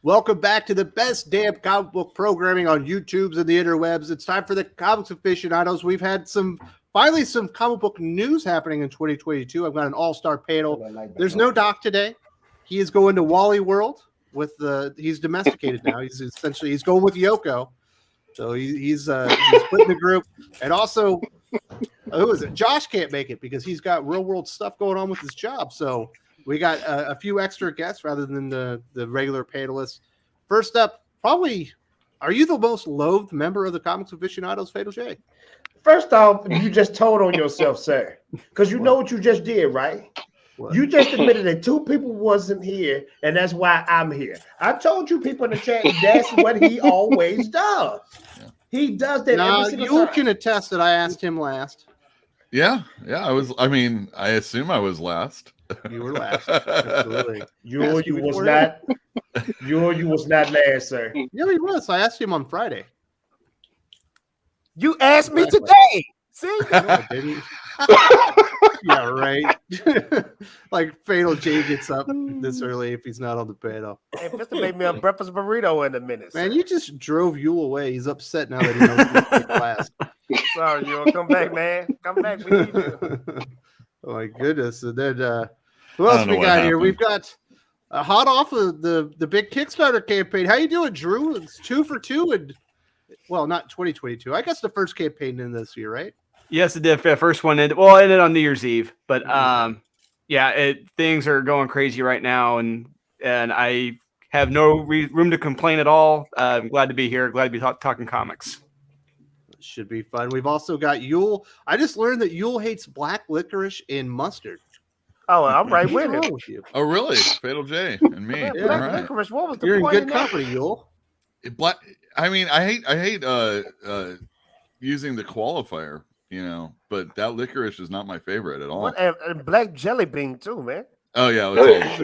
Welcome back to the best damn comic book programming on YouTube's and the interwebs. It's time for the Comics Aficionados. We've had finally some comic book news happening in 2022. I've got an all-star panel. There's no Doc today. He is going to Wally World he's domesticated now. He's going with Yoko. So he's splitting the group. And also, who is it? Josh can't make it because he's got real world stuff going on with his job. So we got a few extra guests rather than the regular panelists. First up, probably, are you the most loathed member of the Comics Aficionados, Fatal J? First off, you just told on yourself, sir, because you know what you just did, right? What? You just admitted that two people wasn't here, and that's why I'm here. I told you people in the chat, that's what he always does. Yeah. He does that every single time. You can attest that I asked him last. Yeah, I assume I was last. You were last. Absolutely. You was not last, sir. Yeah, he was. I asked him on Friday. You asked me today. See? No, didn't. Yeah, right. Like Fatal J gets up this early if he's not on the panel. Hey, Mister made me a breakfast burrito in a minute. Man, you just drove Yule away. He's upset now that he knows he's going to class. Sorry, Yule. Come back, man. Come back. We need you. Oh my goodness! And then who else we got here? We've got hot off of the big Kickstarter campaign. How you doing, Drew? It's 2 for 2, and well, not 2022. I guess the first campaign in this year, right? Yes, it did. The first one ended. Well, it ended on New Year's Eve, but things are going crazy right now, and I have no room to complain at all. I'm glad to be here. Glad to be talking comics. Should be fun. We've also got Yule. I just learned that Yule hates black licorice and mustard. Oh, I'm right with him. With you? Oh, really? Fatal J and me. Yeah, black right. Licorice. What was the You're point in good company, Yule. I hate using the qualifier, but that licorice is not my favorite at all. And black jelly bean too, man. Oh yeah,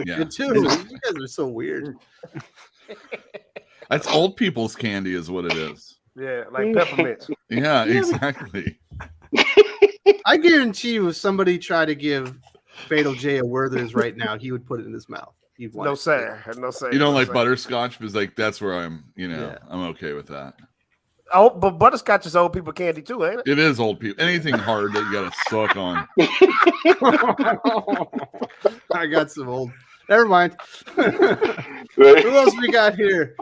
good too. You guys are so weird. That's old people's candy, is what it is. Yeah, like peppermint. Yeah, exactly. I guarantee you, if somebody tried to give Fatal J a Werther's right now, he would put it in his mouth. No sir. You don't like butterscotch, because that's where I'm okay with that. Oh, but butterscotch is old people candy too, ain't it? It is old people. Anything hard that you got to suck on. I got some old. Never mind. Who else we got here?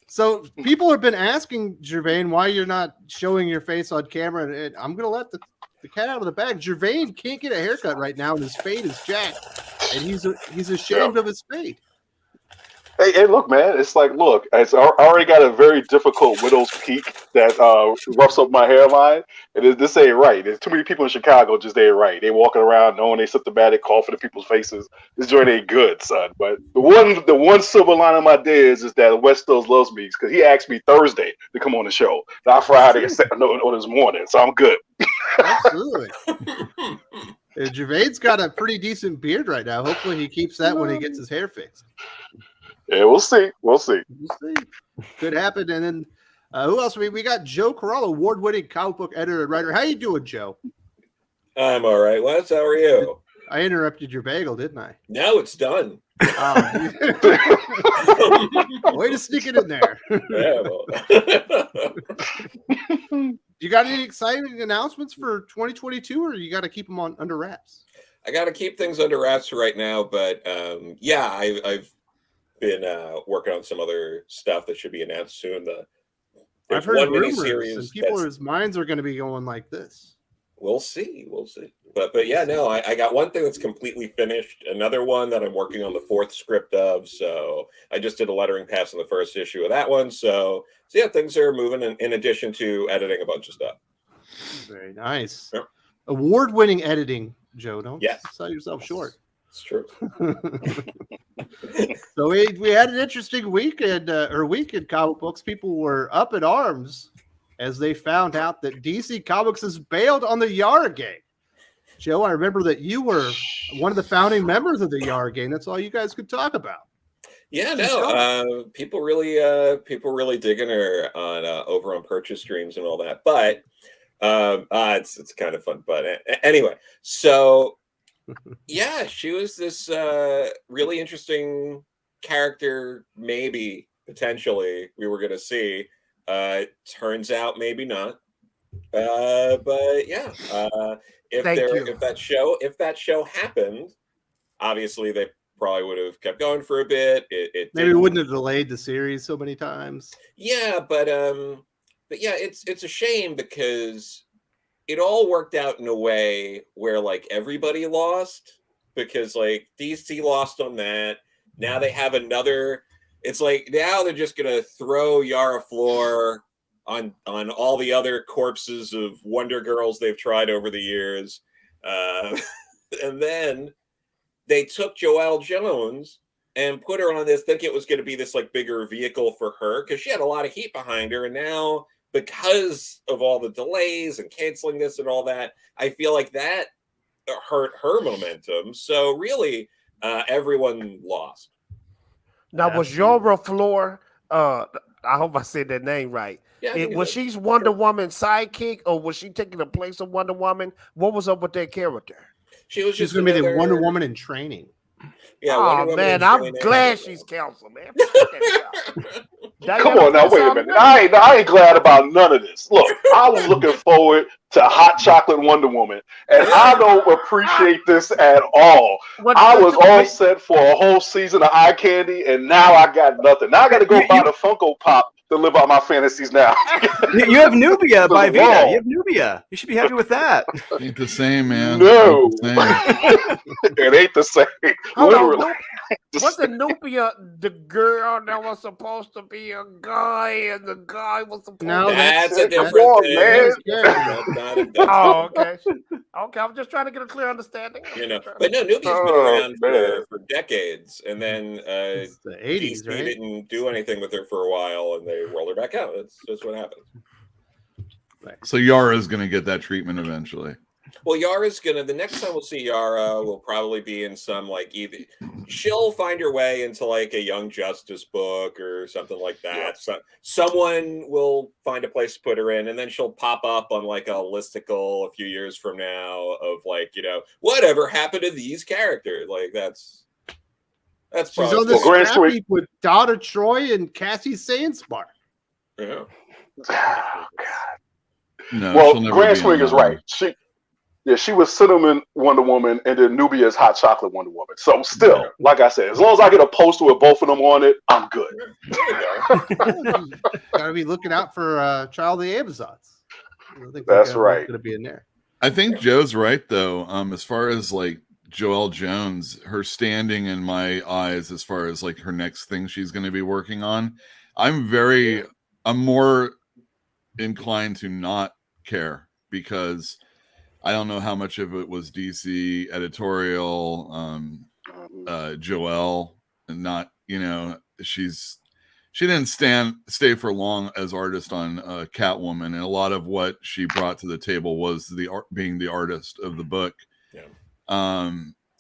So people have been asking Gervain why you're not showing your face on camera, and I'm going to let the cat out of the bag. Gervain can't get a haircut right now, and his fade is jacked, and he's ashamed of his fade. Hey, look, man. It's like, I already got a very difficult widow's peak that roughs up my hairline, and this ain't right. There's too many people in Chicago just ain't right. They walking around knowing they symptomatic, coughing in people's faces. This joint ain't good, son. But the one silver line of my day is that West Stills loves me because he asked me Thursday to come on the show, not Friday or this morning. So I'm good. Absolutely. Gervain's got a pretty decent beard right now. Hopefully he keeps that when he gets his hair fixed. Yeah, we'll see. Could happen. And then who else? We got Joe Corral, award-winning comic book editor and writer. How you doing, Joe? I'm all right, Wes. How are you? I interrupted your bagel, didn't I? No, it's done. Way to sneak it in there. Yeah, well. You got any exciting announcements for 2022, or you got to keep them under wraps? I got to keep things under wraps right now, but I've been working on some other stuff that should be announced soon. I've heard rumors, and people's minds are going to be going like this. We'll see. But yeah, no, I got one thing that's completely finished. Another one that I'm working on the 4th script of. So I just did a lettering pass on the first issue of that one. So yeah, things are moving in addition to editing a bunch of stuff. Very nice. Yep. Award-winning editing, Joe. Don't sell yourself short. It's true. So we had an interesting weekend in comic books. People were up in arms as they found out that DC Comics has bailed on the Yara gang. Joe, I remember that you were one of the founding members of the Yara gang. That's all you guys could talk about. Yeah, no, people really digging her on over on purchase streams and all that. But it's kind of fun. But anyway, so yeah, she was this really interesting character, maybe potentially we were going to see. Turns out maybe not. But yeah, if that show happened, obviously they probably would have kept going for a bit. It Maybe wouldn't have delayed the series so many times. Yeah, but yeah, it's a shame because it all worked out in a way where like everybody lost, because like DC lost on that. Now they have another. It's like now they're just gonna throw Yara Flor on all the other corpses of Wonder Girls they've tried over the years, and then they took Joelle Jones and put her on this, thinking it was going to be this like bigger vehicle for her because she had a lot of heat behind her, and now because of all the delays and canceling this and all that, I feel like that hurt her momentum. So really, everyone lost. Now, was Yara Flor, I hope I said that name right. Yeah, Was she Wonder Woman's sidekick, or was she taking the place of Wonder Woman? What was up with that character? She's going to be the Wonder Woman in training. Yeah, oh man, I'm glad she's counsel, man. Come on now, wait a minute. I ain't glad about none of this. Look, I was looking forward to Hot Chocolate Wonder Woman, and I don't appreciate this at all. I was all set for a whole season of eye candy, and now I got nothing. Now I got to go buy the Funko Pop to live out my fantasies now. You have Nubia by Vita. You have Nubia. You should be happy with that. Ain't the same, man. No, it ain't the same. Literally. Wasn't Nubia the girl that was supposed to be a guy, and the guy was supposed No, to that's a different thing. Man. Oh, okay. Okay, I'm just trying to get a clear understanding. But no, Nubia's been around for decades, and then It's the 80s, DC right? didn't do anything with her for a while, and they rolled her back out. That's just what happened. So Yara's going to get that treatment eventually. Well, Yara's gonna. The next time we'll see Yara will probably be in some like either she'll find her way into like a Young Justice book or something like that. Yeah. So someone will find a place to put her in, and then she'll pop up on like a listicle a few years from now of like, whatever happened to these characters. Like that's she's on the scrap heap with Donna Troy and Cassie Sandspark. Yeah. Oh, God. No, well, Grand Swing is right. She was Cinnamon Wonder Woman, and then Nubia's Hot Chocolate Wonder Woman. So still, like I said, as long as I get a poster with both of them on it, I'm good. Gotta be looking out for Child of the Amazons. That's right. Going to be in there. I think Joe's right though. As far as like Joelle Jones, her standing in my eyes, as far as like her next thing she's going to be working on, I'm more inclined to not care because I don't know how much of it was DC editorial, Joelle, and not, she didn't stay for long as artist on Catwoman, and a lot of what she brought to the table was being the artist of the book. Yeah.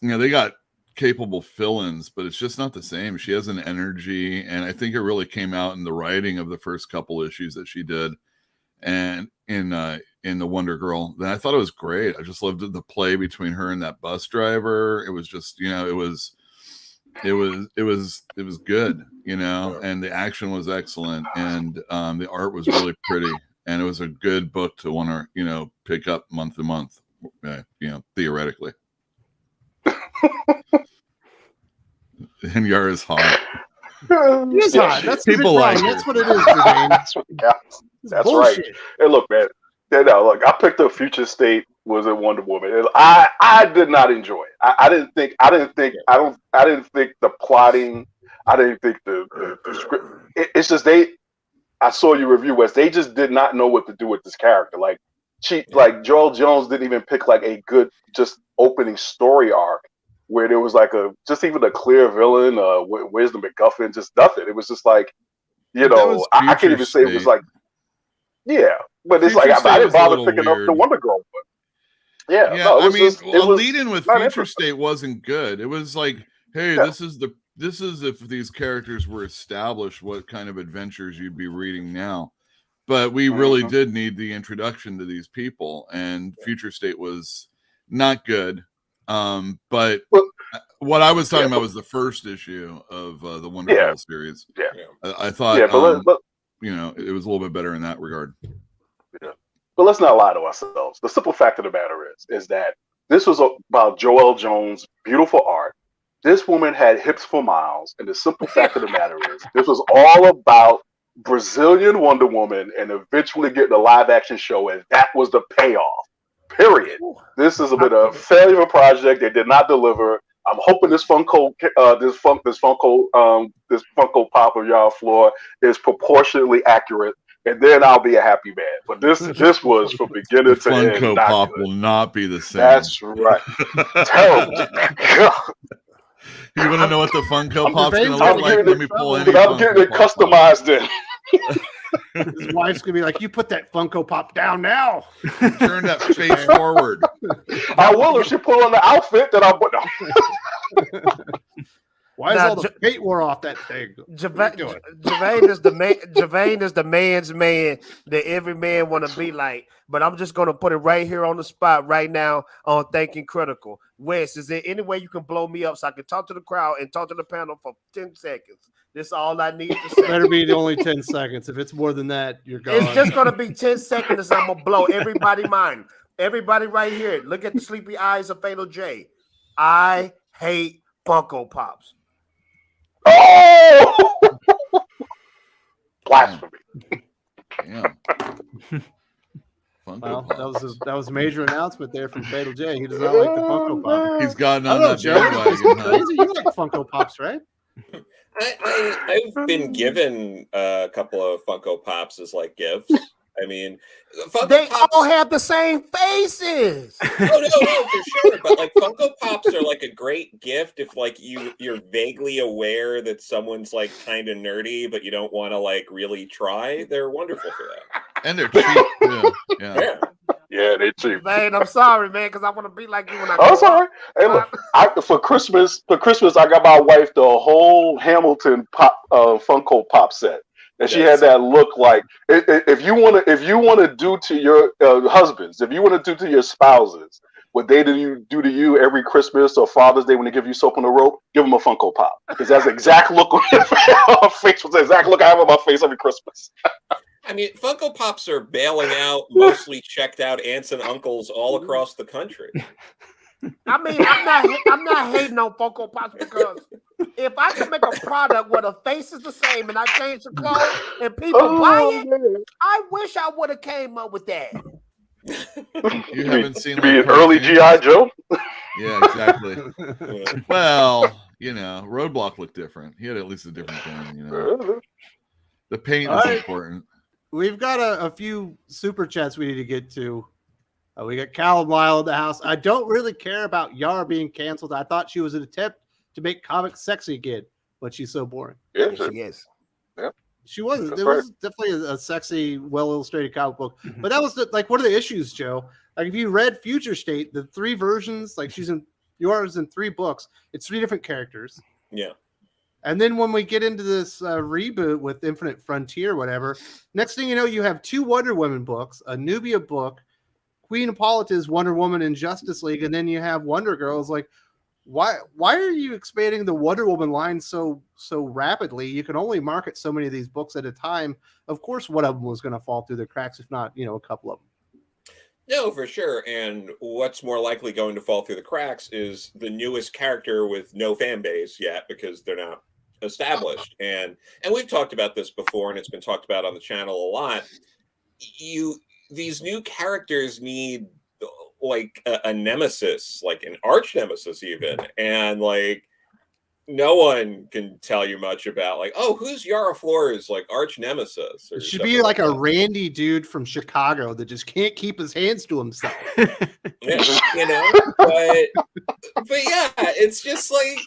They got capable fill-ins, but it's just not the same. She has an energy, and I think it really came out in the writing of the first couple issues that she did, and in the Wonder Girl. Then I thought it was great. I just loved the play between her and that bus driver. It was just, it was good, and the action was excellent, and the art was really pretty, and it was a good book to want to, pick up month to month, theoretically. And Yara's hot. It is hot. That's people like. That's what it is, Jermaine. That's what counts. That's right. Hey, look, man. Look, I picked up Future State was a Wonder Woman. And I did not enjoy it. I didn't think the plotting. I didn't think the script. It's just I saw your review, Wes. They just did not know what to do with this character. Like Joelle Jones didn't even pick like a good just opening story arc where there was like just even a clear villain. Where's the MacGuffin? Just nothing. It was just like, I can't even say it was like, yeah. But it's like I didn't bother picking up the Wonder Girl. But a lead-in with Future State wasn't good. It was like, hey, this is if these characters were established, what kind of adventures you'd be reading now. But we really did need the introduction to these people, and Future State was not good. But what I was talking about was the first issue of the Wonder Girl series. Yeah. I thought, but you know, it was a little bit better in that regard. Yeah. But let's not lie to ourselves. The simple fact of the matter is that this was about Joelle Jones' beautiful art. This woman had hips for miles, and the simple fact of the matter is this was all about Brazilian Wonder Woman and eventually getting a live action show, and that was the payoff. Period. This is a bit of a failure of a project. They did not deliver. I'm hoping this Funko Pop of Yara Flor is proportionately accurate, and then I'll be a happy man. But this was from beginning to end. Funko Pop will not be the same. That's right. Terrible. You want to know what the Funko Pop's going to I'm look like? Let me pull any. I'm getting it customized in. His wife's gonna be like, "You put that Funko Pop down now." Turn that face forward. I will if she put on the outfit that I put on. Why is all the paint wore off that thing? Javane is the man. Javane is the man's man that every man want to be like. But I'm just gonna put it right here on the spot right now on Thinking Critical. Wes, is there any way you can blow me up so I can talk to the crowd and talk to the panel for 10 seconds? This is all I need to say. Better be the only 10 seconds. If it's more than that, you're gone. It's just gonna be 10 seconds. I'm gonna blow everybody mind. Everybody right here, look at the sleepy eyes of Fatal J. I hate Funko Pops. Oh! Blasphemy. Yeah. Well, that was a major announcement there from Fatal J. He does not like the Funko Pop. He's gotten I on don't know, that Joe. bandwagon. Huh? You like Funko Pops, right? I've been given a couple of Funko Pops as like gifts. I mean, They Pops, all have the same faces. Oh no, for sure. But like Funko Pops are like a great gift if like you're vaguely aware that someone's like kind of nerdy, but you don't want to like really try. They're wonderful for that. And they're cheap. Yeah. Yeah, they cheap. Man, I'm sorry, man, because I want to be like you when I Oh, grow sorry. up. Hey, look, for Christmas, I got my wife the whole Hamilton Funko Pop set. And she had that look like if you want to do to your husbands, if you want to do to your spouses what they do to you every Christmas or Father's Day when they give you soap on the rope, give them a Funko Pop because that's the exact look on your face. Was the exact look I have on my face every Christmas. I mean, Funko Pops are bailing out mostly checked out aunts and uncles all across the country. I mean, I'm not hating on Funko Pops because if I can make a product where the face is the same and I change the clothes and people buy it, I wish I would have came up with that. You haven't seen Be like an early G.I. Joe. Yeah, exactly. Well, you know, Roadblock looked different. He had at least a different thing. You know, the paint is important. We've got a few super chats we need to get to. We got Callum Lyle in the house. I don't really care about Yara being canceled. I thought she was an attempt to make comics sexy again, but she's so boring. Yeah, Yes, she is. Yeah. She was. That's It was definitely a sexy, well-illustrated comic book. But that was like one of the issues, Joe. Like if you read Future State, the 3 versions, like Yara's in 3 books. It's 3 different characters. Yeah. And then when we get into this reboot with Infinite Frontier, whatever, next thing you know, you have 2 Wonder Woman books, a Nubia book, Queen Hippolyta's Wonder Woman and Justice League, and then you have Wonder Girls. Like, why are you expanding the Wonder Woman line so rapidly? You can only market so many of these books at a time. Of course, one of them was going to fall through the cracks, if not, a couple of them. No, for sure. And what's more likely going to fall through the cracks is the newest character with no fan base yet because they're not established. And we've talked about this before, and it's been talked about on the channel a lot. These new characters need like a nemesis, like an arch nemesis even. And like no one can tell you much about like, oh, who's Yara Flor's like arch nemesis? It should be like a Randy dude from Chicago that just can't keep his hands to himself. Yeah, but yeah, it's just like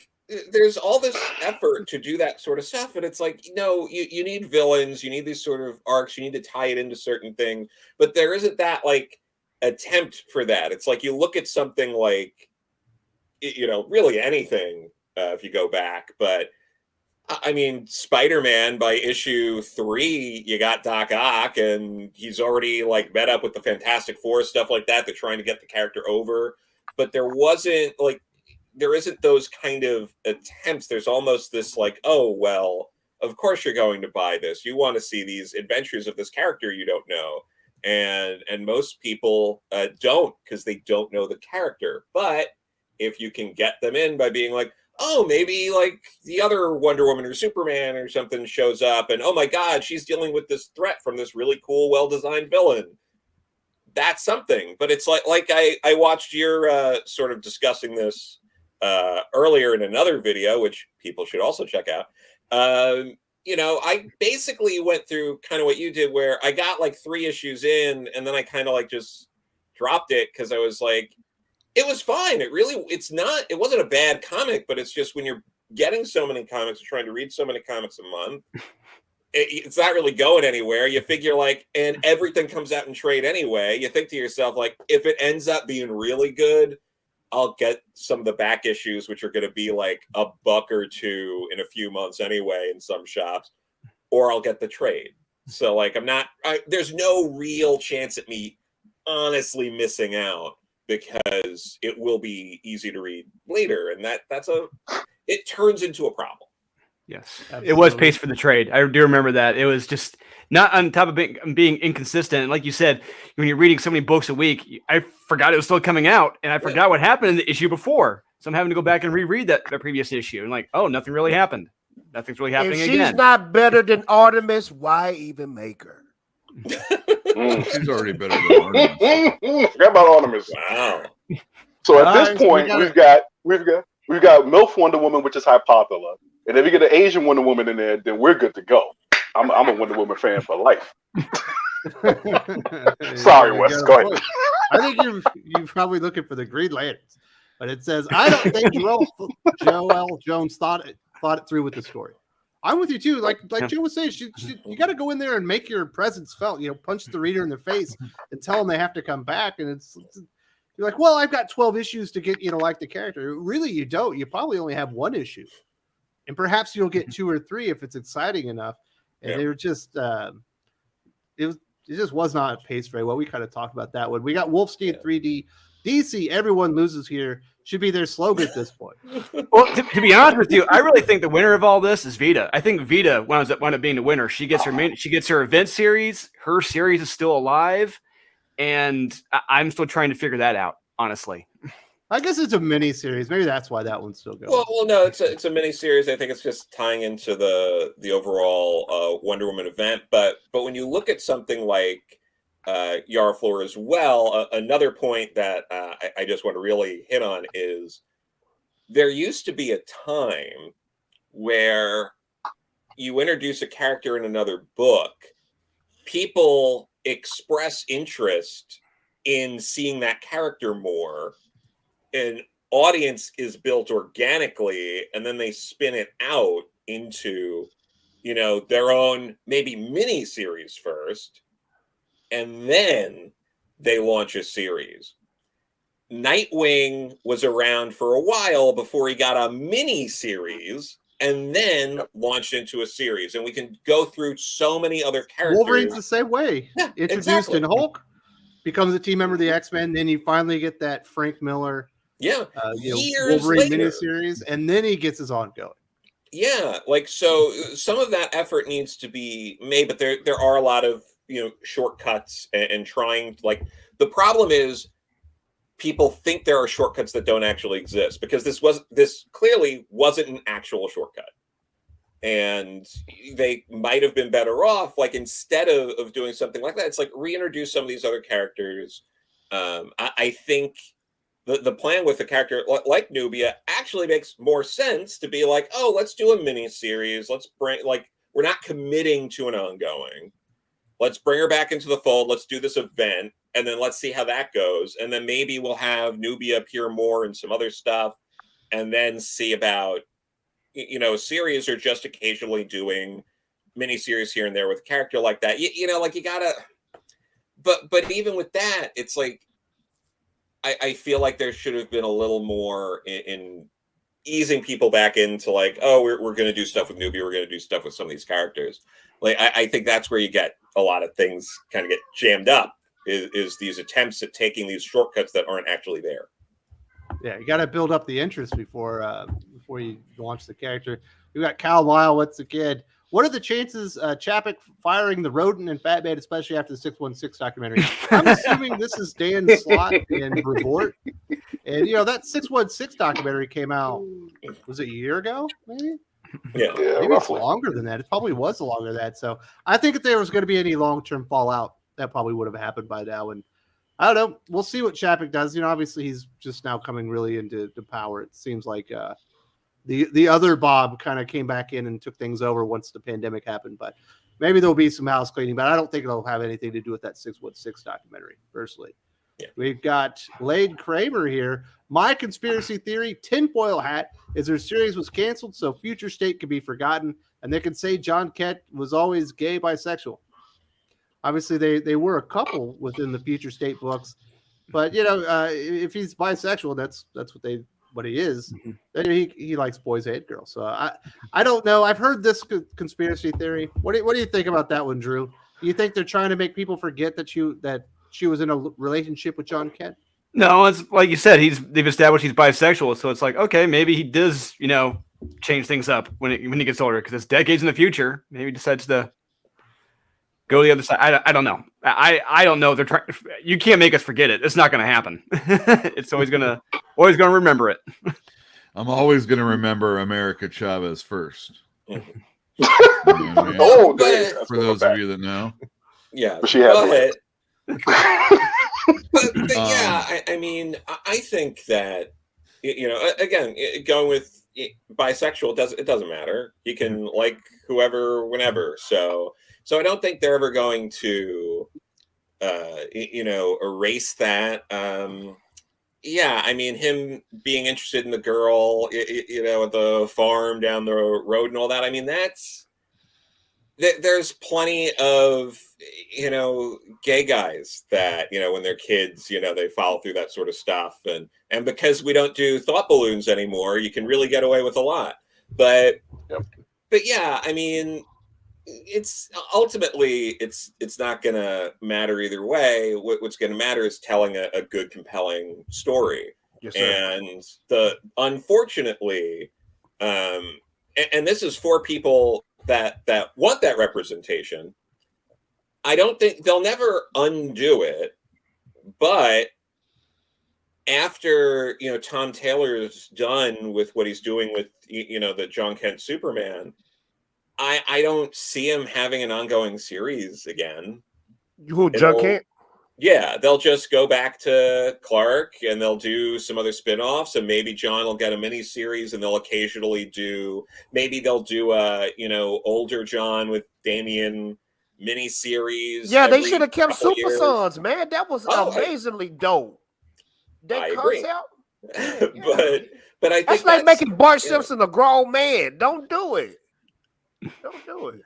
there's all this effort to do that sort of stuff, and it's like, you need villains, you need these sort of arcs, you need to tie it into certain things, but there isn't that like attempt for that. It's like you look at something like, really anything if you go back, but I mean, Spiderman by issue 3, you got Doc Ock, and he's already like met up with the Fantastic Four, stuff like that. They're trying to get the character over, but there wasn't like there isn't those kind of attempts. There's almost this like, oh, well, of course you're going to buy this. You want to see these adventures of this character you don't know. And most people don't, because they don't know the character. But if you can get them in by being like, oh, maybe like the other Wonder Woman or Superman or something shows up, and oh my God, she's dealing with this threat from this really cool, well-designed villain. That's something. But it's like I watched your sort of discussing this earlier in another video, which people should also check out. You know, I basically went through kind of what you did, where I got like 3 issues in, and then I kind of like just dropped it because I was like, it was fine. It wasn't a bad comic, but it's just when you're getting so many comics, trying to read so many comics a month, it's not really going anywhere. You figure like, and everything comes out in trade anyway. You think to yourself, like, if it ends up being really good, I'll get some of the back issues, which are going to be like $1 or $2 in a few months anyway in some shops, or I'll get the trade. So like, there's no real chance at me honestly missing out, because it will be easy to read later. And it turns into a problem. Yes, absolutely. It was paced for the trade. I do remember that. It was just not on top of being inconsistent. And like you said, when you're reading so many books a week, I forgot it was still coming out, and I forgot what happened in the issue before. So I'm having to go back and reread that previous issue, and like, oh, nothing really happened. Nothing's really happening again. If she's not better than Artemis, why even make her? She's already better than Artemis. Forget about Artemis. Wow. So at this point, we've got MILF Wonder Woman, which is Hypothela. And if you get an Asian Wonder Woman in there, then we're good to go. I'm a Wonder Woman fan for life. Sorry, Wes. Go ahead. I think you're probably looking for the Green Lanterns, but it says, I don't think Joel Jones thought it through with the story. I'm with you too. Like Joe was saying, you got to go in there and make your presence felt. You know, punch the reader in the face and tell them they have to come back. And you're like, well, I've got 12 issues to get you to like the character. Really, you don't. You probably only have 1 issue. And perhaps you'll get 2 or 3 if it's exciting enough. And they were just, it just was not paced very well. We kind of talked about that one. We got Wolfstein 3D. DC, everyone loses here, should be their slogan at this point. Well, to be honest with you, I really think the winner of all this is Vita. I think Vita wound up being the winner. She gets her event series. Her series is still alive, and I'm still trying to figure that out, honestly. I guess it's a mini series. Maybe that's why that one's still going. Well, no, it's a mini series. I think it's just tying into the overall Wonder Woman event. But when you look at something like Yara Flor as well, another point that I just want to really hit on is there used to be a time where you introduce a character in another book, people express interest in seeing that character more, an audience is built organically, and then they spin it out into, their own maybe mini series first, and then they launch a series. Nightwing was around for a while before he got a mini series and then launched into a series. And we can go through so many other characters. Wolverine's the same way. Yeah, introduced in Hulk, becomes a team member of the X-Men, then you finally get that Frank Miller years Wolverine later miniseries, and then he gets his ongoing. Yeah, so some of that effort needs to be made, but there are a lot of shortcuts and trying. Like, the problem is people think there are shortcuts that don't actually exist, because this clearly wasn't an actual shortcut, and they might have been better off, like, instead of doing something like that, it's like reintroduce some of these other characters. I think the plan with a character like Nubia actually makes more sense to be like, oh, let's do a mini series. Let's bring, we're not committing to an ongoing. Let's bring her back into the fold. Let's do this event, and then let's see how that goes. And then maybe we'll have Nubia appear more in some other stuff, and then see about, a series, or just occasionally doing mini series here and there with a character like that. You gotta, but even with that, it's like, I feel like there should have been a little more in easing people back into, like, oh, we're going to do stuff with Nubia. We're going to do stuff with some of these characters. Like, I think that's where you get a lot of things kind of get jammed up, is these attempts at taking these shortcuts that aren't actually there. Yeah, you got to build up the interest before you launch the character. We got Cal Lyle once again. What are the chances Chapek firing the rodent and Fatman, especially after the 616 documentary? I'm assuming this is Dan Slott and Reboot. And that 616 documentary came out, was it a year ago? Maybe. Yeah, Maybe roughly. it's longer than that. It probably was longer than that. So I think if there was going to be any long-term fallout, that probably would have happened by now. And I don't know. We'll see what Chapek does. Obviously he's just now coming really into power. It seems like the other Bob kind of came back in and took things over once the pandemic happened. But maybe there'll be some house cleaning. But I don't think it'll have anything to do with that 616 documentary, personally. Yeah. We've got Lade Kramer here. My conspiracy theory, tinfoil hat, is their series was canceled so future state can be forgotten, and they can say John Kent was always gay, bisexual. Obviously, they were a couple within the future state books, but if he's bisexual, that's what he is. Mm-hmm. He likes boys and girls. So I don't know. I've heard this conspiracy theory. What do you think about that one, Drew? Do you think they're trying to make people forget that she was in a relationship with John Kent? No, it's like you said. They've established he's bisexual, so it's like, okay, maybe he does, change things up when he gets older, because it's decades in the future. Maybe he decides to go the other side. I don't know. I don't know. They're trying. You can't make us forget it. It's not going to happen. It's always gonna remember it. I'm always going to remember America Chavez first. Oh, for those of you that know. Yeah, but she has but yeah, I mean, I think that again, going with bisexual it doesn't matter. You can like whoever, whenever. So I don't think they're ever going to, erase that. Yeah, I mean, him being interested in the girl, at the farm down the road and all that. I mean, there's plenty of, gay guys that, when they're kids, they follow through that sort of stuff. And because we don't do thought balloons anymore, you can really get away with a lot. But yeah, I mean, it's ultimately it's not going to matter either way. What's going to matter is telling a good, compelling story. Yes, sir. And unfortunately, and this is for people that want that representation. I don't think they'll never undo it, but after Tom Taylor's done with what he's doing with the John Kent Superman, I don't see him having an ongoing series again. Who, John Kent? Yeah, they'll just go back to Clark and they'll do some other spin-offs, and maybe John will get a mini-series, and they'll occasionally do a older John with Damian mini-series. Yeah, they should have kept Super years. Sons, man. That was amazingly dope. That agree. Concept. But I think that's like making Bart Simpson a grown man. Don't do it. Don't do it.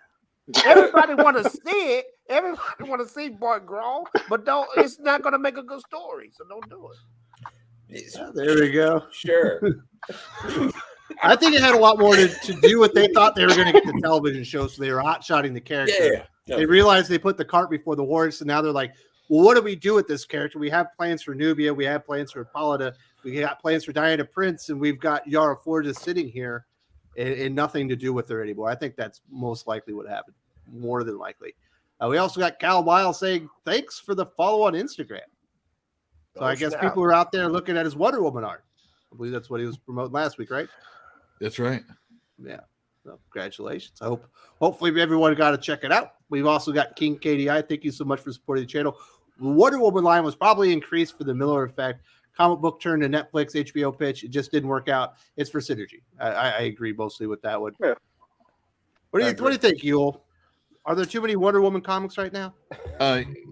Everybody want to see it. Everybody want to see Bart grown, but don't. It's not going to make a good story, so don't do it. Yeah, there we go. Sure. I think it had a lot more to do with they thought they were going to get the television show, so they were hotshotting the character. Yeah. No. They realized they put the cart before the horse, and now they're like, well, what do we do with this character? We have plans for Nubia. We have plans for Hippolyta. We got plans for Diana Prince, and we've got Yara Flor just sitting here and nothing to do with her anymore. I think that's most likely what happened, more than likely. We also got Cal Miles saying, thanks for the follow on Instagram. So I guess people are out there looking at his Wonder Woman art. I believe that's what he was promoting last week, right? That's right. Yeah. So congratulations. Hopefully everyone got to check it out. We've also got King KDI. Thank you so much for supporting the channel. The Wonder Woman line was probably increased for the Miller effect. Comic book turned to Netflix HBO pitch. It just didn't work out. It's for synergy. I agree mostly with that one. Yeah. What do you think, Yule? Are there too many Wonder Woman comics right now?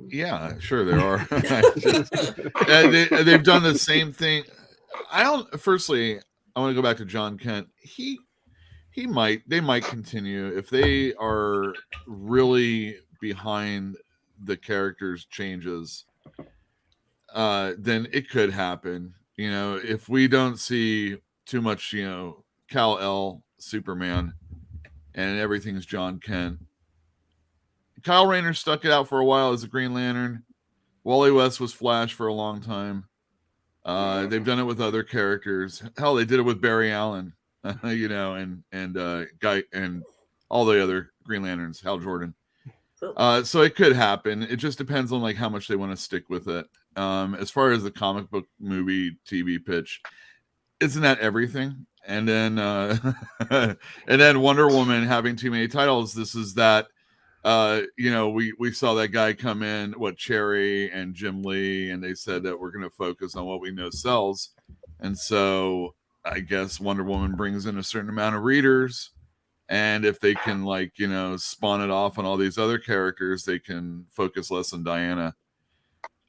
Yeah, sure there are. They've done the same thing. Firstly, I want to go back to John Kent. They might continue if they are really behind the character's changes. Then it could happen. If we don't see too much, Kal-El Superman and everything's John Kent. Kyle Rayner stuck it out for a while as a Green Lantern. Wally West was Flash for a long time. They've done it with other characters. Hell, they did it with Barry Allen, you know, and Guy and all the other Green Lanterns, Hal Jordan. So it could happen. It just depends on like how much they want to stick with it. As far as the comic book movie TV pitch, isn't that everything? And then and then Wonder Woman having too many titles. This is that. You know, we saw that guy come in, Cherry and Jim Lee, and they said that we're going to focus on what we know sells. And so I guess Wonder Woman brings in a certain amount of readers. And if they can, like, you know, spawn it off on all these other characters, they can focus less on Diana.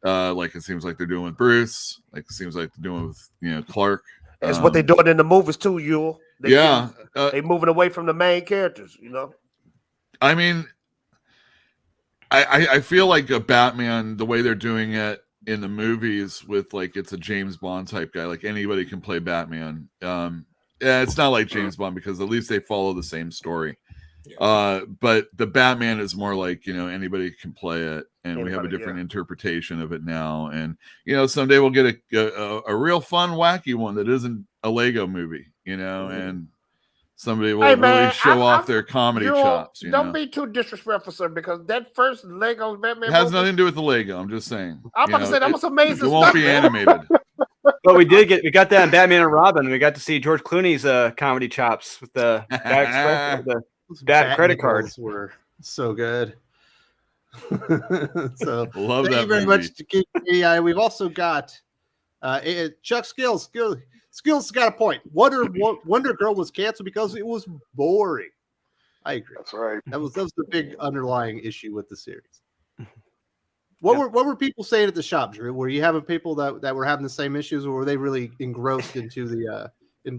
Like it seems like they're doing with Bruce, like it seems like they're doing with, you know, Clark. That's what they're doing in the movies too, Yule. They moving away from the main characters, you know. I mean, I feel like a Batman, the way they're doing it in the movies with like it's a James Bond type guy, like anybody can play Batman. Yeah, it's not like James Bond because at least they follow the same story. But the Batman is more like, you know, anybody can play it, and we have a different interpretation of it now. And you know, someday we'll get a real fun, wacky one that isn't a Lego movie, you know, and somebody will really show off their comedy chops. Don't be too disrespectful, sir, because that first Lego Batman has nothing to do with the Lego. I'm just saying. I'm about to say that was amazing. It won't be animated. But we got that in Batman and Robin. We got to see George Clooney's comedy chops with the bad credit cards. Were so good. So love thank that you very movie. much to keep me. We've also got Chuck Skills got a point. Wonder Girl was canceled because it was boring. I agree. That's right. That was the big underlying issue with the series. What were people saying at the shop, Drew? Were you having people that were having the same issues, or were they really engrossed into the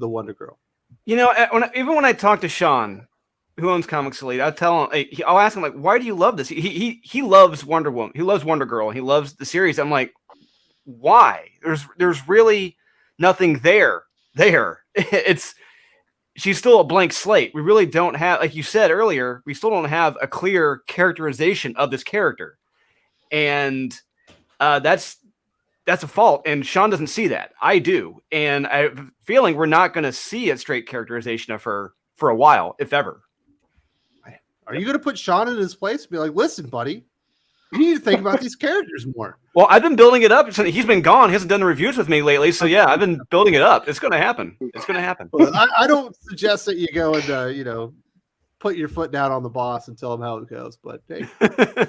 Wonder Girl? You know, even when I talk to Sean, who owns Comics Elite, I'll ask him, like, why do you love this? He loves Wonder Woman. He loves Wonder Girl. He loves the series. I'm like, why? There's really nothing there. She's still a blank slate. We really don't have, like you said earlier, we still don't have a clear characterization of this character. And that's a fault. And Sean doesn't see that. I do. And I have a feeling we're not going to see a straight characterization of her for a while, if ever. Are you going to put Sean in his place and be like, listen, buddy, you need to think about these characters more? Well, I've been building it up. He's been gone. He hasn't done the reviews with me lately. So, yeah, I've been building it up. It's going to happen. It's going to happen. Well, I don't suggest that you go and, put your foot down on the boss and tell him how it goes. But, hey,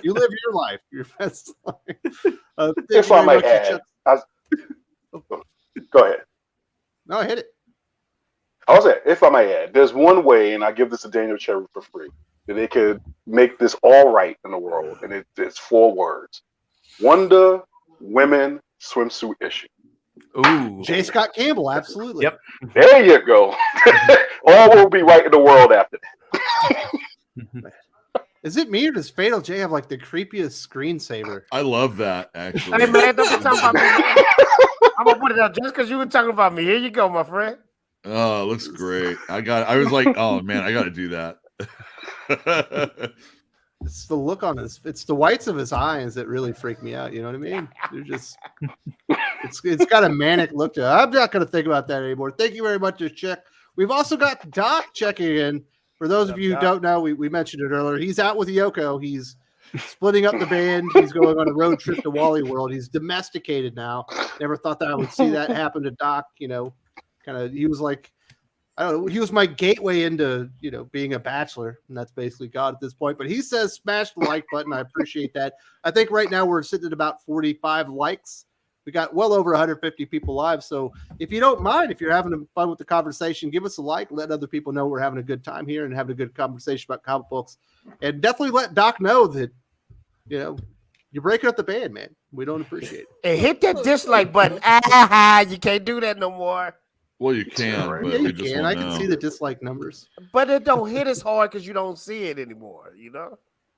you live your life, your best life. If I might add, go ahead. No, hit it. I was saying, if I might add, there's one way, and I give this to Daniel Cherry for free, that they could make this all right in the world, and it's 4 words: Wonder Women swimsuit issue. Ooh, J. Scott Campbell, absolutely. Yep. There you go. All will be right in the world after that. Is it me or does Fatal J have like the creepiest screensaver? I love that, actually. Hey man, don't be talking about me. I'm gonna put it out just because you were talking about me. Here you go, my friend. Oh, it looks great. I was like, oh man, I got to do that. It's the look on his, it's the whites of his eyes that really freak me out. You know what I mean? They're just, it's got a manic look to it. I'm not going to think about that anymore. Thank you very much, Chick. We've also got Doc checking in. For those of you who don't know, we mentioned it earlier. He's out with Yoko. He's splitting up the band. He's going on a road trip to Wally World. He's domesticated now. Never thought that I would see that happen to Doc. You know, kind of, he was like, I don't know. He was my gateway into, being a bachelor, and that's basically God at this point. But he says, smash the like button. I appreciate that. I think right now we're sitting at about 45 likes. We got well over 150 people live. So if you don't mind, if you're having fun with the conversation, give us a like. Let other people know we're having a good time here and having a good conversation about comic books. And definitely let Doc know that, you're breaking up the band, man. We don't appreciate it. And hit that dislike button. You can't do that no more. Well, you can. But Yeah, we you just can. won't I can know. see the dislike numbers. But it don't hit as hard because you don't see it anymore,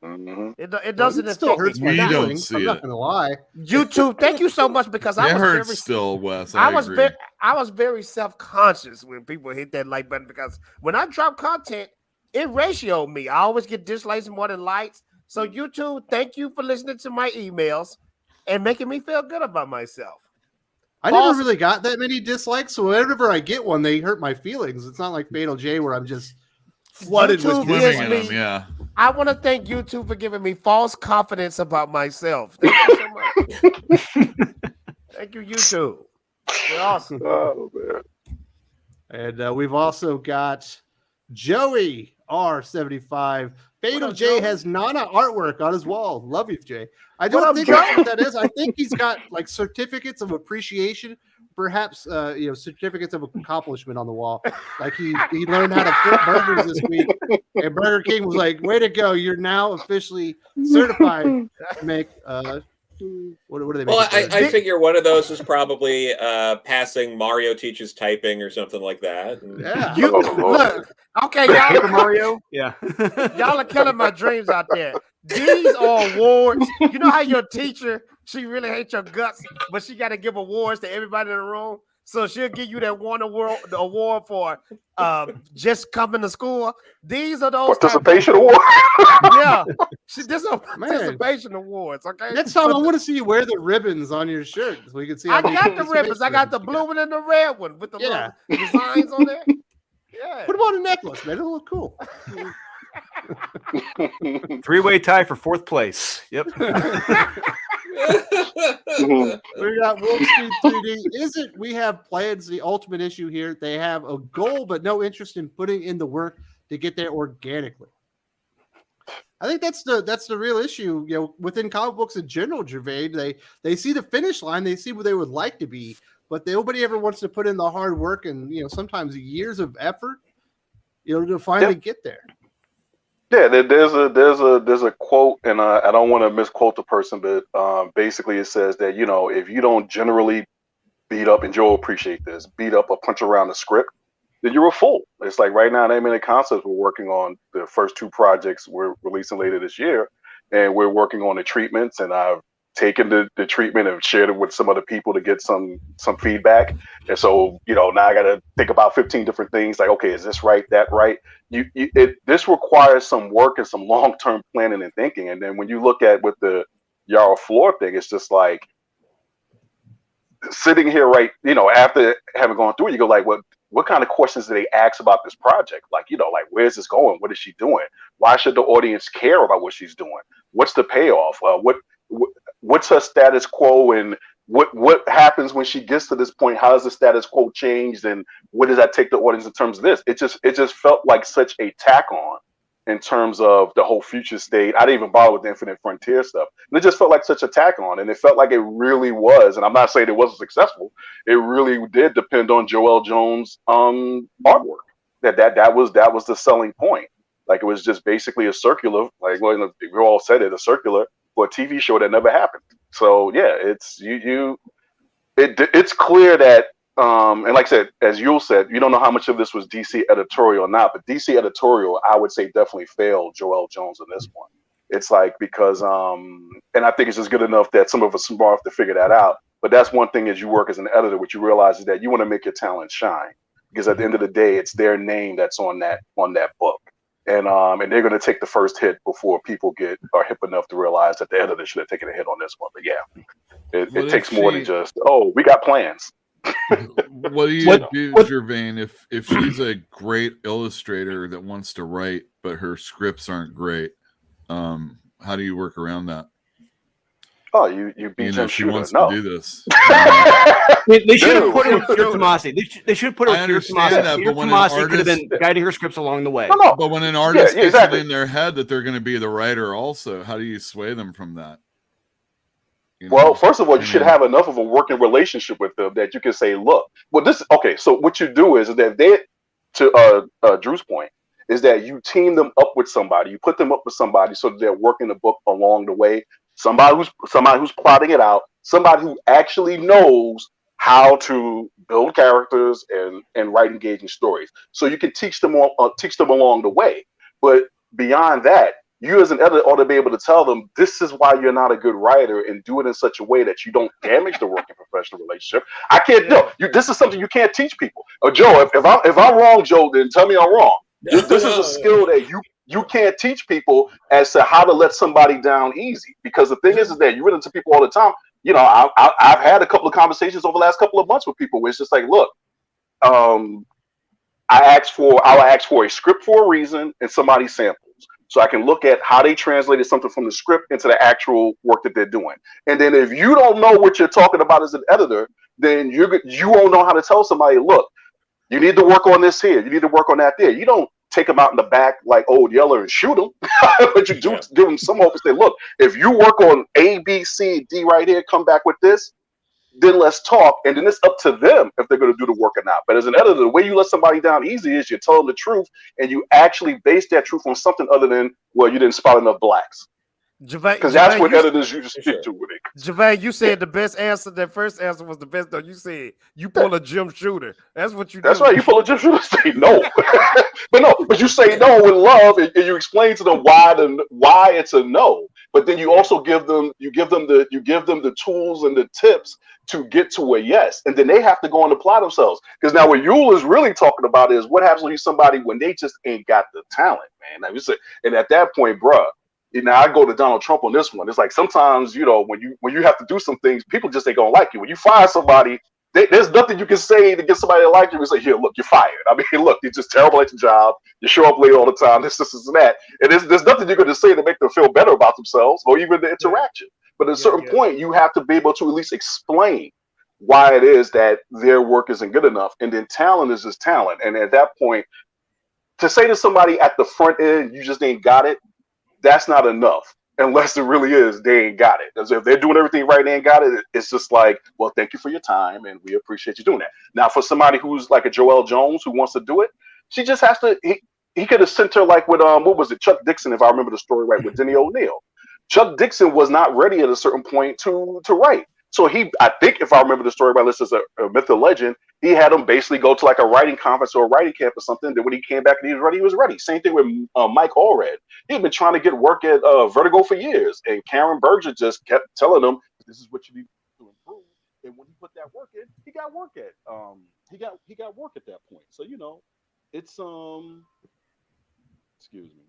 Mm-hmm. It doesn't It still affect hurts me. my We don't feelings. see I'm not it. going to lie. YouTube, thank you so much because I It was hurts very still, Wes. I agree. was very self-conscious when people hit that like button because when I drop content, it ratioed me. I always get dislikes more than likes. So YouTube, thank you for listening to my emails and making me feel good about myself. I never really got that many dislikes, so whenever I get one, they hurt my feelings. It's not like Fatal J where I'm just flooded with swimming in dislikes. them. Yeah. I want to thank YouTube for giving me false confidence about myself. Thank you so much. Thank you, YouTube. You're awesome. Oh, man. And we've also got Joey R75. Fatal up, J Joey? has Nana artwork on his wall. Love you, Jay. I What don't up, think Joey? that's what that is. I think he's got like certificates of appreciation, perhaps certificates of accomplishment on the wall. Like he learned how to flip burgers this week, and Burger King was like, "Way to go! You're now officially certified to make what do they make? Well, I figure one of those is probably passing Mario Teaches Typing or something like that. And- Yeah. Look, okay, y'all, Super Mario. Yeah. y'all are killing my dreams out there. These are awards. You know how your teacher, she really hates your guts, but she got to give awards to everybody in the room. So she'll give you that one award, the award for just coming to school. These are those Participation award. Yeah, this are participation awards. Okay. Next time, I want to see you wear the ribbons on your shirt so we can see. I got the ribbons. I got the blue one and the red one with the little designs on there. Yeah. Put them on a necklace, man. It'll look cool. 3-way tie for 4th place. Yep. We got Wolf Speed 3D. We have plans, the ultimate issue here. They have a goal, but no interest in putting in the work to get there organically. I think that's the real issue, within comic books in general, Gervais. They see the finish line, they see where they would like to be, but nobody ever wants to put in the hard work and sometimes years of effort, to finally get there. Yeah, there's a quote, and I don't want to misquote the person, but basically it says that if you don't generally beat up, and Joe will appreciate this, beat up or punch around the script, then you're a fool. It's like right now, Name and Concepts, we're working on the first 2 projects we're releasing later this year, and we're working on the treatments, and I've taken the treatment and shared it with some other people to get some feedback. And so, now I got to think about 15 different things. Like, okay, is this right? That right? This requires some work and some long-term planning and thinking. And then when you look at with the Yara Flor thing, it's just like sitting here, right? After having gone through it, you go like, what kind of questions do they ask about this project? Like, like, where's this going? What is she doing? Why should the audience care about what she's doing? What's the payoff? What's her status quo, and what happens when she gets to this point? How does the status quo change, and what does that take the audience in terms of this? It just felt like such a tack on in terms of the whole future state. I didn't even bother with the Infinite Frontier stuff. And it just felt like such a tack on, and it felt like it really was. And I'm not saying it wasn't successful. It really did depend on Joel Jones' artwork. That was the selling point. Like, it was just basically a circular. Like, we all said it, a circular for a TV show that never happened. So yeah, it's it's clear that and like I said, as Yul said, you don't know how much of this was DC editorial or not, but DC editorial, I would say, definitely failed Joel Jones in this one. It's like, because and I think it's just good enough that some of us are smart enough to figure that out. But that's one thing, as you work as an editor, what you realize is that you want to make your talent shine, because at the end of the day, it's their name that's on that book. And they're going to take the first hit before people are hip enough to realize that the editor should have taken a hit on this one. But yeah, it takes more than just, we got plans. What do you do, Gervain, if she's a great illustrator that wants to write, but her scripts aren't great? How do you work around that? Oh, you beat Jim she Shooter. wants No. to do this. They should have put her with Pure Tomasi. They should put her I with Pure understand Tomasi. that, Pure but when Tomasi could have been guiding her scripts along the way. No. But when an artist gets exactly. it in their head that they're going to be the writer also, how do you sway them from that? Well, first of all, you should have enough of a working relationship with them that you can say, look, so what you do is that to Drew's point, is that you team them up with somebody, you put them up with somebody so that they're working the book along the way. Somebody who's plotting it out, somebody who actually knows how to build characters and write engaging stories. So you can teach them along the way. But beyond that, you as an editor ought to be able to tell them, this is why you're not a good writer, and do it in such a way that you don't damage the working professional relationship. I can't do. This is something you can't teach people. Joe, if I'm wrong, Joe, then tell me I'm wrong. This is a skill that you can't teach people as to how to let somebody down easy. Because the thing is that you run into people all the time. you know, I've had a couple of conversations over the last couple of months with people where it's just like, look, I'll ask for a script for a reason and somebody's samples, so I can look at how they translated something from the script into the actual work that they're doing. And then if you don't know what you're talking about as an editor, then you won't know how to tell somebody, look, you need to work on this here, you need to work on that there. You don't take them out in the back like Old Yeller and shoot them, but you do give them some hope and say, look, if you work on A, B, C, D right here, come back with this, then let's talk. And then it's up to them if they're going to do the work or not. But as an editor, the way you let somebody down easy is you tell them the truth, and you actually base that truth on something other than, well, you didn't spot enough blacks. Because that's what editors usually stick to with it. Javay, you said the best answer. That first answer was the best. Though you said you pull a Jim Shooter. That's what you. That's do. right. You pull a Jim Shooter. Say no, but you say no with love, and you explain to them why it's a no. But then you also give them the tools and the tips to get to a yes, and then they have to go and apply themselves. Because now what Yule is really talking about is what happens when you somebody when they just ain't got the talent, man. Now you say, and at that point, bruh. Now I go to Donald Trump on this one. It's like sometimes, you know, when you have to do some things, people just ain't gonna like you. When you fire somebody, there's nothing you can say to get somebody to like you and say, here, look, you're fired. I mean, look, you're just terrible at your job. You show up late all the time. This, and that. And there's nothing you're going to say to make them feel better about themselves or even the interaction. But at a certain point, you have to be able to at least explain why it is that their work isn't good enough. And then talent is just talent. And at that point, to say to somebody at the front end, you just ain't got it, that's not enough. Unless it really is, they ain't got it. Because if they're doing everything right, they ain't got it. It's just like, well, thank you for your time, and we appreciate you doing that. Now, for somebody who's like a Joelle Jones who wants to do it, she just has to. He could have sent her like with what was it, Chuck Dixon, if I remember the story right, with Denny O'Neil. Chuck Dixon was not ready at a certain point to write. So I think if I remember the story right, this is a myth or legend, he had him basically go to like a writing conference or a writing camp or something. Then when he came back and he was ready. Same thing with Mike Allred. He'd been trying to get work at Vertigo for years, and Karen Berger just kept telling him, "This is what you need to improve." And when he put that work in, he got work at he got work at that point. So you know, it's excuse me.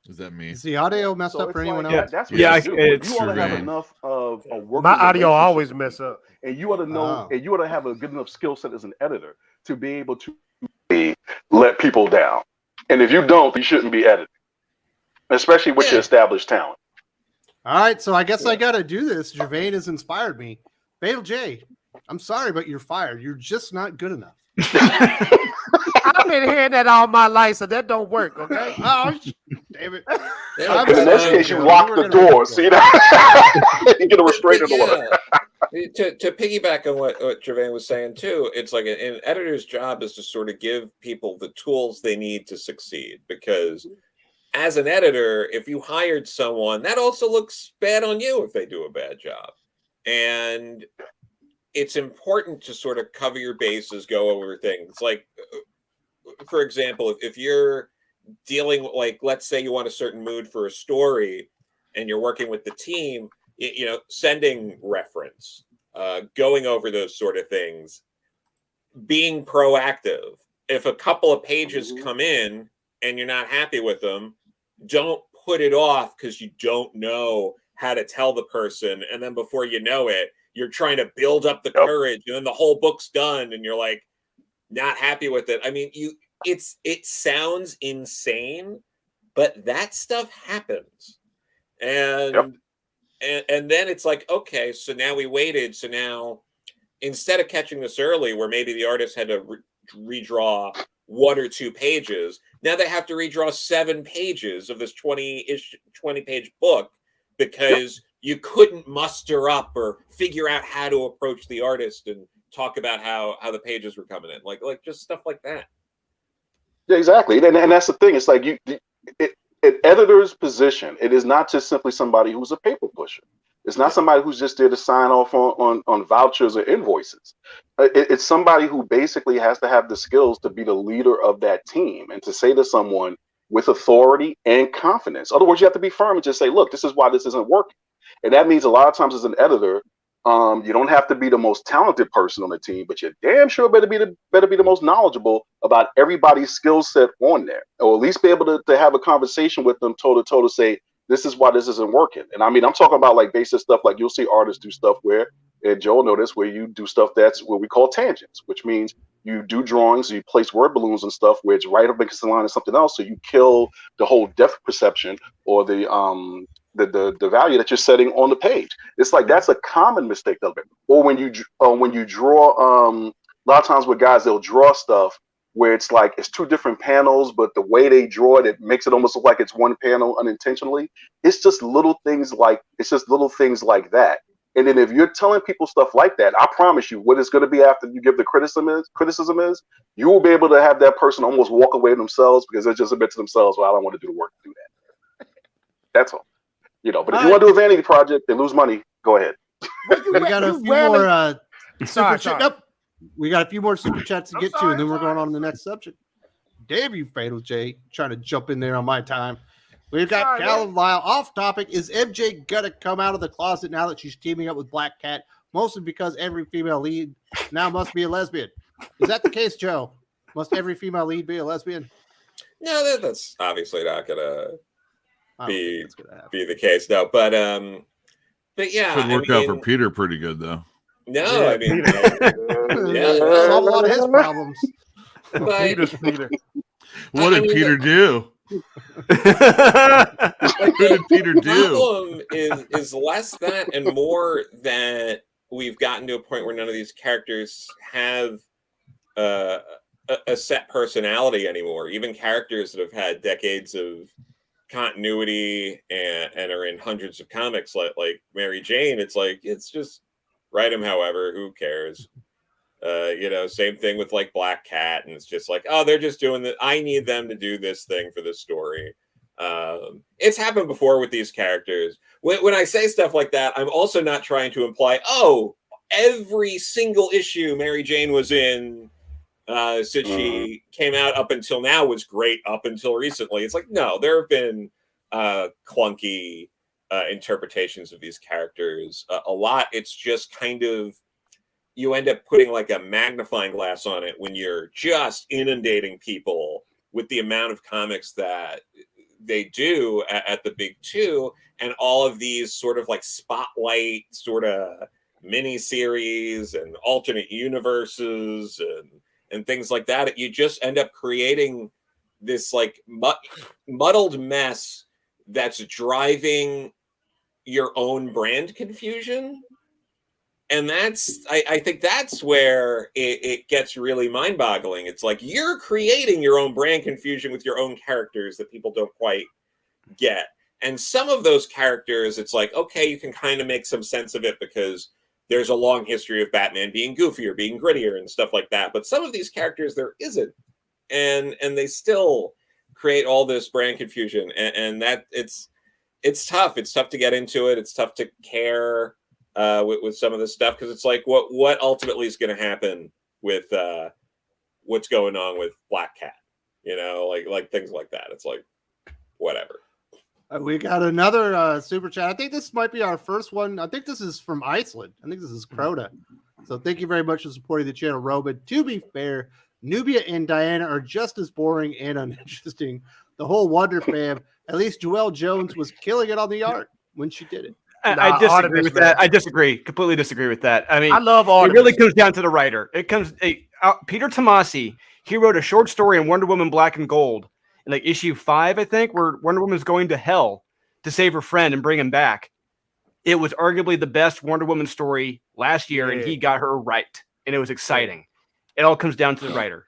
Is that me? Is the audio messed up for anyone else? That's yeah, you ought to have enough of a working. My audio always mess up, and you ought to know, and you ought to have a good enough skill set as an editor to be able to let people down. And if you don't, you shouldn't be editing, especially with your established talent. All right, so I guess I got to do this. Gervain has inspired me. Fatal J, I'm sorry, but you're fired. You're just not good enough. I've been hearing that all my life, so that don't work. Okay. Oh, damn it! In this case, you lock the door. See that? You get a restraining order. To piggyback on what Gervain was saying too, it's like an editor's job is to sort of give people the tools they need to succeed. Because as an editor, if you hired someone, that also looks bad on you if they do a bad job. And it's important to sort of cover your bases, go over things. Like, for example, if you're dealing, like, let's say you want a certain mood for a story and you're working with the team, you know, sending reference, going over those sort of things, being proactive. If a couple of pages come in and you're not happy with them, don't put it off because you don't know how to tell the person. And then before you know it, you're trying to build up the courage, and then the whole book's done and you're like not happy with it. I mean, it sounds insane, but that stuff happens. And and then it's like, okay, so now we waited. So now instead of catching this early, where maybe the artist had to redraw 1 or 2 pages, now they have to redraw 7 pages of this 20-page book because you couldn't muster up or figure out how to approach the artist and talk about how the pages were coming in, like just stuff like that. Yeah, exactly. And that's the thing. It's like an editor's position. It is not just simply somebody who's a paper pusher. It's not somebody who's just there to sign off on vouchers or invoices. It's somebody who basically has to have the skills to be the leader of that team and to say to someone with authority and confidence. Otherwise, you have to be firm and just say, look, this is why this isn't working. And that means a lot of times as an editor, you don't have to be the most talented person on the team, but you're damn sure better be the most knowledgeable about everybody's skill set on there, or at least be able to have a conversation with them toe to toe to say, this is why this isn't working. And I mean, I'm talking about like basic stuff. Like you'll see artists do stuff where, and Joel noticed, where you do stuff that's what we call tangents, which means you do drawings, you place word balloons and stuff where it's right up against the line of something else, so you kill the whole depth perception or the value that you're setting on the page. It's like that's a common mistake of it. Or when you draw, a lot of times with guys, they'll draw stuff where it's like it's two different panels, but the way they draw it, it makes it almost look like it's one panel unintentionally. It's just little things like that. And then if you're telling people stuff like that, I promise you, what it's going to be after you give the criticism is you will be able to have that person almost walk away themselves because they're just admit to themselves, well, I don't want to do the work to do that. That's all. You know, but if you want to do a vanity project and lose money, go ahead. We got a few more super chats. Nope. We got a few more super chats to get to, and then we're going on to the next subject. Damn you, Fatal J, trying to jump in there on my time. We've got Callum Lyle. Off topic, is MJ gonna come out of the closet now that she's teaming up with Black Cat? Mostly because every female lead now must be a lesbian. Is that the case, Joe? Must every female lead be a lesbian? No, that's obviously not gonna be the case. No, but yeah, should work out for Peter pretty good though. No, yeah, I mean, solve a lot of his problems. But, Peter. What did Peter do? What did Peter do? The problem is less that and more that we've gotten to a point where none of these characters have a set personality anymore. Even characters that have had decades of continuity and are in hundreds of comics, like Mary Jane, it's just write them however, who cares? Same thing with like Black Cat, and it's just like, oh, they're just doing that. I need them to do this thing for this story. It's happened before with these characters. When I say stuff like that, I'm also not trying to imply, oh, every single issue Mary Jane was in since she came out up until now was great up until recently. It's like, no, there have been clunky interpretations of these characters a lot. It's just kind of, you end up putting like a magnifying glass on it when you're just inundating people with the amount of comics that they do at the big two, and all of these sort of like spotlight sort of mini series and alternate universes and things like that. You just end up creating this like muddled mess that's driving your own brand confusion. And I think that's where it gets really mind-boggling. It's like you're creating your own brand confusion with your own characters that people don't quite get. And some of those characters, it's like, okay, you can kind of make some sense of it because there's a long history of Batman being goofier, being grittier and stuff like that. But some of these characters, there isn't. And they still create all this brand confusion. And that it's tough. It's tough to get into it. It's tough to care with some of this stuff, because it's like what ultimately is going to happen with what's going on with Black Cat, like things like that. It's like whatever. We got another super chat. I think this might be our first one. I think this is from Iceland. I think this is Crota. So thank you very much for supporting the channel, Robin. To be fair, Nubia and Diana are just as boring and uninteresting. The whole Wonder fam, at least Joelle Jones was killing it on the art when she did it. I disagree with that. I completely disagree with that. I mean, I love Artemis. It really comes down to the writer. Peter Tomasi, he wrote a short story in Wonder Woman Black and Gold in like issue 5, I think, where Wonder Woman is going to hell to save her friend and bring him back. It was arguably the best Wonder Woman story last year, and he got her right, and it was exciting. It all comes down to the writer.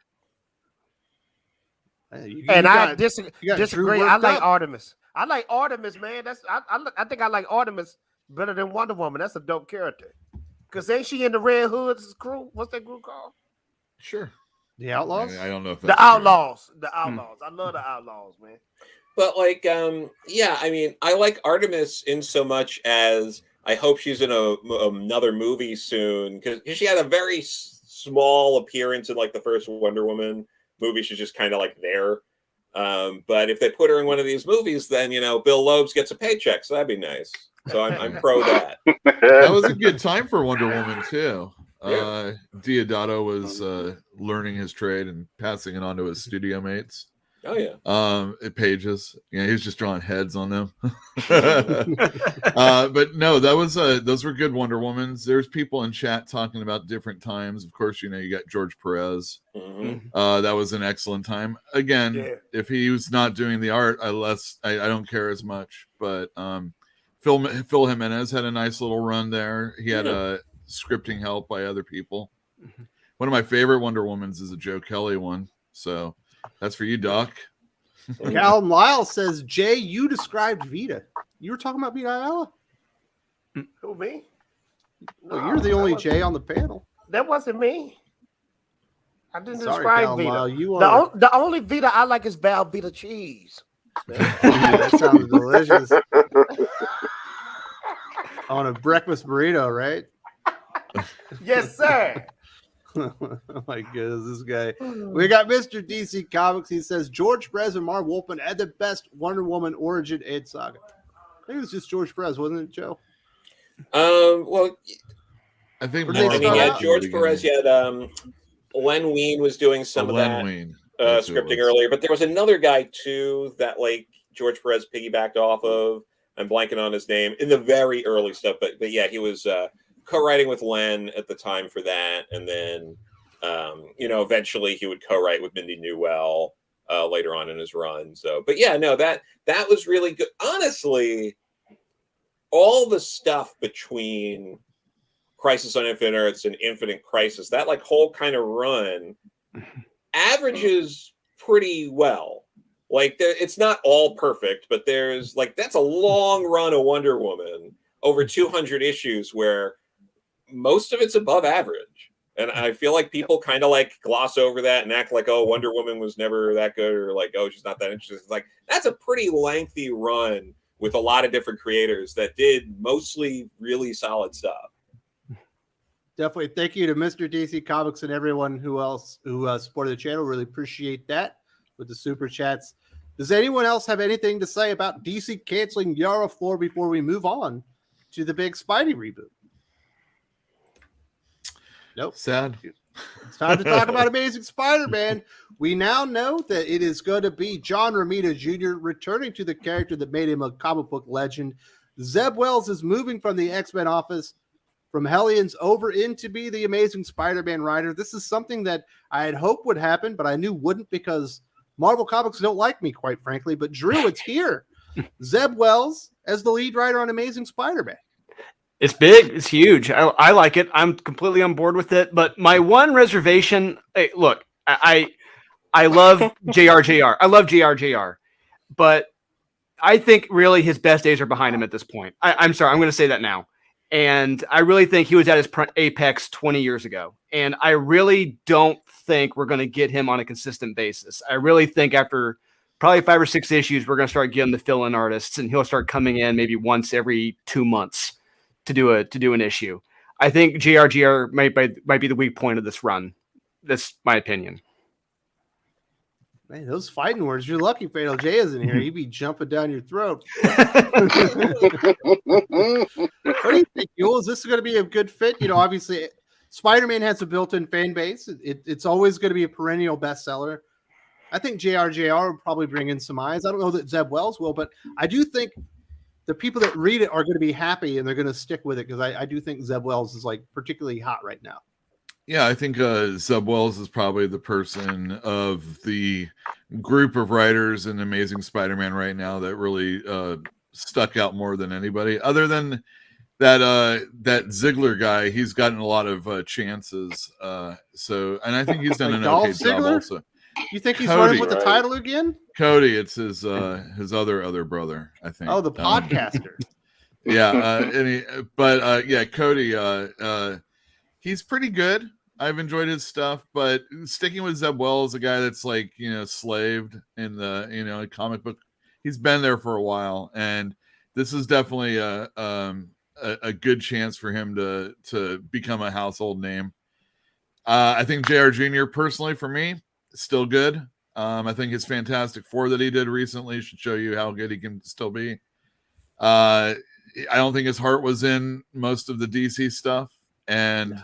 I disagree. I like Artemis. I like Artemis, man. I think I like Artemis better than Wonder Woman. That's a dope character. Because ain't she in the Red Hood's crew? What's that group called? Sure. The Outlaws? I don't know if that's the Outlaws. True. The Outlaws. I love the Outlaws, man. But like, I mean, I like Artemis in so much as I hope she's in another movie soon, because she had a very small appearance in like the first Wonder Woman movie. She's just kind of like there. But if they put her in one of these movies, then Bill Loebs gets a paycheck, so that'd be nice. So I'm pro that. That was a good time for Wonder Woman too. Deodato was learning his trade and passing it on to his studio mates. Oh yeah. Pages. Yeah, he was just drawing heads on them. But no, that was those were good Wonder Womans. There's people in chat talking about different times. Of course, you got George Perez. That was an excellent time. Again, if he was not doing the art, I don't care as much. But Phil Jimenez had a nice little run there. He had a scripting help by other people. One of my favorite Wonder Womans is a Joe Kelly one. So that's for you, Doc. Callum Lyle says, Jay, you described Vita. You were talking about Vita Ayala? Who, me? Well, you're the only Jay on the panel. That wasn't me. I didn't Sorry, describe Callum Vita. Lyle, you are... The only Vita I like is Val Vita cheese. That sounds delicious. On a breakfast burrito, right? Yes, sir. Oh my goodness, this guy. We got Mr. DC Comics. He says George Perez and Marv Wolfman had the best Wonder Woman origin and saga. I think it was just George Perez, wasn't it, Joe? Well, I think George Perez. You had Len Wein was doing some of that scripting earlier, but there was another guy too that like George Perez piggybacked off of. I'm blanking on his name in the very early stuff, but yeah, he was co-writing with Len at the time for that, and then eventually he would co-write with Mindy Newell later on in his run. So, but yeah, no, that was really good. Honestly, all the stuff between Crisis on Infinite Earths and Infinite Crisis, that like whole kind of run averages pretty well. Like it's not all perfect, but there's like that's a long run of Wonder Woman over 200 issues where most of it's above average. And I feel like people kind of like gloss over that and act like, oh, Wonder Woman was never that good, or like, oh, she's not that interesting. It's like that's a pretty lengthy run with a lot of different creators that did mostly really solid stuff. Definitely. Thank you to Mr. DC Comics and everyone who supported the channel. Really appreciate that with the super chats. Does anyone else have anything to say about DC canceling Yara Flor before we move on to the big Spidey reboot? Nope. Sad. It's time to talk about Amazing Spider-Man. We now know that it is going to be John Romita Jr. returning to the character that made him a comic book legend. Zeb Wells is moving from the X-Men office from Hellions over in to be the Amazing Spider-Man writer. This is something that I had hoped would happen, but I knew wouldn't because Marvel Comics don't like me, quite frankly. But Drew, it's here. Zeb Wells as the lead writer on Amazing Spider-Man. It's big. It's huge. I like it. I'm completely on board with it. But my one reservation, hey, look, I love JRJR. I love JRJR. But I think really his best days are behind him at this point. I'm sorry. I'm going to say that now. And I really think he was at his apex 20 years ago. And I really don't think we're going to get him on a consistent basis. I really think after probably 5 or 6 issues, we're going to start getting the fill-in artists, and he'll start coming in maybe once every 2 months to do an issue. I think JRJR might be the weak point of this run. That's my opinion. Man, those fighting words. You're lucky Fatal J isn't here. He'd be jumping down your throat. What do you think, Yule? Is this going to be a good fit? Obviously, Spider-Man has a built-in fan base. It's always going to be a perennial bestseller. I think JRJR will probably bring in some eyes. I don't know that Zeb Wells will, but I do think the people that read it are going to be happy and they're going to stick with it because I do think Zeb Wells is like particularly hot right now. Yeah, I think Zeb Wells is probably the person of the group of writers in Amazing Spider-Man right now that really stuck out more than anybody. Other than that Ziegler guy, he's gotten a lot of chances. And I think he's done an okay job also. You think he's running with the title again? Cody, it's his other brother, I think. Oh, the podcaster. Cody. He's pretty good. I've enjoyed his stuff, but sticking with Zeb Wells, a guy that's like slaved in the comic book. He's been there for a while, and this is definitely a good chance for him to become a household name. I think JR Jr. personally, for me, still good. I think his Fantastic Four that he did recently should show you how good he can still be. I don't think his heart was in most of the DC stuff, and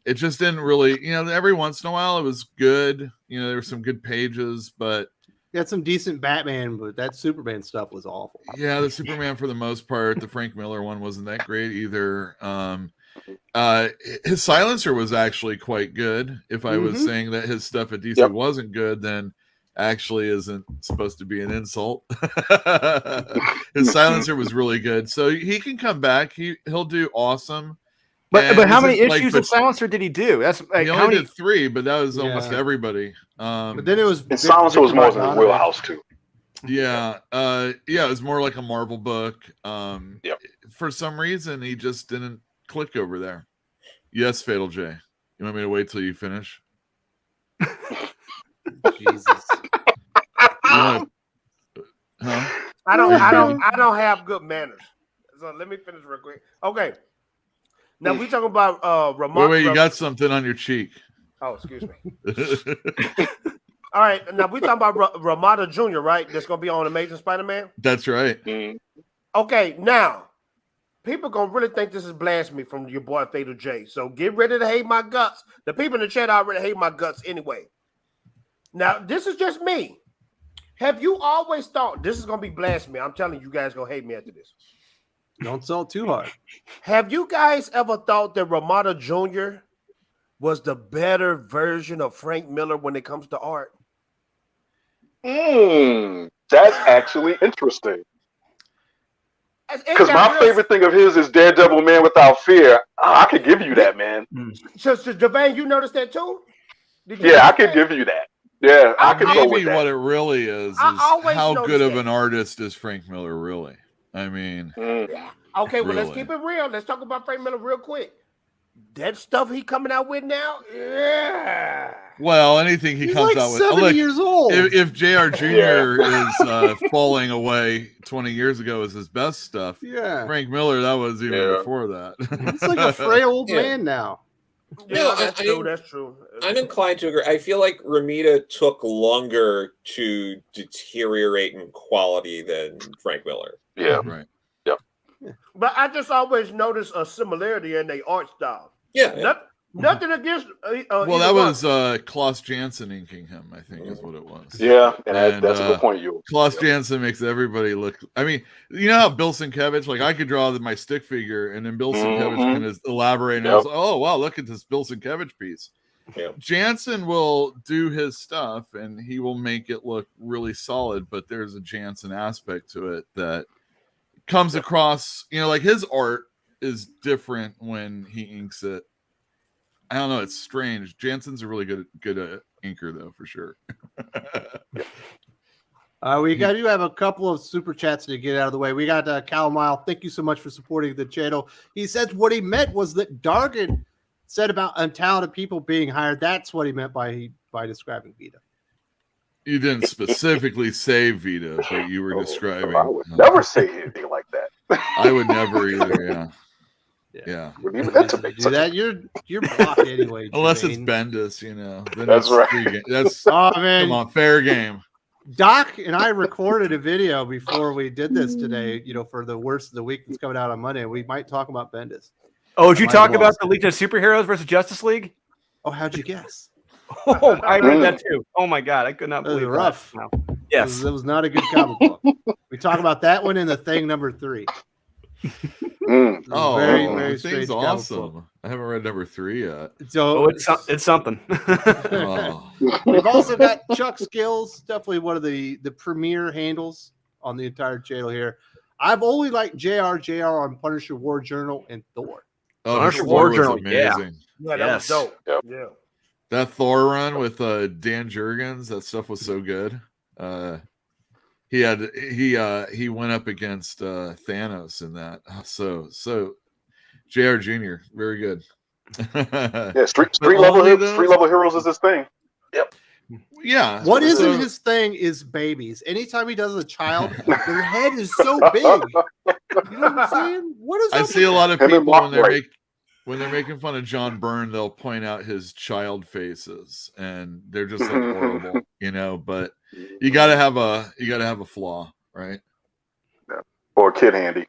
it just didn't really, every once in a while it was good. There were some good pages, but He had some decent Batman, but that Superman stuff was awful. Yeah, the Superman for the most part. The Frank Miller one wasn't that great either. His Silencer was actually quite good. If I was saying that his stuff at DC wasn't good, then actually isn't supposed to be an insult. His Silencer was really good, so he can come back. He'll do awesome. But how many issues of Silencer did he do? That's like, he only did 3, but that was almost everybody. But then it was and Silencer was more in his wheelhouse too. Yeah, it was more like a Marvel book. For some reason, he just didn't click over there. Yes, Fatal J. You want me to wait till you finish? Jesus. Huh? I don't have good manners. So let me finish real quick. Okay. Now we talking about Ramada. Wait, you got something on your cheek. Oh, excuse me. All right, now we talking about Ramada Jr., right? That's gonna be on Amazing Spider-Man. That's right. Okay, now people gonna really think this is blasphemy from your boy Fatal J. So get ready to hate my guts. The people in the chat already hate my guts anyway. Now this is just me. Have you always thought this is gonna be blasphemy? I'm telling you, you guys gonna hate me after this. Don't sell it too hard. Have you guys ever thought that Ramada Jr. was the better version of Frank Miller when it comes to art? That's actually interesting. Because my favorite thing of his is Daredevil Man Without Fear. I could give you that, man. So Javane, you noticed that too? I could give you that. Yeah, I could go with that. What it really is how good of an artist is Frank Miller really? I mean, okay, well, let's keep it real. Let's talk about Frank Miller real quick. That stuff he coming out with now, Well, anything he's comes like out with. 70 years old. If J.R. Jr. is falling away 20 years ago as his best stuff, Frank Miller, that was even before that. It's like a frail old man now. Yeah, that's true. I'm inclined to agree. I feel like Ramita took longer to deteriorate in quality than Frank Miller. Yeah, right. But I just always noticed a similarity in their art style. Yeah. Nothing against. Well, that was Klaus Janson inking him, I think, is what it was. Yeah, and that's a good point. Klaus Janson makes everybody look. I mean, you know how Bill Sienkiewicz, like I could draw my stick figure, and then Bill Sienkiewicz can elaborate, and I was like, oh wow, look at this Bill Sienkiewicz piece. Yeah. Janson will do his stuff, and he will make it look really solid. But there's a Janson aspect to it that comes across, like his art is different when he inks it. I don't know, it's strange. Janson's a really good inker though, for sure. We do have a couple of super chats to get out of the way. We got Cal Mile. Thank you so much for supporting the channel. He says what he meant was that Dargan said about untalented people being hired. That's what he meant by describing Vita. You didn't specifically say Vita, but you were describing. I would never say anything like that. I would never either. Yeah. You're blocked anyway. Unless it's Bendis, Then that's right. That's man. Come on, fair game. Doc and I recorded a video before we did this today, for the worst of the week that's coming out on Monday. We might talk about Bendis. Oh, did you talk about the Legion of Superheroes versus Justice League? Oh, how'd you guess? Oh, I read that too. Oh my god, I could not believe it. Rough. No. Yes, it was not a good comic book. We talk about that one in the Thing number 3. Oh, very strange. Awesome. I haven't read number 3 yet. So it's something. We've also got Chuck Skills, definitely one of the premier handles on the entire channel here. I've only liked JR on Punisher War Journal and Thor. Oh, Punisher War Journal, Yeah, amazing. that was dope. Yep. Yeah. That Thor run with Dan Jurgens, that stuff was so good. He went up against Thanos in that. So JR Jr. very good. Yeah, street level heroes is his thing. Yep. Yeah. What isn't his thing is babies. Anytime he does a child, their head is so big. You know what I'm saying? What is? I see a lot of people when they're making fun of John Byrne, they'll point out his child faces, and they're just like horrible, But you gotta have a flaw, right? Yeah. Or a kid handy.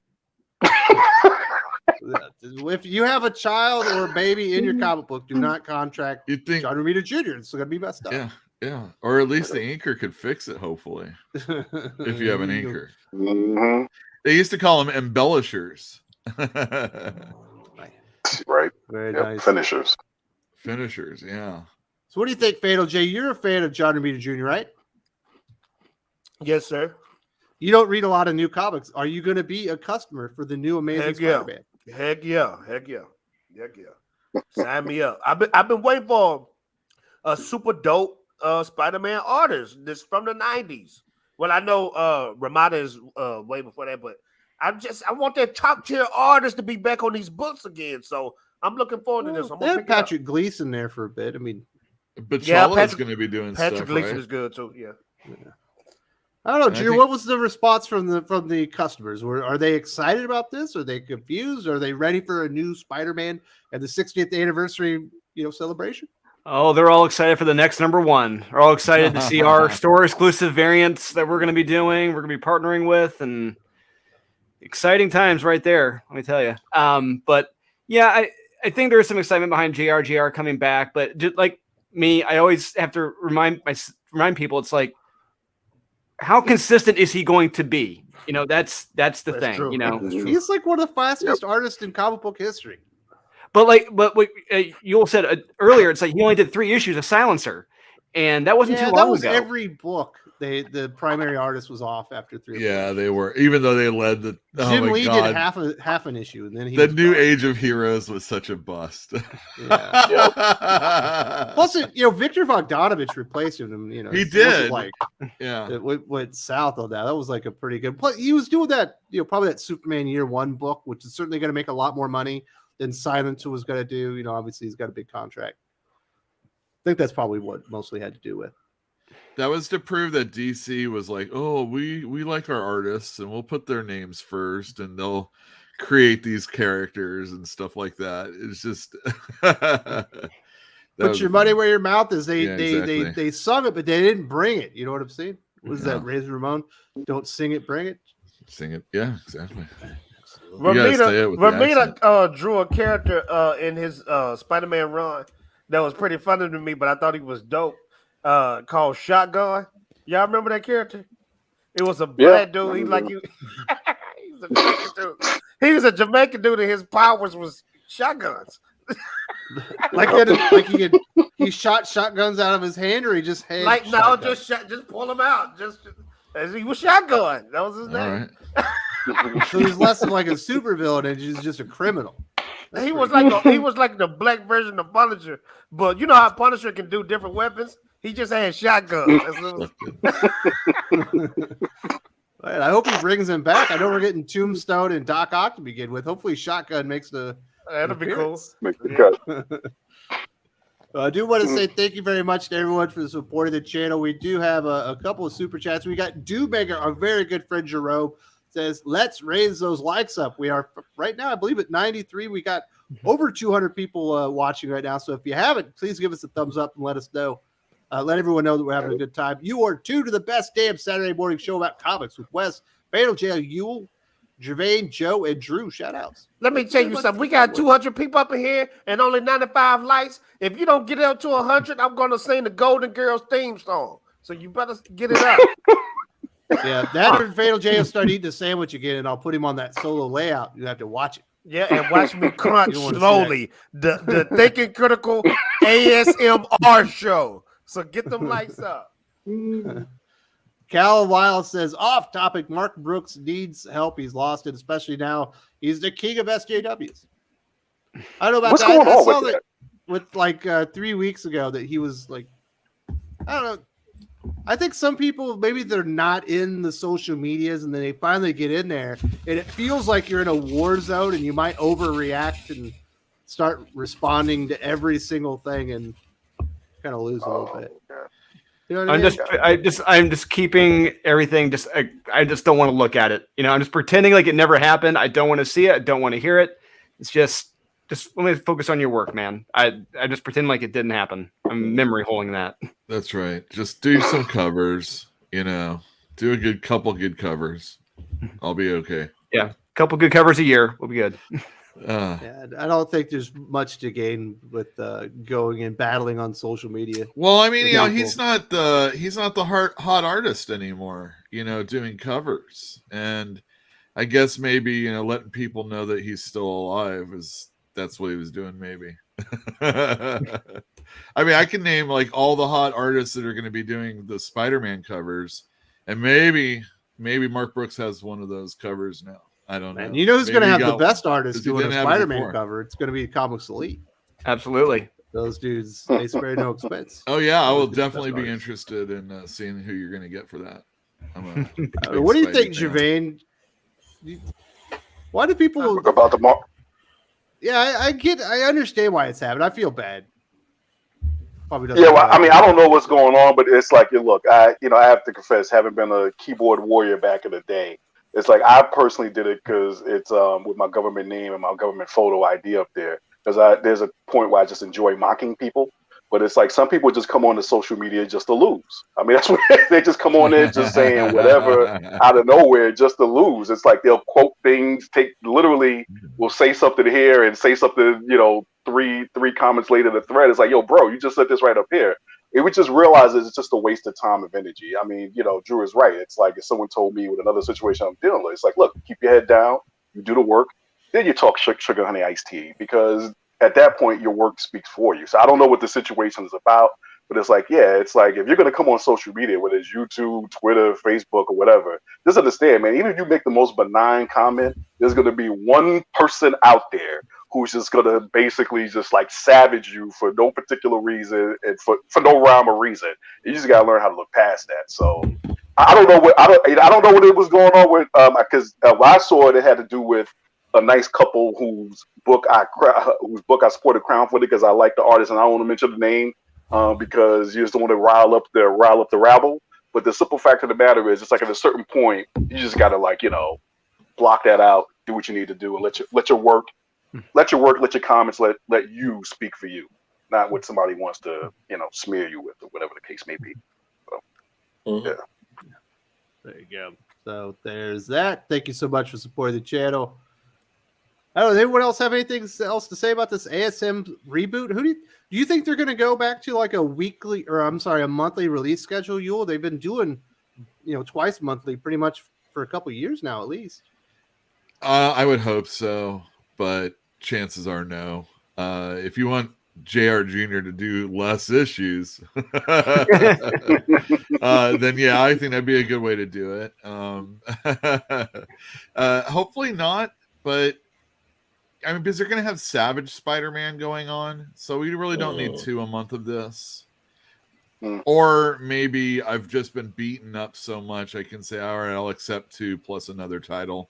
If you have a child or a baby in your comic book, do not contract John Romita Jr. It's going to be messed up. Yeah. Yeah, or at least the inker could fix it. Hopefully, if you have an inker. Mhm. They used to call them embellishers. Right. Very Yep. nice. Finishers. Finishers, yeah. So what do you think, Fatal J? You're a fan of John Romita Jr., right? Yes, sir. You don't read a lot of new comics. Are you going to be a customer for the new Amazing Heck yeah. Spider-Man? Heck yeah. Heck yeah. Heck yeah. Sign me up. I've been waiting for a super dope Spider-Man artist. This from the 90s. Well, I know Ramada is way before that, but I want that top tier artist to be back on these books again. So I'm looking forward to this. I'm They gonna had pick Patrick Gleason there for a bit. I mean, But Yeah, Chala's Patrick- going to be doing Patrick stuff, Gleason right? is good too. Yeah. I don't know, I Drew. think- What was the response from the customers? Are they excited about this? Are they confused? Are they ready for a new Spider-Man and the 60th anniversary, celebration? Oh, they're all excited for the next number one. They're all excited to see our store exclusive variants that we're going to be doing. We're going to be partnering with, and exciting times right there. Let me tell you. But yeah, I think there's some excitement behind JR coming back. But just like me, I always have to remind people. It's like, how consistent is he going to be? That's the thing. true. That's true. He's like one of the fastest artists in comic book history. But what you all said earlier, it's like he only did 3 issues of Silencer, and that wasn't too long that was ago. every book. The primary artist was off after 3. or 4 Yeah, they were. Even though they led the Jim Lee God. did half an issue, and then he The was new gone. Age of Heroes was such a bust. Yeah. Plus, Victor Bogdanovich replaced him. He it wasn't did. Like Yeah. it went south on that. That was like a pretty good. Plus, he was doing that. Probably that Superman Year One book, which is certainly going to make a lot more money than Silencer was going to do. Obviously he's got a big contract. I think that's probably what mostly had to do with. That was to prove that DC was like, oh, we like our artists and we'll put their names first and they'll create these characters and stuff like that. It's just Put your money where your mouth is. They exactly. they sung it, but they didn't bring it. You know what I'm saying? What is that, Razor Ramon? Don't sing it, bring it. Sing it. Yeah, exactly. gotta say it with the Romita drew a character in his Spider-Man run that was pretty funny to me, but I thought he was dope. Called Shotgun. Y'all remember that character? It was a black dude. He like you. He was a Jamaican dude. He was a Jamaican dude, and his powers was shotguns. He shot shotguns out of his hand, or he just had just pull them out. Just as he was shotgun. That was his name. Right. So he's less of like a supervillain, and he's just a criminal. He was like the black version of Punisher, but you know how Punisher can do different weapons. He just had shotguns. I hope he brings him back. I know we're getting Tombstone and Doc Ock to begin with. Hopefully, Shotgun makes the. That'll be cool. Make the cut. I do want to say thank you very much to everyone for supporting the channel. We do have a couple of super chats. We got Dewmaker, our very good friend Jerome, says, let's raise those likes up. We are right now, I believe, at 93. We got over 200 people watching right now. So if you haven't, please give us a thumbs up and let us know. Let everyone know that we're having a good time. You are tuned to the best damn Saturday morning show about comics with Wes, Fatal J, Yule, Jervain, Joe, and Drew. Shout outs. Let me tell you something. We got 200 people up in here and only 95 likes. If you don't get up to 100, I'm going to sing the Golden Girls theme song. So you better get it up. Yeah, that or Fatal J will start eating the sandwich again, and I'll put him on that solo layout. You have to watch it. Yeah, and watch me crunch You don't wanna see slowly. The Thinking Critical ASMR show. So get them likes up. Cal Wild says, off topic, Mark Brooks needs help. He's lost it, especially now. He's the king of SJWs. I don't know about What's that. going I on saw with that with like 3 weeks ago that he was like, I don't know. I think some people, maybe they're not in the social medias and then they finally get in there and it feels like you're in a war zone and you might overreact and start responding to every single thing and kind of lose a little bit. You know what I mean? I'm just keeping everything. I just don't want to look at it. I'm just pretending like it never happened. I don't want to see it. I don't want to hear it. It's just let me focus on your work, man. I just pretend like it didn't happen. I'm memory holding that. That's right. Just do some covers, do a couple good covers. I'll be okay. Yeah. A couple good covers a year. We'll be good. Yeah, I don't think there's much to gain with going and battling on social media. Well, I mean, with you know, people. he's not the hot artist anymore, you know, doing covers. And I guess maybe, you know, letting people know that he's still alive that's what he was doing, maybe. I mean, I can name like all the hot artists that are going to be doing the Spider-Man covers, and maybe Mark Brooks has one of those covers now. I don't know. You know who's going to have the best one, artist 'cause he doing a didn't have it Spider-Man before. cover? It's going to be Comics Elite. Absolutely. Those dudes, they spare no expense. Oh yeah, I will Those are the best definitely be artists. interested in seeing who you're going to get for that. What do you think, Spidey fan. Gervain? Why do people? About the mark. Yeah, I understand why it's happened. I feel bad. Probably doesn't. Yeah, well, I mean, I don't know what's going on, but it's like, look, I have to confess, having been a keyboard warrior back in the day, it's like I personally did it because it's with my government name and my government photo ID up there. Because there's a point where I just enjoy mocking people, but it's like some people just come on to social media just to lose. I mean, that's what they just come on there just saying whatever out of nowhere just to lose. It's like they'll quote things, will say something here and say something, three comments later in the thread. It's like, yo, bro, you just said this right up here. It would just realize it's just a waste of time of energy. I mean, Drew is right. It's like if someone told me with another situation I'm dealing with, it's like, look, keep your head down, you do the work, then you talk sugar, honey, iced tea, because at that point your work speaks for you. So I don't know what the situation is about, but it's like, if you're going to come on social media, whether it's YouTube, Twitter, Facebook, or whatever, just understand, man, even if you make the most benign comment, there's going to be one person out there who's just going to basically just like savage you for no particular reason and for no rhyme or reason. You just got to learn how to look past that. So I don't know what it was going on with, because when I saw it, it had to do with a nice couple whose book I supported crowdfunded because I like the artist, and I don't want to mention the name because you just don't want to rile up the rabble. But the simple fact of the matter is, it's like at a certain point, you just got to block that out, do what you need to do, and let your comments let you speak for you, not what somebody wants to smear you with or whatever the case may be. So, yeah. There you go. So there's that. Thank you so much for supporting the channel. I don't know. Does anyone else have anything else to say about this ASM reboot? Do you think they're going to go back to like a monthly release schedule, Yule? They've been doing, twice monthly pretty much for a couple of years now, at least. I would hope so, but chances are no. If you want JR Jr. to do less issues, then yeah, I think that'd be a good way to do it. Hopefully not, but I mean, because they're going to have Savage Spider-Man going on, so we really don't need 2 a month of this. Or maybe I've just been beaten up so much I can say, all right, I'll accept 2 plus another title,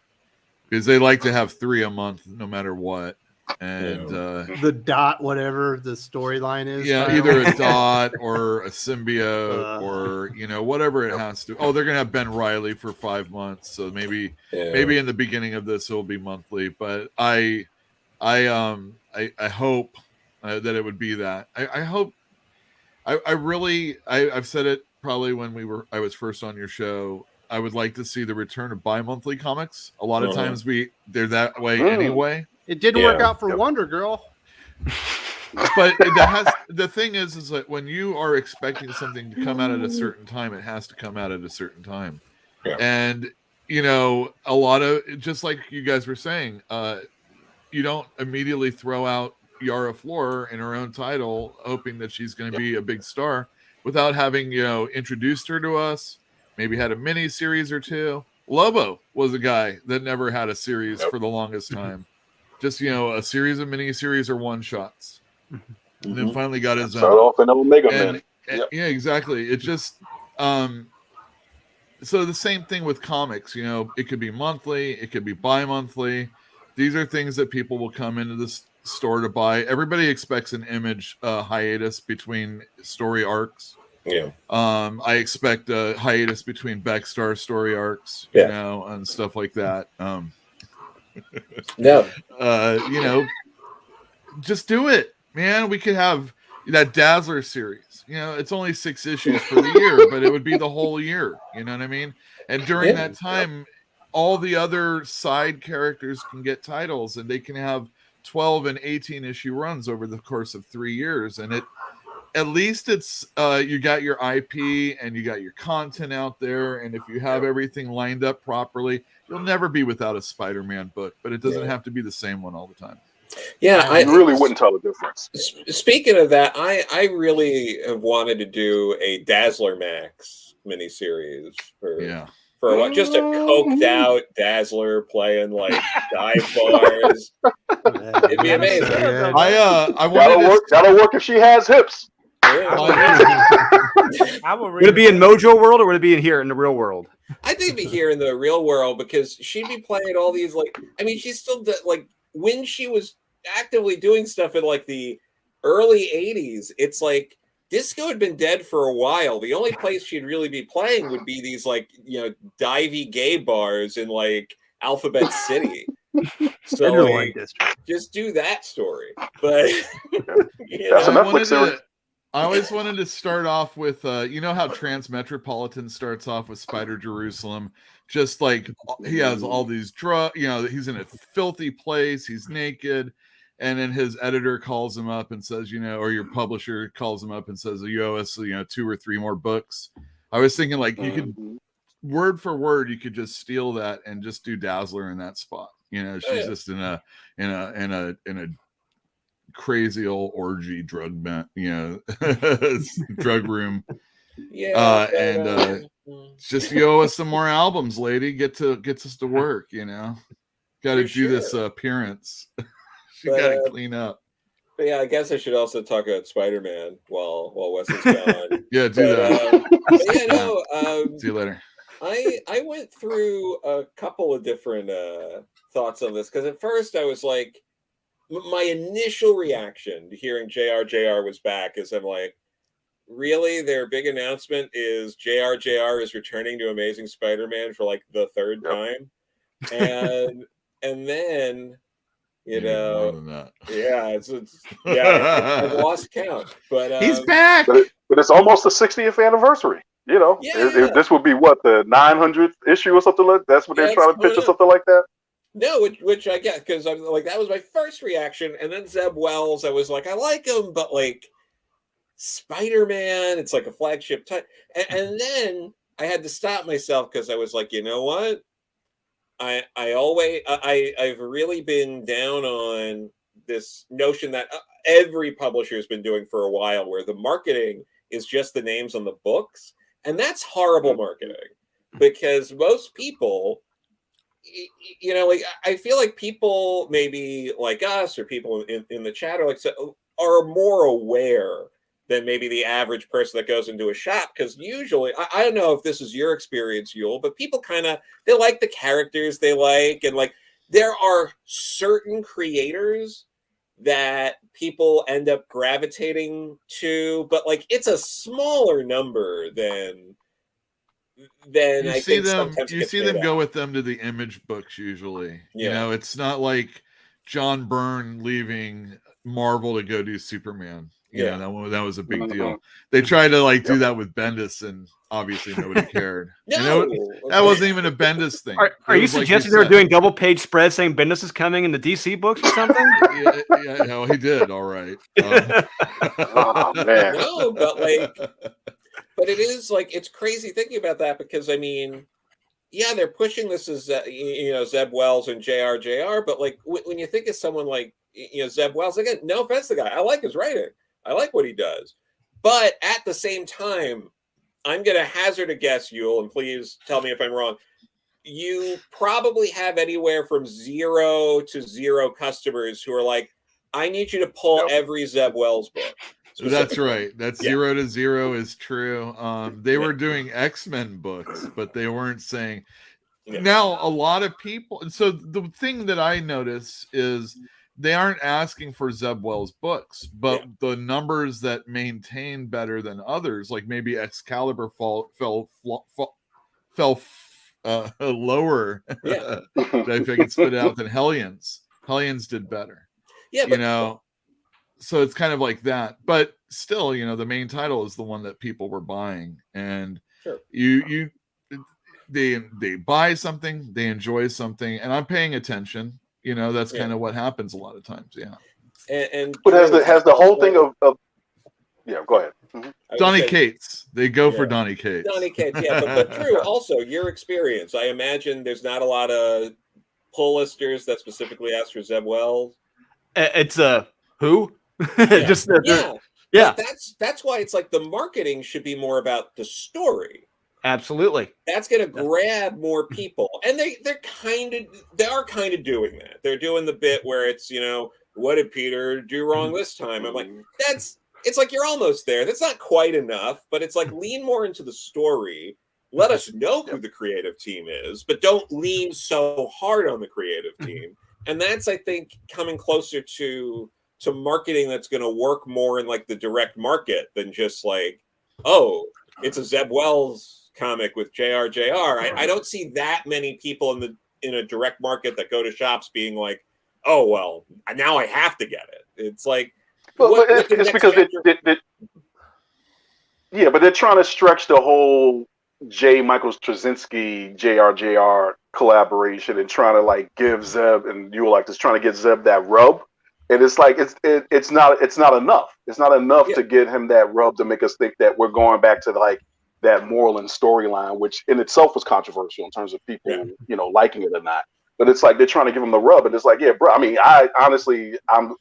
because they like to have 3 a month no matter what. And the dot, whatever the storyline is, either a dot or a symbiote or whatever it has to. Oh, they're gonna have Ben Reilly for 5 months, so maybe in the beginning of this it'll be monthly. But I hope that it would be that. I hope. I've said it probably when I was first on your show. I would like to see the return of bi-monthly comics. A lot of times they're that way anyway. It didn't work out for Wonder Girl. But the thing is that when you are expecting something to come out at a certain time, it has to come out at a certain time. Yeah. And, a lot of, just like you guys were saying, you don't immediately throw out Yara Flor in her own title, hoping that she's going to be a big star without having, introduced her to us, maybe had a mini series or 2. Lobo was a guy that never had a series for the longest time. Just, a series of mini-series or one-shots. And then finally got his own. Start off in Omega Man. Yeah, exactly. It just... so the same thing with comics. It could be monthly. It could be bi-monthly. These are things that people will come into the store to buy. Everybody expects an Image hiatus between story arcs. Yeah. I expect a hiatus between Backstar story arcs, and stuff like that. Just do it, man. We could have that Dazzler series. It's only 6 issues for the year, but it would be the whole year. You know what I mean? And during that time, all the other side characters can get titles, and they can have 12 and 18 issue runs over the course of 3 years. And at least it's you got your IP and you got your content out there. And if you have everything lined up properly, you'll never be without a Spider-Man book, but it doesn't have to be the same one all the time. Yeah, I really wouldn't tell the difference. Speaking of that, I really have wanted to do a Dazzler Max miniseries for a while. Just a coked out Dazzler playing like dive bars. It'd be amazing. That'll work if she has hips. Would it be in Mojo World or would it be in here in the real world? I think it'd be here in the real world because she'd be playing all these she's still like when she was actively doing stuff in like the early 80s, it's like disco had been dead for a while. The only place she'd really be playing would be these divey gay bars in like Alphabet City. So just do that story. But that's a Netflix series. I always wanted to start off with you know how Transmetropolitan starts off with Spider Jerusalem, just like he has all these drugs, he's in a filthy place, he's naked, and then his editor calls him up and says, or your publisher calls him up and says, you owe us 2 or 3 more books. I was thinking like you could word for word, you could just steal that and just do Dazzler in that spot. She's just in a crazy old orgy drug drug room. Just you owe us some more albums, lady. Gets us to work, got to do this appearance. She got to clean up. But yeah, I guess I should also talk about Spider-Man while Wes is gone. Yeah, do that. See you later. I went through a couple of different thoughts on this because at first I was like, my initial reaction to hearing JR was back is I'm like, really? Their big announcement is JR is returning to Amazing Spider-Man for like the 3rd time, and then I've lost count, but he's back. But it's almost the 60th anniversary. This would be what, the 900th issue or something like that? That's what they're trying to pitch or something like that. No, which I get because I'm like that was my first reaction, and then Zeb Wells, I was like, I like him, but like Spider-Man, it's like a flagship type, and then I had to stop myself because I was like, you know what? I've really been down on this notion that every publisher has been doing for a while, where the marketing is just the names on the books, and that's horrible marketing because most people. I feel like people maybe like us or people in the chat are more aware than maybe the average person that goes into a shop, because usually I don't know if this is your experience, Yule, but people they like the characters they like, and like there are certain creators that people end up gravitating to, but like it's a smaller number than you see them go with them to the Image books usually. It's not like John Byrne leaving Marvel to go do Superman. That was a big deal. They tried to do that with Bendis, and obviously nobody cared. That wasn't even a Bendis thing. Are you suggesting they're doing double page spreads saying Bendis is coming in the DC books or something? No, he did. All right. Oh man. No, but it is like it's crazy thinking about that because I mean, they're pushing this as Zeb Wells and JR, but like when you think of someone like Zeb Wells, again, no offense to the guy, I like his writing, I like what he does, but at the same time, I'm gonna hazard a guess, Yule, and please tell me if I'm wrong. You probably have anywhere from 0 to 0 customers who are like, I need you to pull every Zeb Wells book. That's right. That's 0 to 0 is true. They were doing X-Men books, but they weren't saying. Now, a lot of people. And so the thing that I notice is they aren't asking for Zeb Wells books, but the numbers that maintain better than others, like maybe Excalibur fell lower. I think it's spit out than Hellions. Hellions did better. So it's kind of like that, but still, the main title is the one that people were buying, and they buy something, they enjoy something, and I'm paying attention. You know, that's kind of what happens a lot of times. Yeah. And But has the whole thing of yeah, go ahead. Donny Cates. They go for Donny Cates. Donny Cates, yeah. But Drew, also your experience. I imagine there's not a lot of pull listers that specifically ask for Zeb Wells. It's who? Just yeah. That's why it's like the marketing should be more about the story. Absolutely. That's going to grab more people, and they are kind of doing that. They're doing the bit where it's, you know, what did Peter do wrong this time? I'm like, it's like you're almost there. That's not quite enough, but it's like lean more into the story. Let us know who the creative team is, but don't lean so hard on the creative team. And that's, I think, coming closer to marketing that's going to work more in like the direct market than just like, oh, it's a Zeb Wells comic with JR. I don't see that many people in a direct market that go to shops being like, oh, well, now I have to get it. It's like, it's because but they're trying to stretch the whole J. Michael Straczynski JR collaboration and trying to like give Zeb and you like just trying to get Zeb that rub, and it's like it's not enough. It's not enough to get him that rub to make us think that we're going back to like that Moreland storyline, which in itself was controversial in terms of people you know liking it or not. But it's like they're trying to give him the rub, and it's like, yeah, bro. I mean, I'm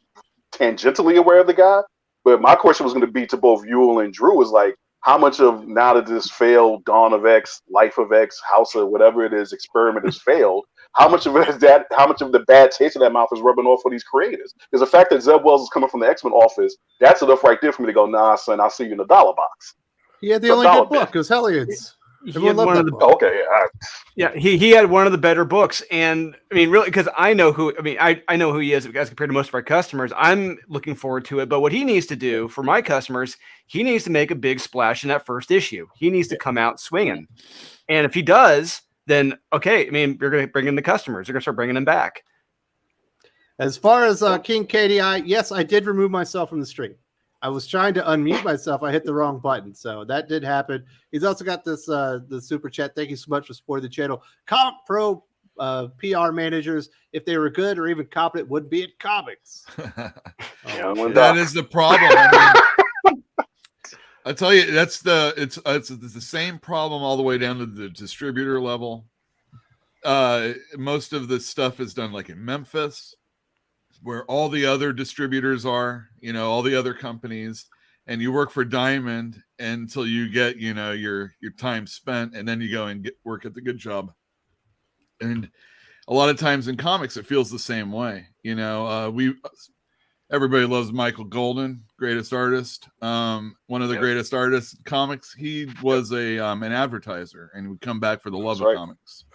tangentially aware of the guy, but my question was going to be to both Yule and Drew is like, how much of now that this failed Dawn of X, Life of X, House of whatever it is experiment has failed, how much of it is that? How much of the bad taste in that mouth is rubbing off for these creators? Because the fact that Zeb Wells is coming from the X-Men office, that's enough right there for me to go, nah, son, I'll see you in the $1 box. He had the only good book. It was Hellions. Everyone loved that book. Okay, yeah. He had one of the better books, and I mean, really, because I know who. I mean, I know who he is as compared to most of our customers. I'm looking forward to it. But what he needs to do for my customers, he needs to make a big splash in that first issue. He needs to come out swinging, and if he does, then okay. I mean, you're going to bring in the customers. You're going to start bringing them back. As far as King KDI, yes, I did remove myself from the stream. I was trying to unmute myself. I hit the wrong button. So that did happen. He's also got this the super chat. Thank you so much for supporting the channel. Comic Pro PR managers, if they were good or even competent, wouldn't be in comics. That is the problem. I tell you, it's the same problem all the way down to the distributor level. Most of the stuff is done like in Memphis, where all the other distributors are, you know, all the other companies, and you work for Diamond until you get, you know, your time spent, and then you go and work at the good job. And a lot of times in comics, it feels the same way. You know, everybody loves Michael Golden, greatest artist, one of the greatest artists in comics. He was an advertiser, and would come back for the love of comics.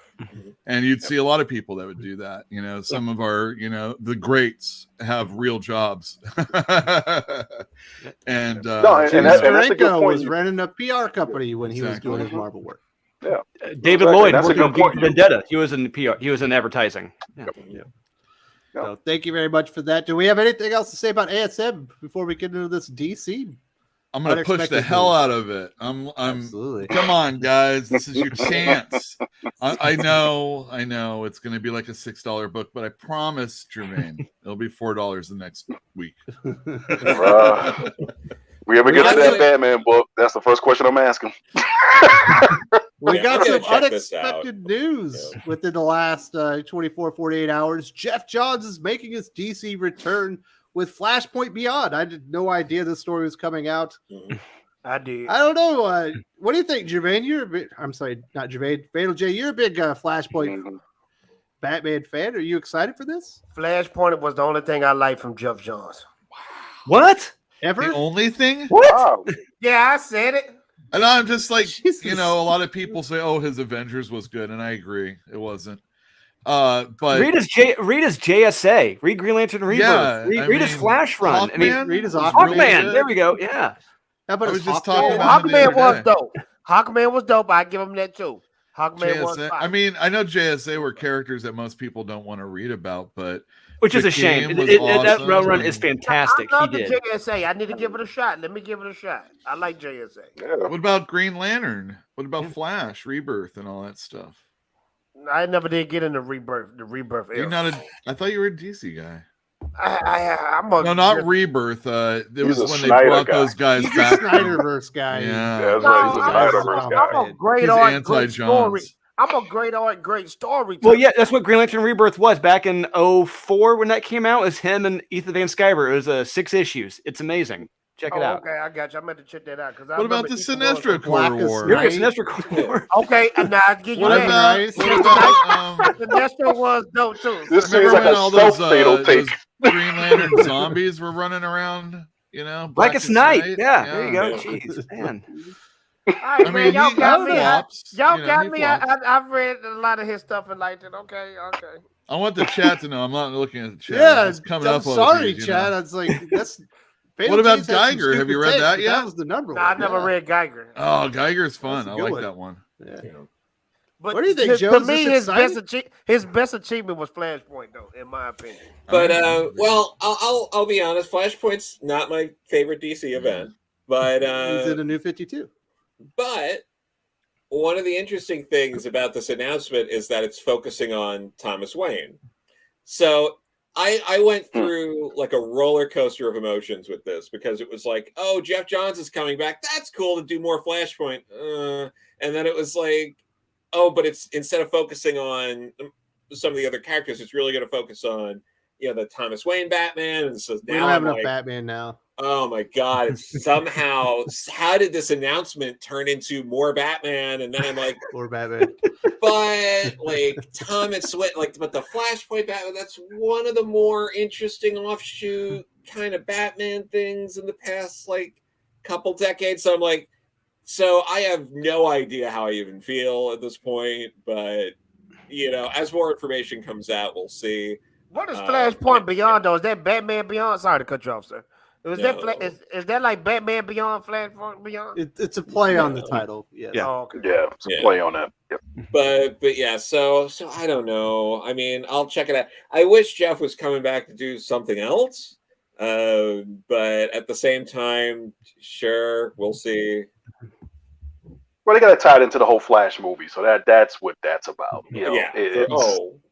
And you'd see a lot of people that would do that. You know, some of our, you know, the greats have real jobs. and that's a good point. Was running a PR company when he was doing his Marvel work. Yeah, David Lloyd worked on Geek Vendetta. He was in PR. He was in advertising. So thank you very much for that. Do we have anything else to say about ASM before we get into this DC? I'm going to push the hell out of it. Absolutely. Come on, guys. This is your chance. I know it's going to be like a $6 book, but I promise, Jermaine, it'll be $4 the next week. We ever get to that Batman book? That's the first question I'm asking. We got some unexpected news within the last 24, 48 hours. Geoff Johns is making his DC return with Flashpoint Beyond. I had no idea this story was coming out. I did. I don't know. What do you think, Jermaine? I'm sorry, not Jermaine. Fatal J, you're a big Flashpoint Batman fan. Are you excited for this? Flashpoint was the only thing I liked from Geoff Johns. Wow. What? Ever? The only thing? What? Wow. Yeah, I said it. And I'm just like, Jesus. You know, a lot of people say, oh, his Avengers was good. And I agree. It wasn't. But read his JSA, read Green Lantern Rebirth, read his Flash run. Read his Hawkman. There we go. Yeah. How about I was just talking Hawkman about was dope. Hawkman was dope. I give him that too. Hawkman was JSA. fire. I mean, I know JSA were characters that most people don't want to read about, but which is the a shame. game was That awesome, run and- is fantastic. I love He the did. JSA. I need to give it a shot. Let me give it a shot. I like JSA. Yeah. What about Green Lantern? What about Flash, Rebirth, and all that stuff? I never did get into Rebirth. The Rebirth era. You're not a. I thought you were a DC guy. I'm a, No, not Rebirth. It He's was a when they Snyder brought guy. those guys He's a back. Snyderverse guy. Yeah, Yeah, that's No, right. He's a I'm, Snyderverse guy. I'm a great He's art, great story. anti-Johns. I'm a great art, great story. Well, yeah, that's what Green Lantern Rebirth was back in 04 when that came out. It was him and Ethan Van Sciver. It was 6 issues. It's amazing. Check it out. Okay, I got you. I meant to check that out. What about the Sinestro Corps War? You're a Sinestro Corps. Okay, and now I'll give you What that. about? What about? The Sinestro was dope too. This Remember seems like when a all those, self-fatal those take. Green Lantern zombies were running around? You know, Like Blackest a Night. Night? Yeah, there you go. Yeah. Jeez, man. All right, I man, mean, y'all he got me. flops. Y'all You know, got he me. flops. I've read a lot of his stuff and liked it. Okay. I want the chat to know. I'm not looking at the chat. Yeah, It's coming I'm up on sorry, these, you Chad. know. I was like, that's. What about Fatal Taste had some Geiger? Have you stupid read takes, that but yet? That was the number Nah, one. I never yeah. read Geiger. Oh, Geiger's fun. That's a I good like one. that one. Yeah. But What do you think, to, Joe? To Is me, this his best achievement was Flashpoint, though, in my opinion. But well, I'll be honest. Flashpoint's not my favorite DC event, but He's in a new 52. But one of the interesting things about this announcement is that it's focusing on Thomas Wayne. So I went through like a roller coaster of emotions with this because it was like, oh, Geoff Johns is coming back. That's cool to do more Flashpoint. And then it was like, oh, but it's instead of focusing on some of the other characters, it's really going to focus on, the Thomas Wayne Batman. And so We now don't have I'm enough like, Batman now. oh my God, it's somehow, how did this announcement turn into more Batman? And then I'm like, Or Batman. but like Thomas Wayne, but the Flashpoint Batman, that's one of the more interesting offshoot kind of Batman things in the past couple decades. So I'm like, so I have no idea how I even feel at this point, but as more information comes out, we'll see. What is Flashpoint Beyond, though? Is that Batman Beyond? Sorry to cut you off, sir. Is that like Batman Beyond, Flashpoint Beyond? It's a play on the title. Yes. Yeah. Oh, okay. Yeah, it's a play on that. Yep. But yeah, so I don't know. I mean, I'll check it out. I wish Geoff was coming back to do something else. But at the same time, sure, we'll see. Well, they got to tie it into the whole Flash movie, so that's what that's about.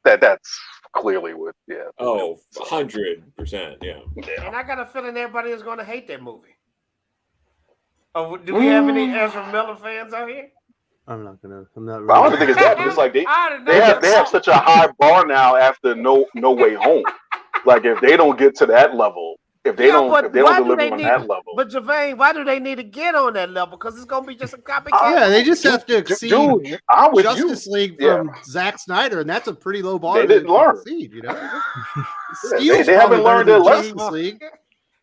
That's clearly what. Yeah. Oh, 100%. Yeah. And I got a feeling everybody is going to hate that movie. Oh, do we have any Ezra Miller fans out here? I'm not really. But I don't think it's that. But it's like they have such a high bar now after No Way Home. Like if they don't get to that level, if they don't deliver on that level. But Javane, why do they need to get on that level? Because it's going to be just a copycat. Yeah, they just have to exceed Dude, I'm with Justice League from Zack Snyder, and that's a pretty low bar. They didn't learn. Exceed, They haven't learned their lesson. Justice League,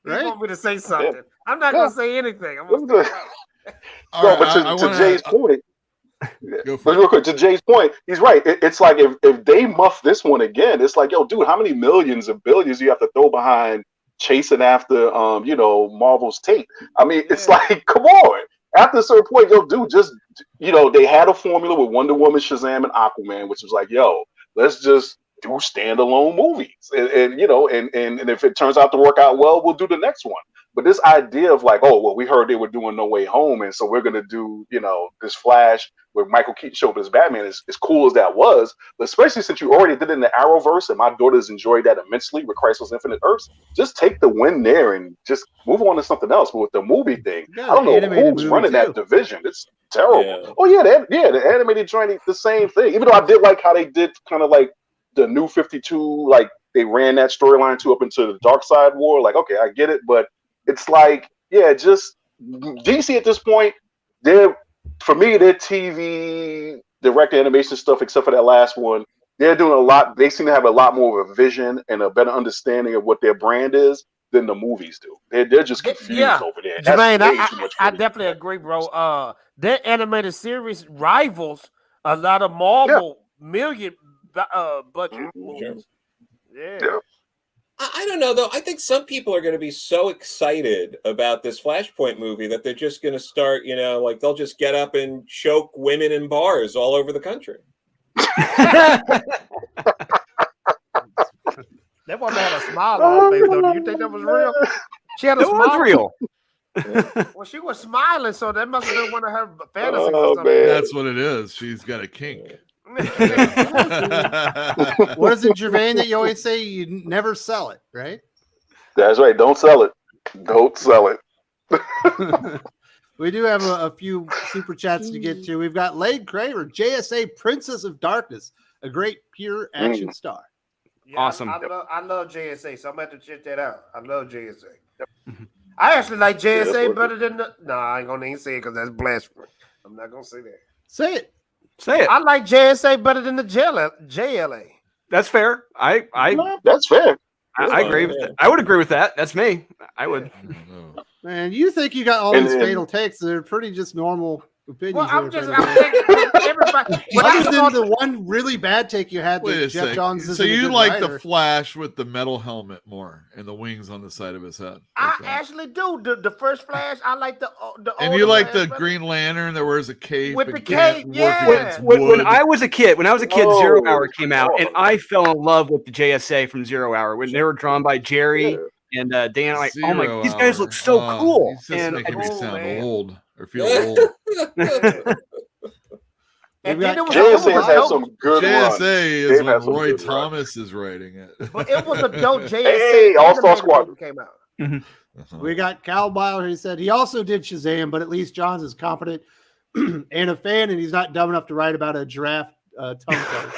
right? You want me to say something? Yeah. I'm not going to say anything. I'm going to Jay's point. But real quick, to Jay's point, he's right. It's like if they muff this one again, it's like, yo, dude, how many millions and billions do you have to throw behind chasing after Marvel's tape? I mean, it's like, come on. After a certain point, yo, dude, just they had a formula with Wonder Woman, Shazam, and Aquaman, which was like, yo, let's just do standalone movies, and if it turns out to work out well, we'll do the next one. But this idea of like, oh well, we heard they were doing No Way Home, and so we're gonna do this Flash where Michael Keaton showed up as Batman, as cool as that was, but especially since you already did it in the Arrowverse, and my daughters enjoyed that immensely with Crisis Infinite Earths, just take the win there and just move on to something else. But with the movie thing, I don't know who's running that division. It's terrible. Yeah. Oh yeah, the animated joint, the same thing. Even though I did like how they did kind of like the New 52, like they ran that storyline too up into the Dark Side War. Like, okay, I get it, but it's like, yeah, just DC at this point, their TV direct animation stuff, except for that last one, they're doing a lot. They seem to have a lot more of a vision and a better understanding of what their brand is than the movies do. They're just confused over there. Jermaine, I definitely agree, bro. Their animated series rivals a lot of Marvel million budget movies. Yeah. I don't don't know though. I think some people are going to be so excited about this Flashpoint movie that they're just going to start, like they'll just get up and choke women in bars all over the country. That woman had a smile on her face, though. Do you think that was real? She had a smile. was real. Well, she was smiling, so that must have been one of her fantasies. Oh, or something. man. That's what it is. She's got a kink. What is it, Gervain, that you always say? You never sell it, right? That's right. Don't sell it. Don't sell it. We do have a few super chats to get to. We've got Lade Craver, JSA Princess of Darkness, a great pure action star. Yeah, Awesome. I love JSA, so I'm going to have to check that out. I love JSA. I actually like JSA better than the... No, I ain't going to even say it because that's blasphemy. I'm not going to say that. Say it. Say it. I like JSA better than the JLA. That's fair. I That's fair. agree with that. I would agree with that. That's me. I would. Man, you think you got all these fatal takes? They're pretty just normal opinions. Well, I'm there, thinking everybody. Other than the one really bad take you had, Wait that a Geoff sec. Johns So isn't a you good like writer. the Flash with the metal helmet more and the wings on the side of his head? I Like that. actually do. The first Flash, I like the And older you like Flash the better. Green Lantern that wears a cape With and the can't cape, work yeah. against When wood. I was a kid, Oh, Zero Hour came out, God. and I fell in love with the JSA from Zero Hour when they were drawn by Jerry and Dan. I'm like, oh my, Zero these guys Hour. look so cool. He's just And making me Oh, sound man. old or feel old. And We've then got it was JSA has had dope. some good runs. JSA is They've had when some Roy good runs. Thomas is writing it. But it was a dope JSA. Hey, All-Star animated Squad. movie came out. We got Cal Bile who said he also did Shazam, but at least Johns is competent and a fan, and he's not dumb enough to write about a giraffe tongue cutter.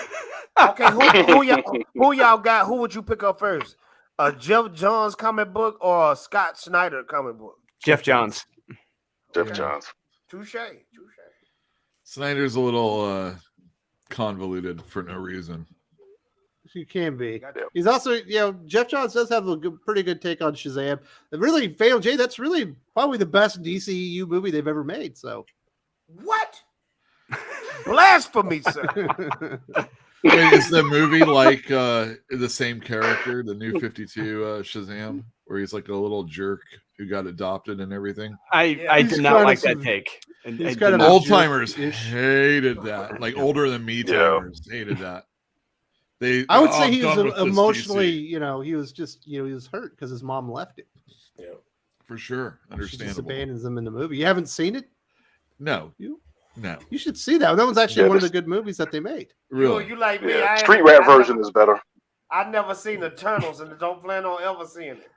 Okay, who y'all got? Who would you pick up first? A Geoff Johns comic book or a Scott Snyder comic book? Geoff Johns. Geoff Johns. Touche. Snyder's a little convoluted for no reason. He can be. Gotcha. He's also, Geoff Johns does have a pretty good take on Shazam. Really, Fatal J, that's really probably the best DCEU movie they've ever made. So, What? Blasphemy, sir. Wait, is the movie like the same character, the New 52 Shazam, where he's like a little jerk who got adopted and everything? I He's did not kind like of that some- take. he's kind of a Old timers jerk-ish. hated that. Like older than me timers hated that. I would say he was done with this emotionally, DC. he was just, he was hurt because his mom left him. Yeah. For sure. She just Understandable. abandons him in the movie. You haven't seen it? No. You? No. You should see that. That one's actually Yeah, one of the this- good movies that they made. Really? You like me? Yeah. Street Rat version is better. I've never seen the Eternals and don't plan on ever seeing it.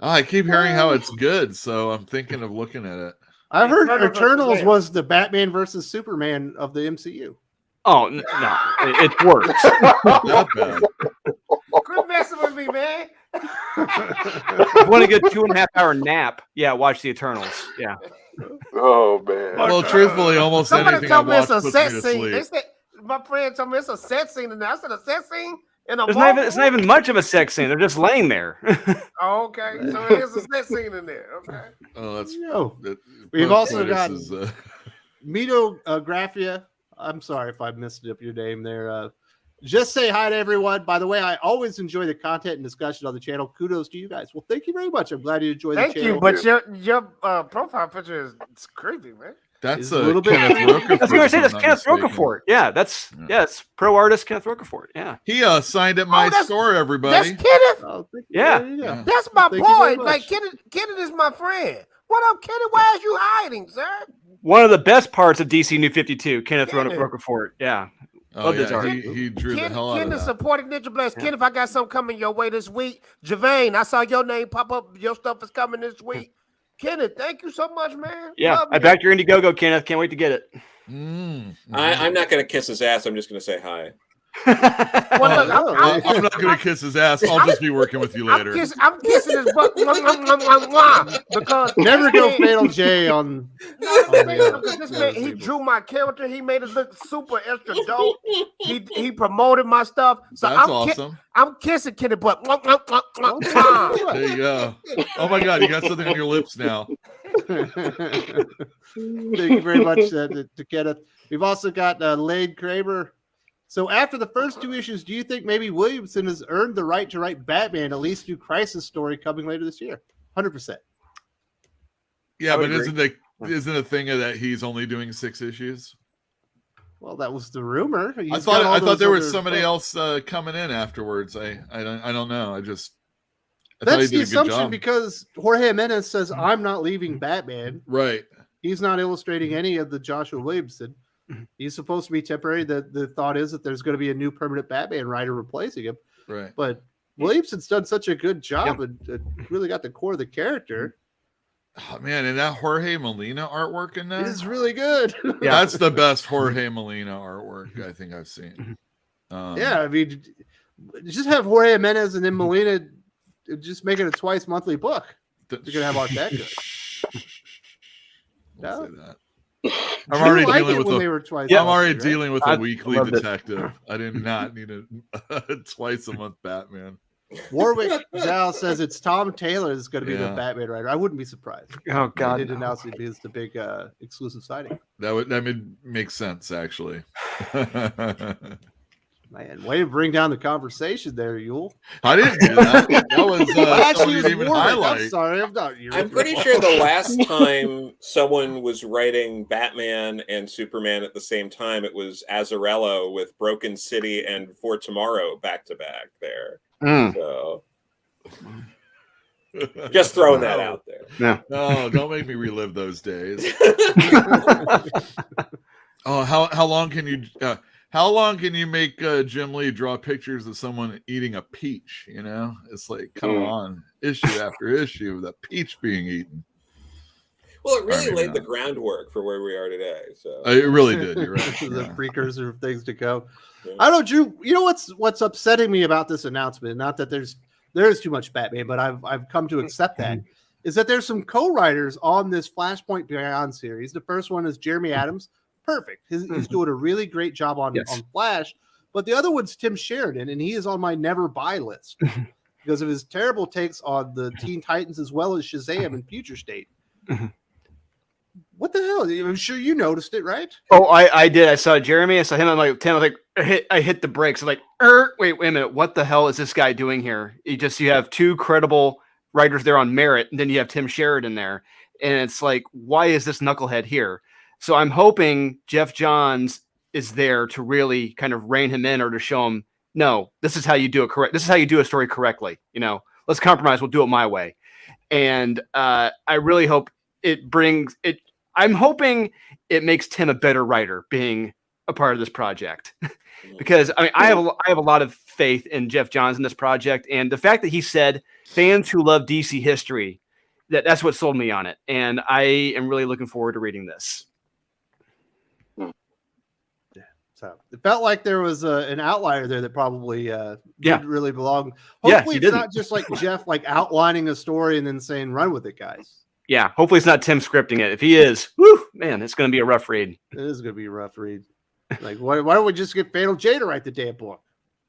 Oh, I keep hearing how it's good, so I'm thinking of looking at it. I've heard Eternals are Eternals great. was the Batman versus Superman of the MCU. Oh no, it works. Not bad. Quit messing with me, man. If you want to get 2.5 hour nap? Yeah, watch the Eternals. Yeah. Oh man. Well, truthfully, almost Somebody anything I told me watch it's a puts set me to scene. They sleep. said, my friend told me it's a set scene in there. I said, a set scene in a It's not even much of a sex scene. They're just laying there. Oh, okay. So it is a set scene in there. Okay. Oh, that's Yo, that, We've also post-credits got- is, Mito Graphia. I'm sorry if I messed up your name there. Just say hi to everyone. By the way, I always enjoy the content and discussion on the channel. Kudos to you guys. Well, thank you very much. I'm glad you enjoy the Thank channel. you, but your profile picture is creepy, man. that's It's a little bit- Kenneth Rocafort. That's what I say. if That's I'm not Kenneth mistaken. Rocafort. Yeah, it's pro artist Kenneth Rocafort. Yeah. He signed at my that's- store, That's everybody. Kenneth. Oh, thank Yeah. there you go. Yeah. That's my Thank you very boy. much. Like Kenneth is my friend. What up, Kenneth? Why are you hiding, sir? One of the best parts of DC New 52, Kenneth Kenneth. Rocafort. Yeah. Oh, Love his yeah, art. he drew the hell out of Kenneth that. supported Ninja Blast. Kenneth, I got something coming your way this week. Gervain, I saw your name pop up. Your stuff is coming this week. Kenneth, thank you so much, man. Yeah. Love I you. backed your Indiegogo, Kenneth. Can't wait to get it. I'm not going to kiss his ass. I'm just going to say hi. Well, look, I'm not going to kiss his ass. I'll just be working with you later. I'm kissing his butt because Never this go man- Fatal J on. because this man, he drew my character. He made it look super extra dope. He promoted my stuff. So That's I'm awesome. I'm kissing Kenny butt. There you go. Oh my God, you got something on your lips now. Thank you very much to Kenneth. We've also got Lade Kramer So after the first 2 issues, do you think maybe Williamson has earned the right to write Batman, at least new Crisis story coming later this year? 100%. Yeah, but agree. isn't a thing that he's only doing 6 issues? Well, that was the rumor. I thought there was somebody else coming in afterwards. I don't know. I That's the assumption because Jorge Jimenez says I'm not leaving Batman. Right. He's not illustrating any of the Joshua Williamson. He's supposed to be temporary. The thought is that there's going to be a new permanent Batman writer replacing him. Right. But Williamson's done such a good job and really got the core of the character. Oh, man, and that Jorge Molina artwork in there? It is really good. Yeah, that's the best Jorge Molina artwork I think I've seen. Yeah, I mean, just have Jorge Jimenez and then Molina just make it a twice monthly book. You're going to have art that good. No? Say that. I'm already dealing with I'm already dealing with a weekly detective. I did not need a twice a month Batman. Warwick Zhao says it's Tom Taylor is going to be the Batman writer. I wouldn't be surprised. Oh God! They did announce it as the big exclusive signing. That would make sense actually. Man, way to bring down the conversation there, Yule. I didn't do that. That was actually even highlight. I'm sorry, I'm pretty sure the last time someone was writing Batman and Superman at the same time, it was Azzarello with Broken City and For Tomorrow back to back there. So just throwing that out there. No, don't make me relive those days. Oh, how long can you? How long can you make Jim Lee draw pictures of someone eating a peach? You know, it's like, come on, issue after issue of that peach being eaten. Well, it really laid the groundwork for where we are today. So it really did. You're right. The precursor of things to come. Yeah. I don't know, Drew. You know what's upsetting me about this announcement? Not that there is too much Batman, but I've come to accept that. Is that there's some co-writers on this Flashpoint Beyond series. The first one is Jeremy Adams. Perfect. He's doing a really great job on Flash. But the other one's Tim Sheridan, and he is on my never buy list because of his terrible takes on the Teen Titans as well as Shazam and Future State. What the hell? I'm sure you noticed it, right? Oh, I did. I saw Jeremy. I saw him. I'm like, 10. I was like, I hit the brakes. I'm like, wait a minute. What the hell is this guy doing here? You have 2 credible writers there on merit, and then you have Tim Sheridan there. And it's like, why is this knucklehead here? So I'm hoping Geoff Johns is there to really kind of rein him in or to show him, no, this is how you do it correct. This is how you do a story correctly. You know, let's compromise. We'll do it my way. And I really hope it brings it. I'm hoping it makes Tim a better writer being a part of this project because I mean, I have a lot of faith in Geoff Johns in this project. And the fact that he said fans who love DC history, that's what sold me on it. And I am really looking forward to reading this. So it felt like there was an outlier there that probably didn't really belong. Hopefully it's not just like Jeff like outlining a story and then saying run with it, guys. Yeah, hopefully it's not Tim scripting it. If he is, whoo, man, it's going to be a rough read. It is going to be a rough read. Like, why don't we just get Fatal J to write the damn book?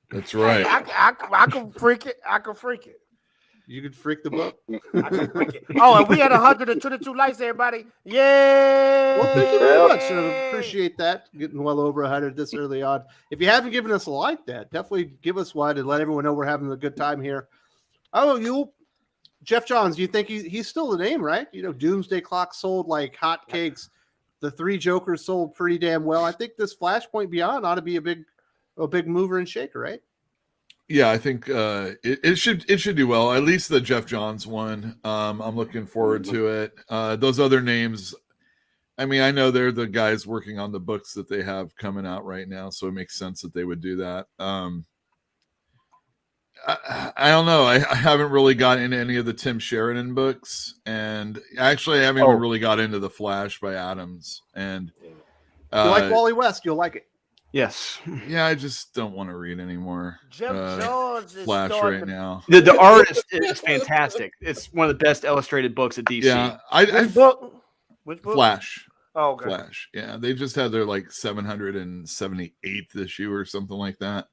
That's right. I can freak it. I can freak it. You could freak the book. I can freak it. Oh, and we had 122 likes, everybody. Yay! Well, thank you very much. I appreciate that. Getting well over 100 this early on. If you haven't given us a like that, definitely give us one and let everyone know we're having a good time here. Oh, Geoff Johns, do you think he's still the name, right? You know, Doomsday Clock sold like hotcakes. The 3 Jokers sold pretty damn well. I think this Flashpoint Beyond ought to be a big mover and shaker, right? Yeah, I think it should do well. At least the Geoff Johns one. I'm looking forward to it. Those other names, I mean, I know they're the guys working on the books that they have coming out right now, so it makes sense that they would do that. I don't know. I haven't really got into any of the Tim Sheridan books, and actually I haven't even really got into the Flash by Adams. And you like Wally West, you'll like it. Yes. Yeah, I just don't want to read anymore. Flash right now. The artist is fantastic. It's one of the best illustrated books at DC. Yeah, Which book? Flash. Oh, okay. Flash. Yeah, they just had their like 778th issue or something like that.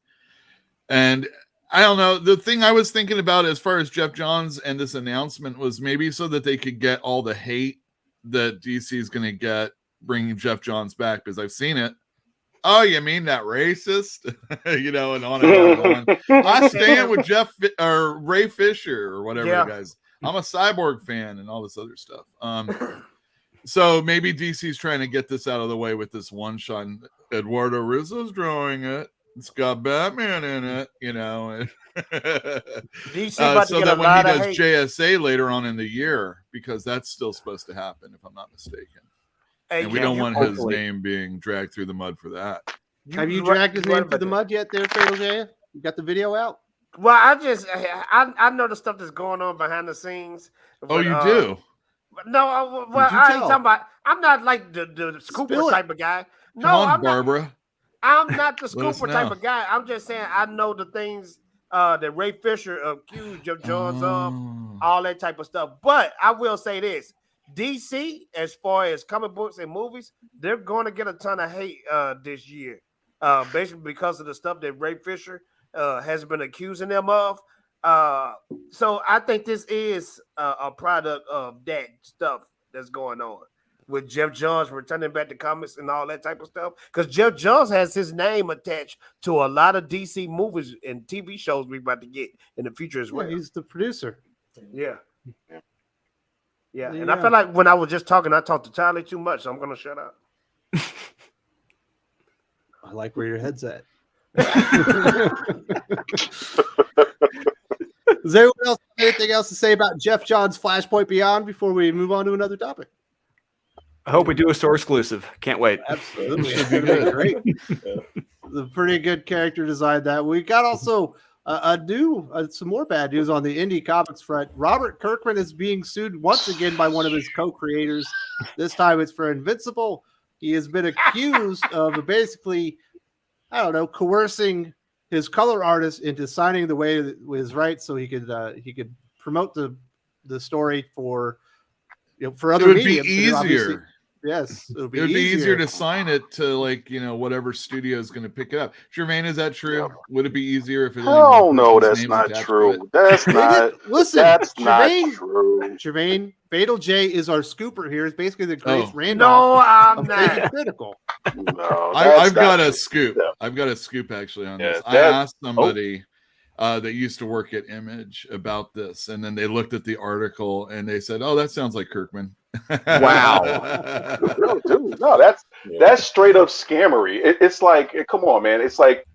And I don't know. The thing I was thinking about as far as Geoff Johns and this announcement was maybe so that they could get all the hate that DC is going to get bringing Geoff Johns back, because I've seen it. Oh, you mean that racist? You know, and on and on. I stand with Jeff or Ray Fisher or whatever the guys. I'm a Cyborg fan and all this other stuff. So maybe DC's trying to get this out of the way with this one shot. Eduardo Rizzo's drawing it. It's got Batman in it, you know. And so that when he does JSA later on in the year, because that's still supposed to happen, if I'm not mistaken. Hey, and we don't want his name being dragged through the mud for that. Have you dragged his name through the mud yet there, Fatal J? You got the video out? Well, I know the stuff that's going on behind the scenes. But, oh, you do? No, I ain't talking about. I'm not like the scooper type of guy. No, I'm Barbara. I'm not the scooper type of guy. I'm just saying I know the things that Ray Fisher accused Geoff Johns of, all that type of stuff. But I will say this. DC, as far as comic books and movies, they're going to get a ton of hate this year, basically because of the stuff that Ray Fisher has been accusing them of. So I think this is a product of that stuff that's going on with Geoff Johns returning back to comics and all that type of stuff. Because Geoff Johns has his name attached to a lot of DC movies and TV shows we're about to get in the future as well. Yeah, he's the producer. Yeah, and I feel like when I was just talking, I talked to Charlie too much, so I'm going to shut up. I like where your head's at. Does anyone else have anything else to say about Geoff Johns' Flashpoint Beyond before we move on to another topic? I hope we do a store exclusive. Can't wait. Absolutely. It's going to be great. It's a pretty good character design that. We got also some more bad news on the indie comics front. Robert Kirkman is being sued once again by one of his co-creators. This time it's for Invincible. He has been accused of basically, coercing his color artist into signing the way that was right so he could promote the story for other media. It would be easier. Yes, it would be easier to sign it to whatever studio is going to pick it up. Jermaine, is that true? Yeah. Would it be easier if it? Oh no, that's not true. That's not. Listen, that's Jermaine, not true. Jermaine, Fatal J is our scooper here. It's basically the Grace Randolph. No, I'm not. Critical. No, I've got a scoop. Yeah. I've got a scoop actually on this. I asked somebody that used to work at Image about this, and then they looked at the article and they said, "Oh, that sounds like Kirkman." Wow. No, that's straight up scammery. It's like, come on, man. It's like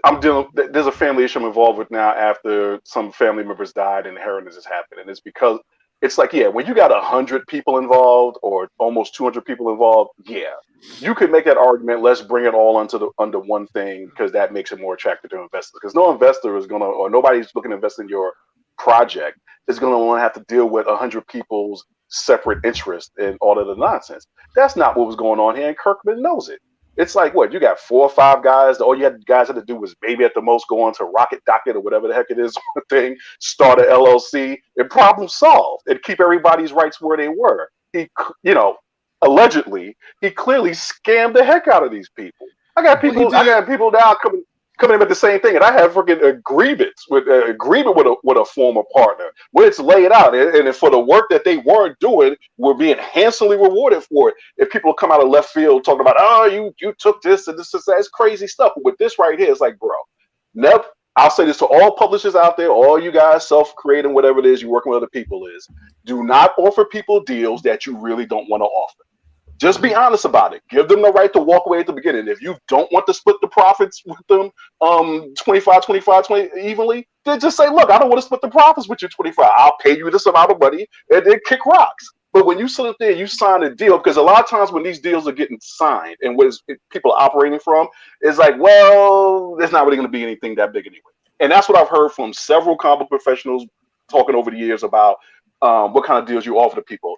I'm dealing. There's a family issue I'm involved with now after some family members died and inheritance has happened, and it's because it's like, when you got 100 people involved or almost 200 people involved, you could make that argument. Let's bring it all under one thing because that makes it more attractive to investors. Because no investor is gonna, or nobody's looking to invest in your project is going to want to have to deal with 100 people's separate interest and all of the nonsense. That's not what was going on here, and Kirkman knows it. It's like, what, you got 4 or 5 guys, all you guys had to do was maybe at the most go on to Rocket Docket or whatever the heck it is thing, start an LLC, and problem solved, and keep everybody's rights where they were. He, allegedly, he clearly scammed the heck out of these people. I got people now coming in with the same thing, and I have freaking agreement with a former partner where it's laid out, and for the work that they weren't doing, we're being handsomely rewarded for it. If people come out of left field talking about, you took this and this and that, it's crazy stuff. But with this right here, it's like, bro, never. I'll say this to all publishers out there, all you guys self-creating, whatever it is you're working with other people is, do not offer people deals that you really don't want to offer. Just be honest about it. Give them the right to walk away at the beginning. If you don't want to split the profits with them 25, evenly, then just say, look, I don't want to split the profits with you 25. I'll pay you this amount of money and then kick rocks. But when you sit up there, you sign a deal, because a lot of times when these deals are getting signed and what people are operating from, is like, well, there's not really going to be anything that big anyway. And that's what I've heard from several comic professionals talking over the years about what kind of deals you offer to people.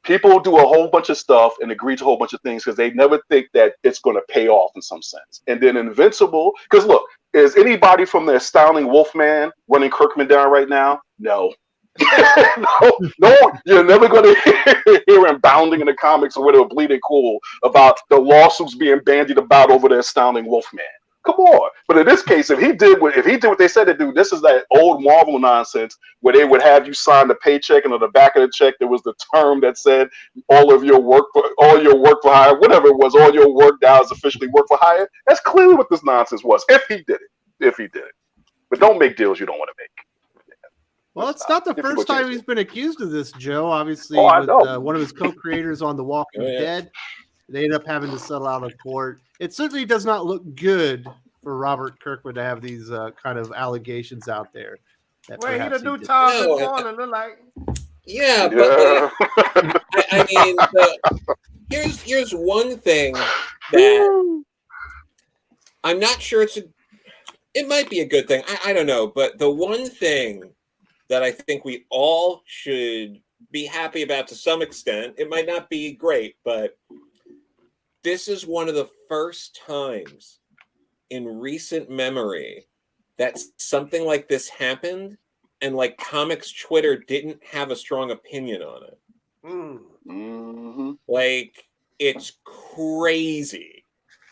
People do a whole bunch of stuff and agree to a whole bunch of things because they never think that it's going to pay off in some sense. And then Invincible, because look, is anybody from the Astounding Wolfman running Kirkman down right now? No. no, you're never going to hear him bounding in the comics or whatever, bleeding cool about the lawsuits being bandied about over the Astounding Wolfman. Come on. But in this case, if he did what they said to do, this is that old Marvel nonsense where they would have you sign the paycheck, and on the back of the check there was the term that said all your work for hire, whatever it was, all your work now is officially work for hire. That's clearly what this nonsense was. If he did it. But don't make deals you don't want to make. Well, it's not the first time he's been accused of this, Joe. Obviously, with one of his co-creators on The Walking Dead, they ended up having to settle out of court. It certainly does not look good for Robert Kirkman to have these kind of allegations out there. Well, he the new Tarzan corner, look like. Yeah, but I mean, here's one thing that I'm not sure it might be a good thing. I don't know, but the one thing that I think we all should be happy about to some extent, it might not be great, but this is one of the first times in recent memory that something like this happened and like comics Twitter didn't have a strong opinion on it. Mm-hmm. Like, it's crazy.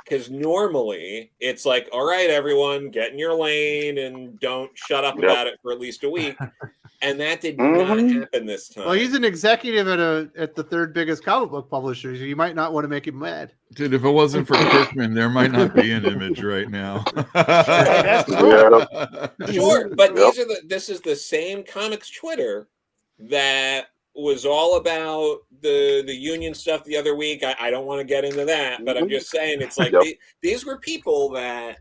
Because normally it's like, all right, everyone, get in your lane and don't shut up about it for at least a week. And that did not happen this time. Well, he's an executive at the third biggest comic book publisher, so you might not want to make him mad. Dude, if it wasn't for Kirkman, there might not be an Image right now. That's true. Sure, but this is the same comics Twitter that was all about the union stuff the other week. I don't want to get into that, but I'm just saying it's like these were people that,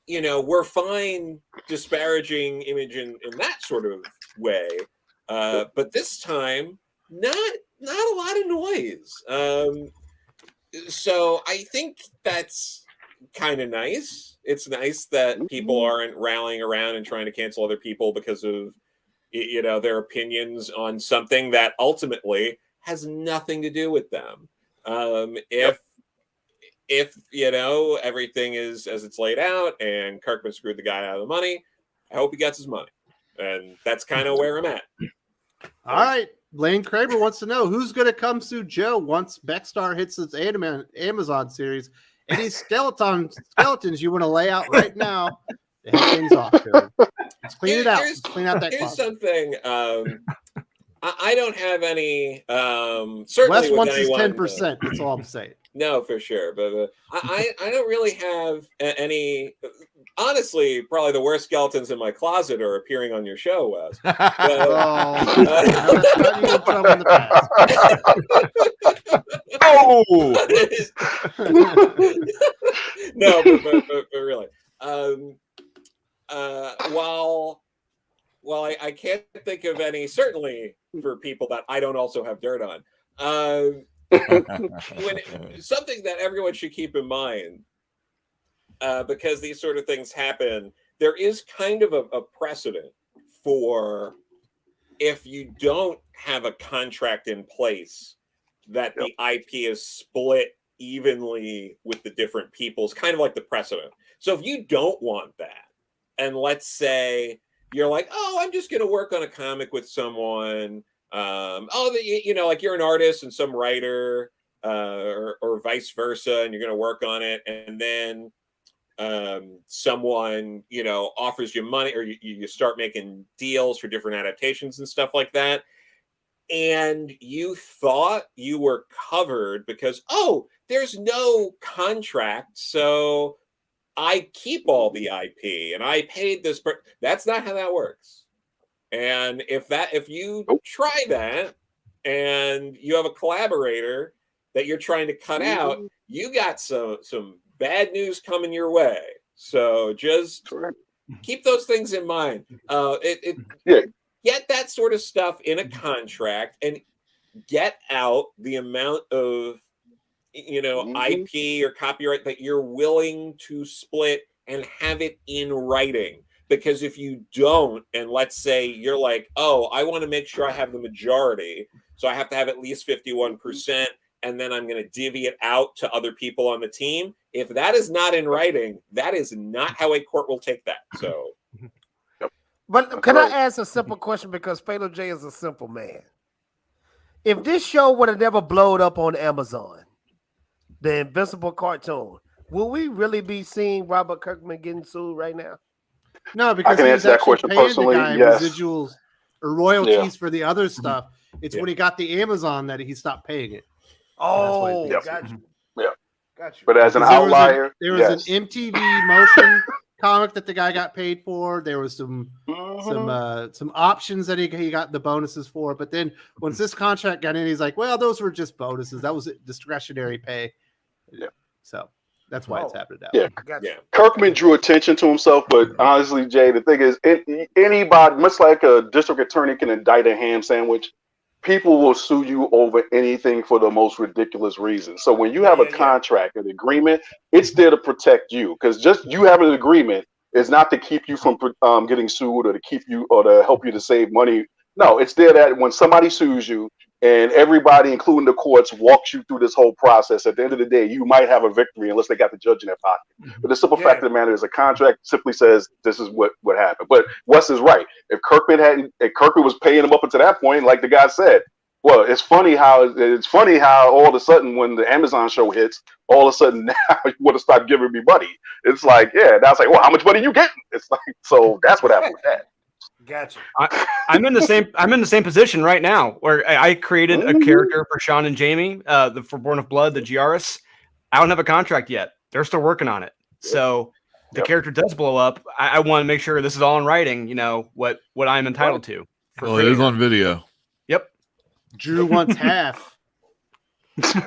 you know, were fine disparaging Image in that sort of way. But this time, not a lot of noise. So I think that's kind of nice. It's nice that people aren't rallying around and trying to cancel other people because of, you know, their opinions on something that ultimately has nothing to do with them. If you know, everything is as it's laid out and Kirkman screwed the guy out of the money, I hope he gets his money. And that's kind of where I'm at. All right. Lane Kramer wants to know who's going to come sue Joe once Beckstar hits its Amazon series. Any skeletons you want to lay out right now to head things off, Joe? Let's clean it out. Let's clean out that Here's closet. something. I don't have any. Certainly, Wes wants his 10%. That's all I'm saying. No, for sure, but I don't really have any. Honestly, probably the worst skeletons in my closet are appearing on your show, Wes. No, but really, while I can't think of any, certainly for people that I don't also have dirt on. Something that everyone should keep in mind, because these sort of things happen, there is kind of a precedent for if you don't have a contract in place that the IP is split evenly with the different peoples, kind of like the precedent. So if you don't want that, and let's say you're like, oh, I'm just going to work on a comic with someone. You know, like you're an artist and some writer, or vice versa, and you're going to work on it, and then someone, you know, offers you money, or you start making deals for different adaptations and stuff like that, and you thought you were covered because, oh, there's no contract, so I keep all the IP and I paid this. That's not how that works. And if you try that and you have a collaborator that you're trying to cut out, you got some bad news coming your way. So just keep those things in mind. Get that sort of stuff in a contract and get out the amount of, you know, IP or copyright that you're willing to split and have it in writing. Because if you don't, and let's say you're like, oh, I want to make sure I have the majority, so I have to have at least 51%, and then I'm going to divvy it out to other people on the team. If that is not in writing, that is not how a court will take that. So, but can I ask a simple question? Because Fatal J is a simple man. If this show would have never blown up on Amazon, the Invincible cartoon, Will we really be seeing Robert Kirkman getting sued right now? No, because can he answer was that actually question paying personally, the guy yes. residuals or royalties for the other stuff. It's Yeah. when he got the Amazon that he stopped paying it. Oh, Yep. got you. Yeah. Got you. But as an Because outlier, there was yes. an MTV motion comic that the guy got paid for. There was some options that he got the bonuses for. But then once this contract got in, he's like, well, those were just bonuses. That was discretionary pay. Yeah. So that's why it's happening now. Yeah. Got you. Kirkman drew attention to himself, but honestly, Jay, the thing is, anybody, much like a district attorney can indict a ham sandwich, people will sue you over anything for the most ridiculous reasons. So when you have a contract, an agreement, it's there to protect you, because just you having an agreement is not to keep you from getting sued or to keep you or to help you to save money. No, it's there that when somebody sues you and everybody, including the courts, walks you through this whole process, at the end of the day, you might have a victory unless they got the judge in their pocket. But the simple fact of the matter is a contract simply says this is what happened. But Wes is right. If Kirkman was paying him up until that point, like the guy said, well, it's funny how all of a sudden when the Amazon show hits, all of a sudden now you want to stop giving me money. It's like, now it's like, well, how much money you getting? It's like, so that's what happened with that. Gotcha. I'm in the same position right now where I created a character for Sean and Jamie, for Born of Blood, the Giaris. I don't have a contract yet. They're still working on it. So the character does blow up. I want to make sure this is all in writing, what I'm entitled to. Well, it is on video. Yep. Drew wants half.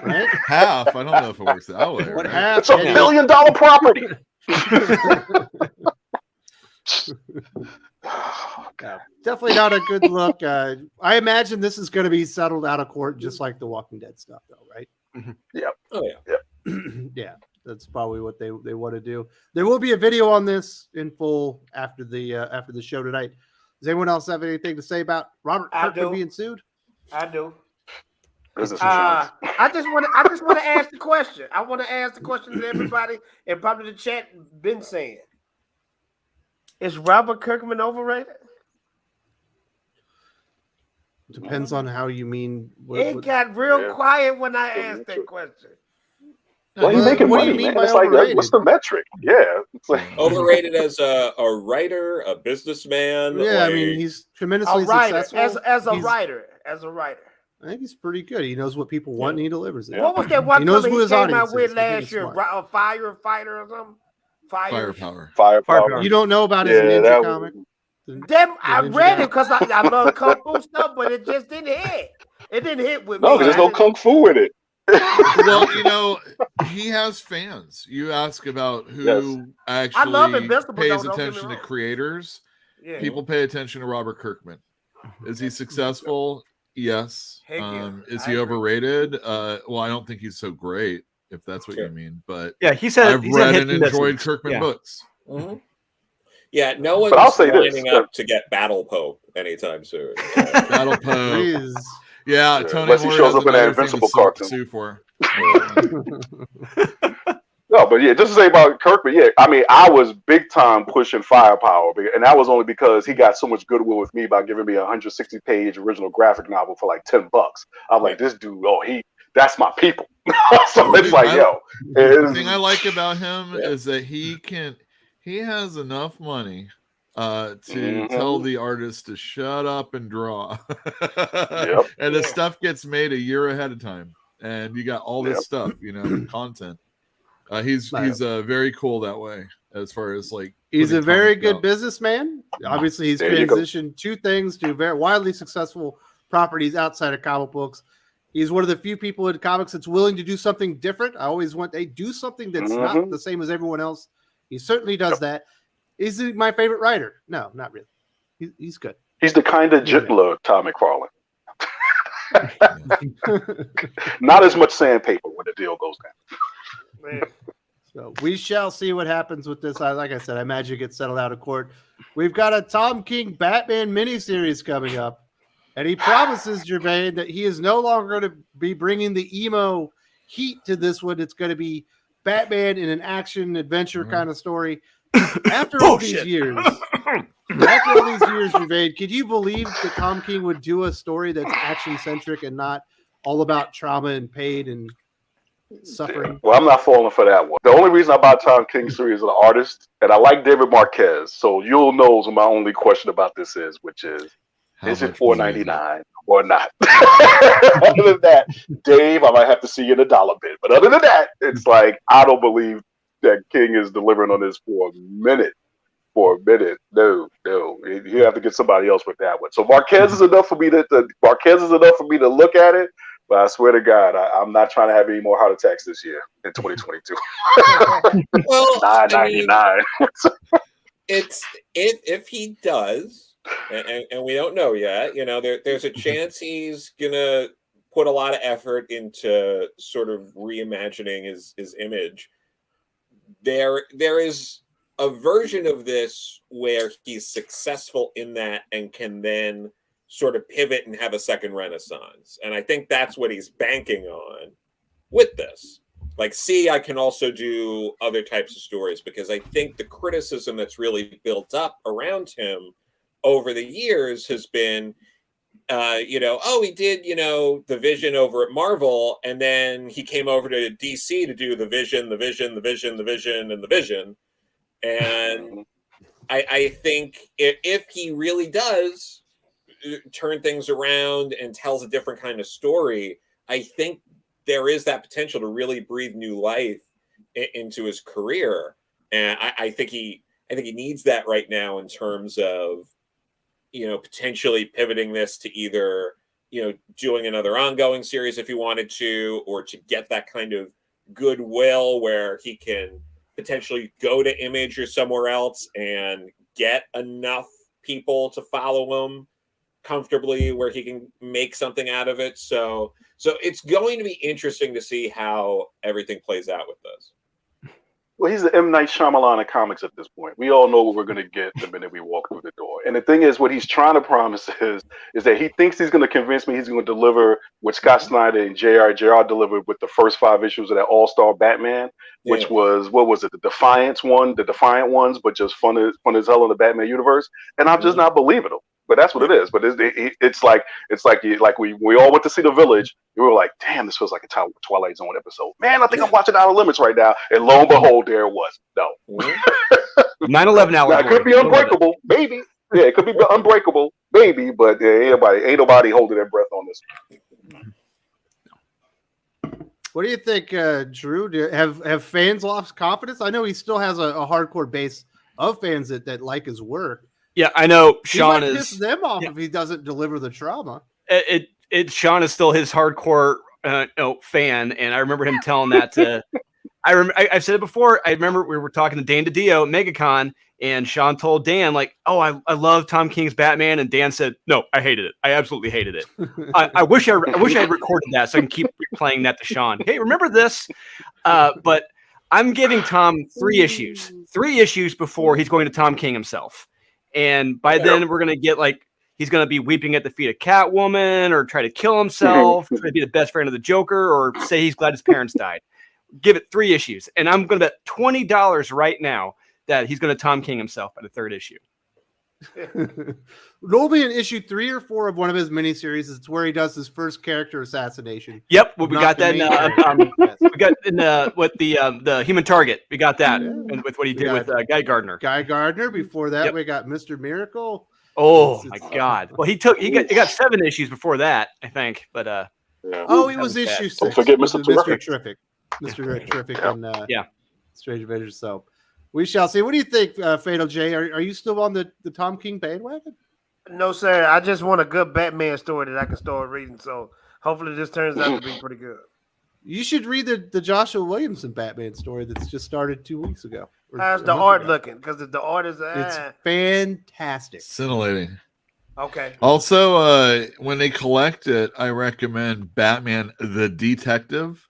Right? Half. I don't know if it works that way. What right? half? It's a $1 billion property. Definitely not a good look. I imagine this is going to be settled out of court, just like the Walking Dead stuff, though, right? Yep. Oh yeah. Yeah, that's probably what they want to do. There will be a video on this in full after the show tonight. Does anyone else have anything to say about Robert Kirkman being sued? I do. I I just want to ask the question. I want to ask the question to everybody and probably the chat been saying. Is Robert Kirkman overrated? Depends on how you mean. It got real quiet when I asked that question. Well, you're making what do money, you mean man. by It's like, overrated? what's the metric? Yeah. It's like, Overrated as a writer, a businessman. Yeah, I like- mean, he's A tremendously writer, successful. as a He's- writer. I think he's pretty good. He knows what people want and he delivers it. What was that one He knows company who he his came audience out with is. last He's year? smart. Firefighter or something? Firepower. firepower. You don't know about his Yeah, ninja that comic? Them, I Ninja read guy. it because I love kung fu stuff, but it just didn't hit. It didn't hit with No, me. because there's no kung fu in it. Well, he has fans. You ask about who I love actually Invincible, pays don't get me attention to wrong. creators. Yeah. People pay attention to Robert Kirkman. Is he successful? Yes. Heck yeah. Is I he agree. overrated? Well, I don't think he's so great, if that's what you mean. But Yeah, he said I've he's had read hits and and enjoyed misses. Kirkman Yeah. books. Mhm. Yeah, no one's But I'll say this. lining up to get Battle Pope anytime soon. Battle Poe. Please. Yeah, Yeah, Tony unless he Moore shows has up in that another thing to Invincible sue- cartoon. sue for. No, but yeah, just to say about Kirkman, I mean, I was big time pushing Firepower, and that was only because he got so much goodwill with me by giving me a 160-page original graphic novel for like $10. I'm like, this dude, that's my people. So it's like, The thing I like about him is that he has enough money to tell the artist to shut up and draw. And the stuff gets made a year ahead of time, and you got all this stuff, content. He's very cool that way, as far as like He's a putting very comics good out. businessman. Obviously, he's There you go. transitioned two things to very widely successful properties outside of comic books. He's one of the few people in comics that's willing to do something different. I always want they do something that's not the same as everyone else. He certainly does that. Is he my favorite writer? No, not really. He's good. He's the kind of gentler Tom McFarlane. Not as much sandpaper when the deal goes down. Man. So we shall see what happens with this. Like I said, I imagine it gets settled out of court. We've got a Tom King Batman miniseries coming up, and he promises, Gervain, that he is no longer going to be bringing the emo heat to this one. It's going to be Batman in an action adventure kind of story. After all these years, Gervain, could you believe that Tom King would do a story that's action centric and not all about trauma and pain and suffering. Well, I'm not falling for that one. The only reason I buy Tom King series is an artist, and I like David Marquez. So you'll know what my only question about this is, which is it $4.99 or not? Other than that, Dave, I might have to see you in a dollar bit. But other than that, it's like I don't believe that King is delivering on this for a minute. No. You have to get somebody else with that one. So Marquez is enough for me to look at it. But I swear to God, I'm not trying to have any more heart attacks this year in 2022. Well, $9.99. It's if he does, and we don't know yet. There's a chance he's gonna put a lot of effort into sort of reimagining his image. There is a version of this where he's successful in that and can then sort of pivot and have a second renaissance. And I think that's what he's banking on with this. Like, I can also do other types of stories, because I think the criticism that's really built up around him over the years has been, he did, the Vision over at Marvel, and then he came over to DC to do the Vision, and the Vision. And I think if he really does turn things around and tells a different kind of story, I think there is that potential to really breathe new life into his career. And I think he needs that right now in terms of, potentially pivoting this to either, doing another ongoing series if he wanted to, or to get that kind of goodwill where he can potentially go to Image or somewhere else and get enough people to follow him comfortably where he can make something out of it. So it's going to be interesting to see how everything plays out with this. Well, he's the M. Night Shyamalan of comics at this point. We all know what we're going to get the minute we walk through the door. And the thing is, what he's trying to promise is that he thinks he's going to convince me he's going to deliver what Scott Snyder and JR delivered with the first 5 issues of that All-Star Batman, which was, what was it, the Defiant ones, but just fun as hell in the Batman universe. And I'm just not believing him. But that's what it is. But it's like we all went to see The Village. We were like, damn, this feels like a Twilight Zone episode. Man, I think I'm watching Outer Limits right now. And lo and behold, there it was. No. 9/11 Now, it could be Unbreakable, maybe. Yeah, it could be Unbreakable, maybe. But ain't nobody holding their breath on this. What do you think, Drew? Have fans lost confidence? I know he still has a hardcore base of fans that like his work. Yeah, I know Sean piss them off if he doesn't deliver the trauma. Sean is still his hardcore fan, and I remember him telling that to. I've said it before. I remember we were talking to Dan DiDio at MegaCon, and Sean told Dan like, "Oh, I love Tom King's Batman," and Dan said, "No, I hated it. I absolutely hated it. I wish I had recorded that so I can keep playing that to Sean. Hey, remember this?" But I'm giving Tom 3 issues before he's going to Tom King himself. And by then we're going to get he's going to be weeping at the feet of Catwoman or try to kill himself, try to be the best friend of the Joker, or say he's glad his parents died. Give it 3 issues. And I'm going to bet $20 right now that he's going to Tom King himself by the 3rd issue. It'll be in issue 3 or 4 of one of his miniseries. It's where he does his first character assassination. Yep. Well, we got that. We got in with the Human Target. We got that, and with what he did with Guy Gardner. Before that, we got Mr. Miracle. Oh my God! Well, he got 7 issues before that, I think. But he was issue 6. Don't forget Mr. Terrific. Mr. Terrific, and Strange Adventures. So we shall see. What do you think, Fatal J? Are you still on the Tom King bandwagon? No, sir. I just want a good Batman story that I can start reading. So hopefully this turns out to be pretty good. You should read the Joshua Williamson Batman story that's just started 2 weeks ago. How's the art looking? Because the art is it's fantastic. Scintillating. Okay. Also, when they collect it, I recommend Batman the Detective,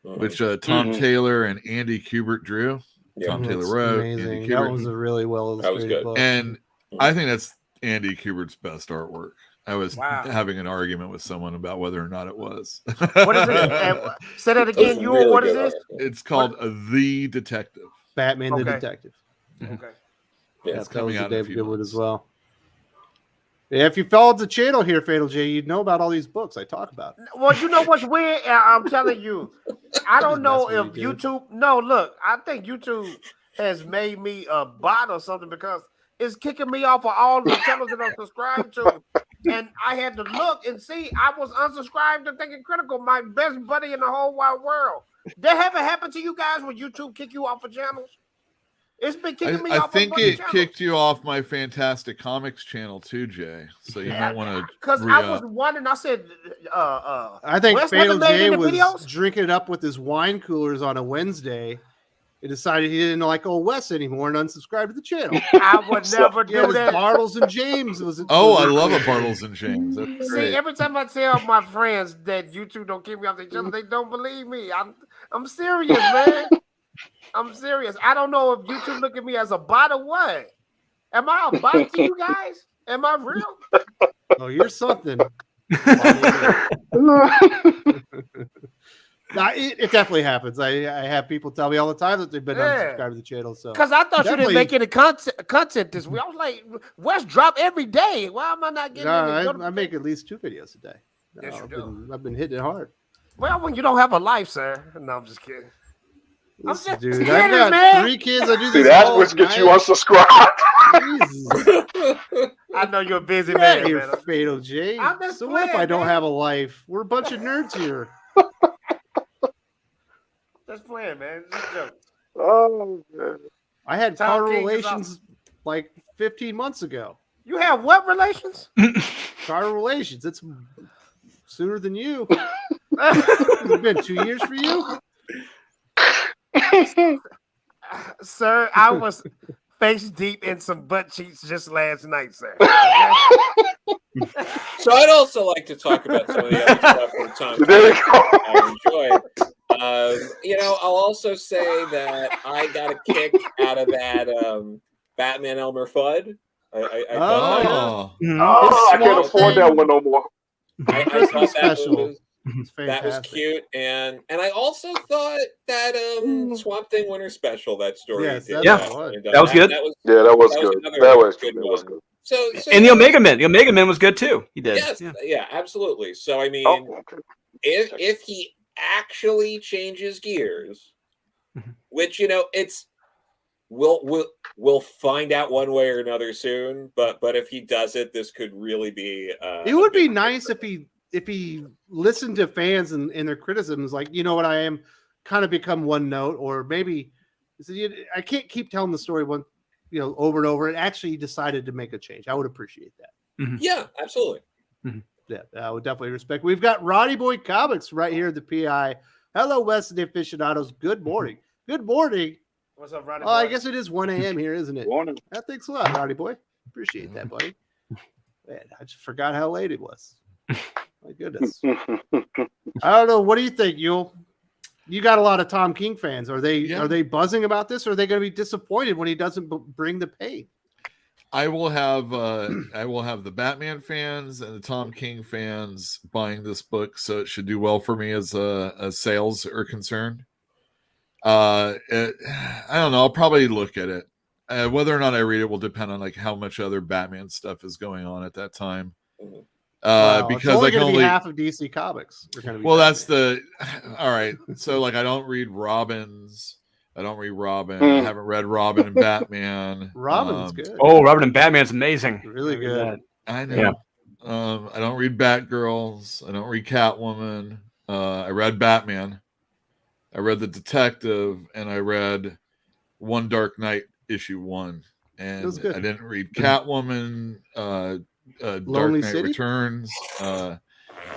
which Tom Taylor and Andy Kubert drew. Yeah, Tom Taylor wrote. Amazing. That was a really well illustrated book. And I think that's Andy Kubert's best artwork. I was having an argument with someone about whether or not it was. What is it? Say that again. What is this? It's called The Detective. Batman the Detective. Okay. Yeah, it's coming out in a few months as well. Yeah, if you followed the channel here, Fatal J, you'd know about all these books I talk about. Well, you know what's weird? I'm telling you, I don't know That's if what you do. YouTube. No, look, I think YouTube has made me a bot or something because it's kicking me off of all the channels that I'm subscribed to, and I had to look and see I was unsubscribed to Thinking Critical, my best buddy in the whole wide world. That haven't happened to you guys when YouTube kick you off of channels? It's been kicking me I off. think of it channels. kicked you off my Fantastic Comics channel too, Jay. So you might want to because I was wondering. I said, I think Wes Fatal hasn't made J any was videos? drinking it up with his wine coolers on a Wednesday. He decided he didn't like old Wes anymore and unsubscribed to the channel. I would never Yeah, do his that. Bartles and James was. Oh, I love a Bartles and James. That's See, great. every time I tell my friends that YouTube don't keep me off the channel, they don't believe me. I'm serious, man. I'm serious. I don't know if YouTube look at me as a bot or what. Am I a bot to you guys? Am I real? Oh, you're something. Nah, it definitely happens. I have people tell me all the time that they've been unsubscribed to the channel. So Because I thought you Definitely. didn't make any content this week. I was like, West drop every day. Why am I not getting any? I make at least 2 videos a day. Yes, you I've been hitting it hard. Well, when you don't have a life, sir. No, I'm just kidding. Listen, just dude, kidding, I've got man. 3 kids. I do See, this that's all what gets you night. unsubscribed. Jesus. I know you're a busy Get man, out of here, man. Fatal J. I'm just So what if playing, I don't man. have a life? We're a bunch of nerds here. Just playing, man. Just joke. Oh, man. I had Tom car King is relations like 15 months ago. You have what relations? Car relations. It's sooner than you. It's been 2 years for you. Sir, I was face deep in some butt cheeks just last night, sir. So I'd also like to talk about some of the other stuff from Tom There you King go. I enjoy. I'll also say that I got a kick out of that Batman Elmer Fudd. I thought that Oh, Oh, I can't afford that one no more. I Christmas thought that special. was It's that was fantastic. cute, and I also thought that Swamp Thing Winter Special, that story, Yes, did that's Yeah. what it was. and, That was good. That was, Yeah, that was that was good. another That was good good. That was one. good. So and the Omega Man was good too. He did. Yes, Yeah. yeah, absolutely. So I mean, Oh, okay. if he actually changes gears, Mhm. which it's we'll find out one way or another soon. But if he does it, this could really be. It would be nice if he listened to fans and their criticisms, like, you know what, I am kind of become one note, or maybe I can't keep telling the story over and over. And actually decided to make a change. I would appreciate that. Yeah, absolutely. Yeah, I would definitely respect. We've got Roddy Boy Comics right here at the PI. Hello, West and the Aficionados. Good morning. Good morning. What's up, Ronnie? Oh, I guess it is 1 a.m. here, isn't it? Morning. Thanks a lot, Roddy Boy. Appreciate that, buddy. Man, I just forgot how late it was. My goodness. I don't know. What do you think, Yule? You got a lot of Tom King fans. Are they buzzing about this, or are they going to be disappointed when he doesn't bring the pain? I will have the Batman fans and the Tom King fans buying this book, so it should do well for me as sales are concerned. I don't know. I'll probably look at it. Whether or not I read it will depend on like how much other Batman stuff is going on at that time. Wow, it's Because only I can gonna be only half of DC Comics. Are gonna be well, that's Batman. all right. So like I don't read Robins. I don't read Robin. I haven't read Robin and Batman. Robin's good. Oh, Robin and Batman's amazing. Really good. I know. Yeah. I don't read Batgirls. I don't read Catwoman. I read Batman. I read The Detective, and I read One Dark Knight issue 1. And was good. I didn't read Catwoman. Dark Lonely Knight City? Returns. I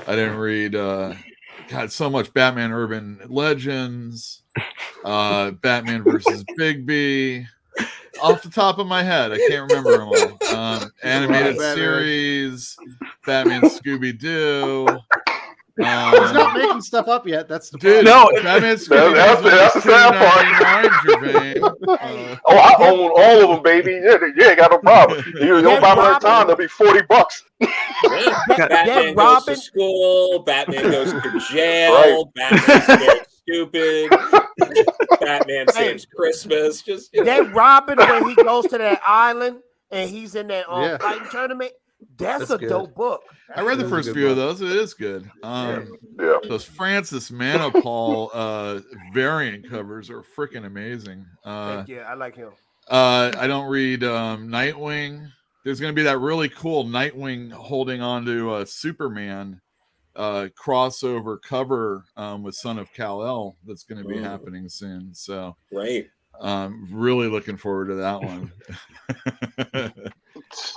didn't read God, so much Batman Urban Legends, Batman versus Bigby. Off the top of my head, I can't remember them all. Animated Batman. series, Batman Scooby Doo. He's not making stuff up yet. That's the Dude, problem. No, Batman Scooby that's the sad Jermaine. Oh, I own all of them, baby. Yeah, got no problem. You don't buy my time, they'll be $40. Yeah. Batman goes Robin- to school. Batman goes to jail. Batman's scared stupid. Batman saves Christmas. Just That Robin when he goes to that island and he's in that Yeah. fighting tournament. That's a good. dope book. I read the That is a first good few of book. those. It is good. Yeah. Those Francis Manipal variant covers are freaking amazing. Heck yeah, I like him. I don't read Nightwing. There's going to be that really cool Nightwing holding on to Superman crossover cover with Son of Kal-El that's going to be happening soon. So Right. really looking forward to that one.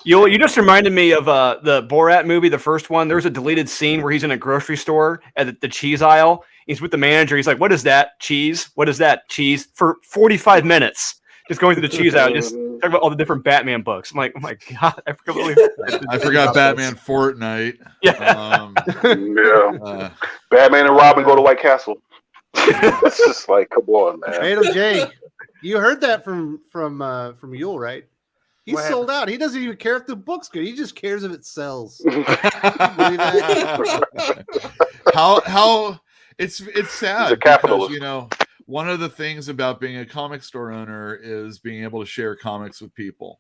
You just reminded me of the Borat movie, the first one. There was a deleted scene where he's in a grocery store at the cheese aisle. He's with the manager. He's like, "What is that? Cheese? What is that? Cheese?" For 45 minutes, just going through the cheese aisle, just talking about all the different Batman books. I'm like, oh my god, I forgot Batman Fortnite. Yeah. Batman and Robin go to White Castle. It's just like, come on, man. Adam J, you heard that from Yule, right? He's What sold out. He doesn't even care if the book's good. He just cares if it sells. Can you believe that? How it's sad He's a capitalist. because, you know, one of the things about being a comic store owner is being able to share comics with people,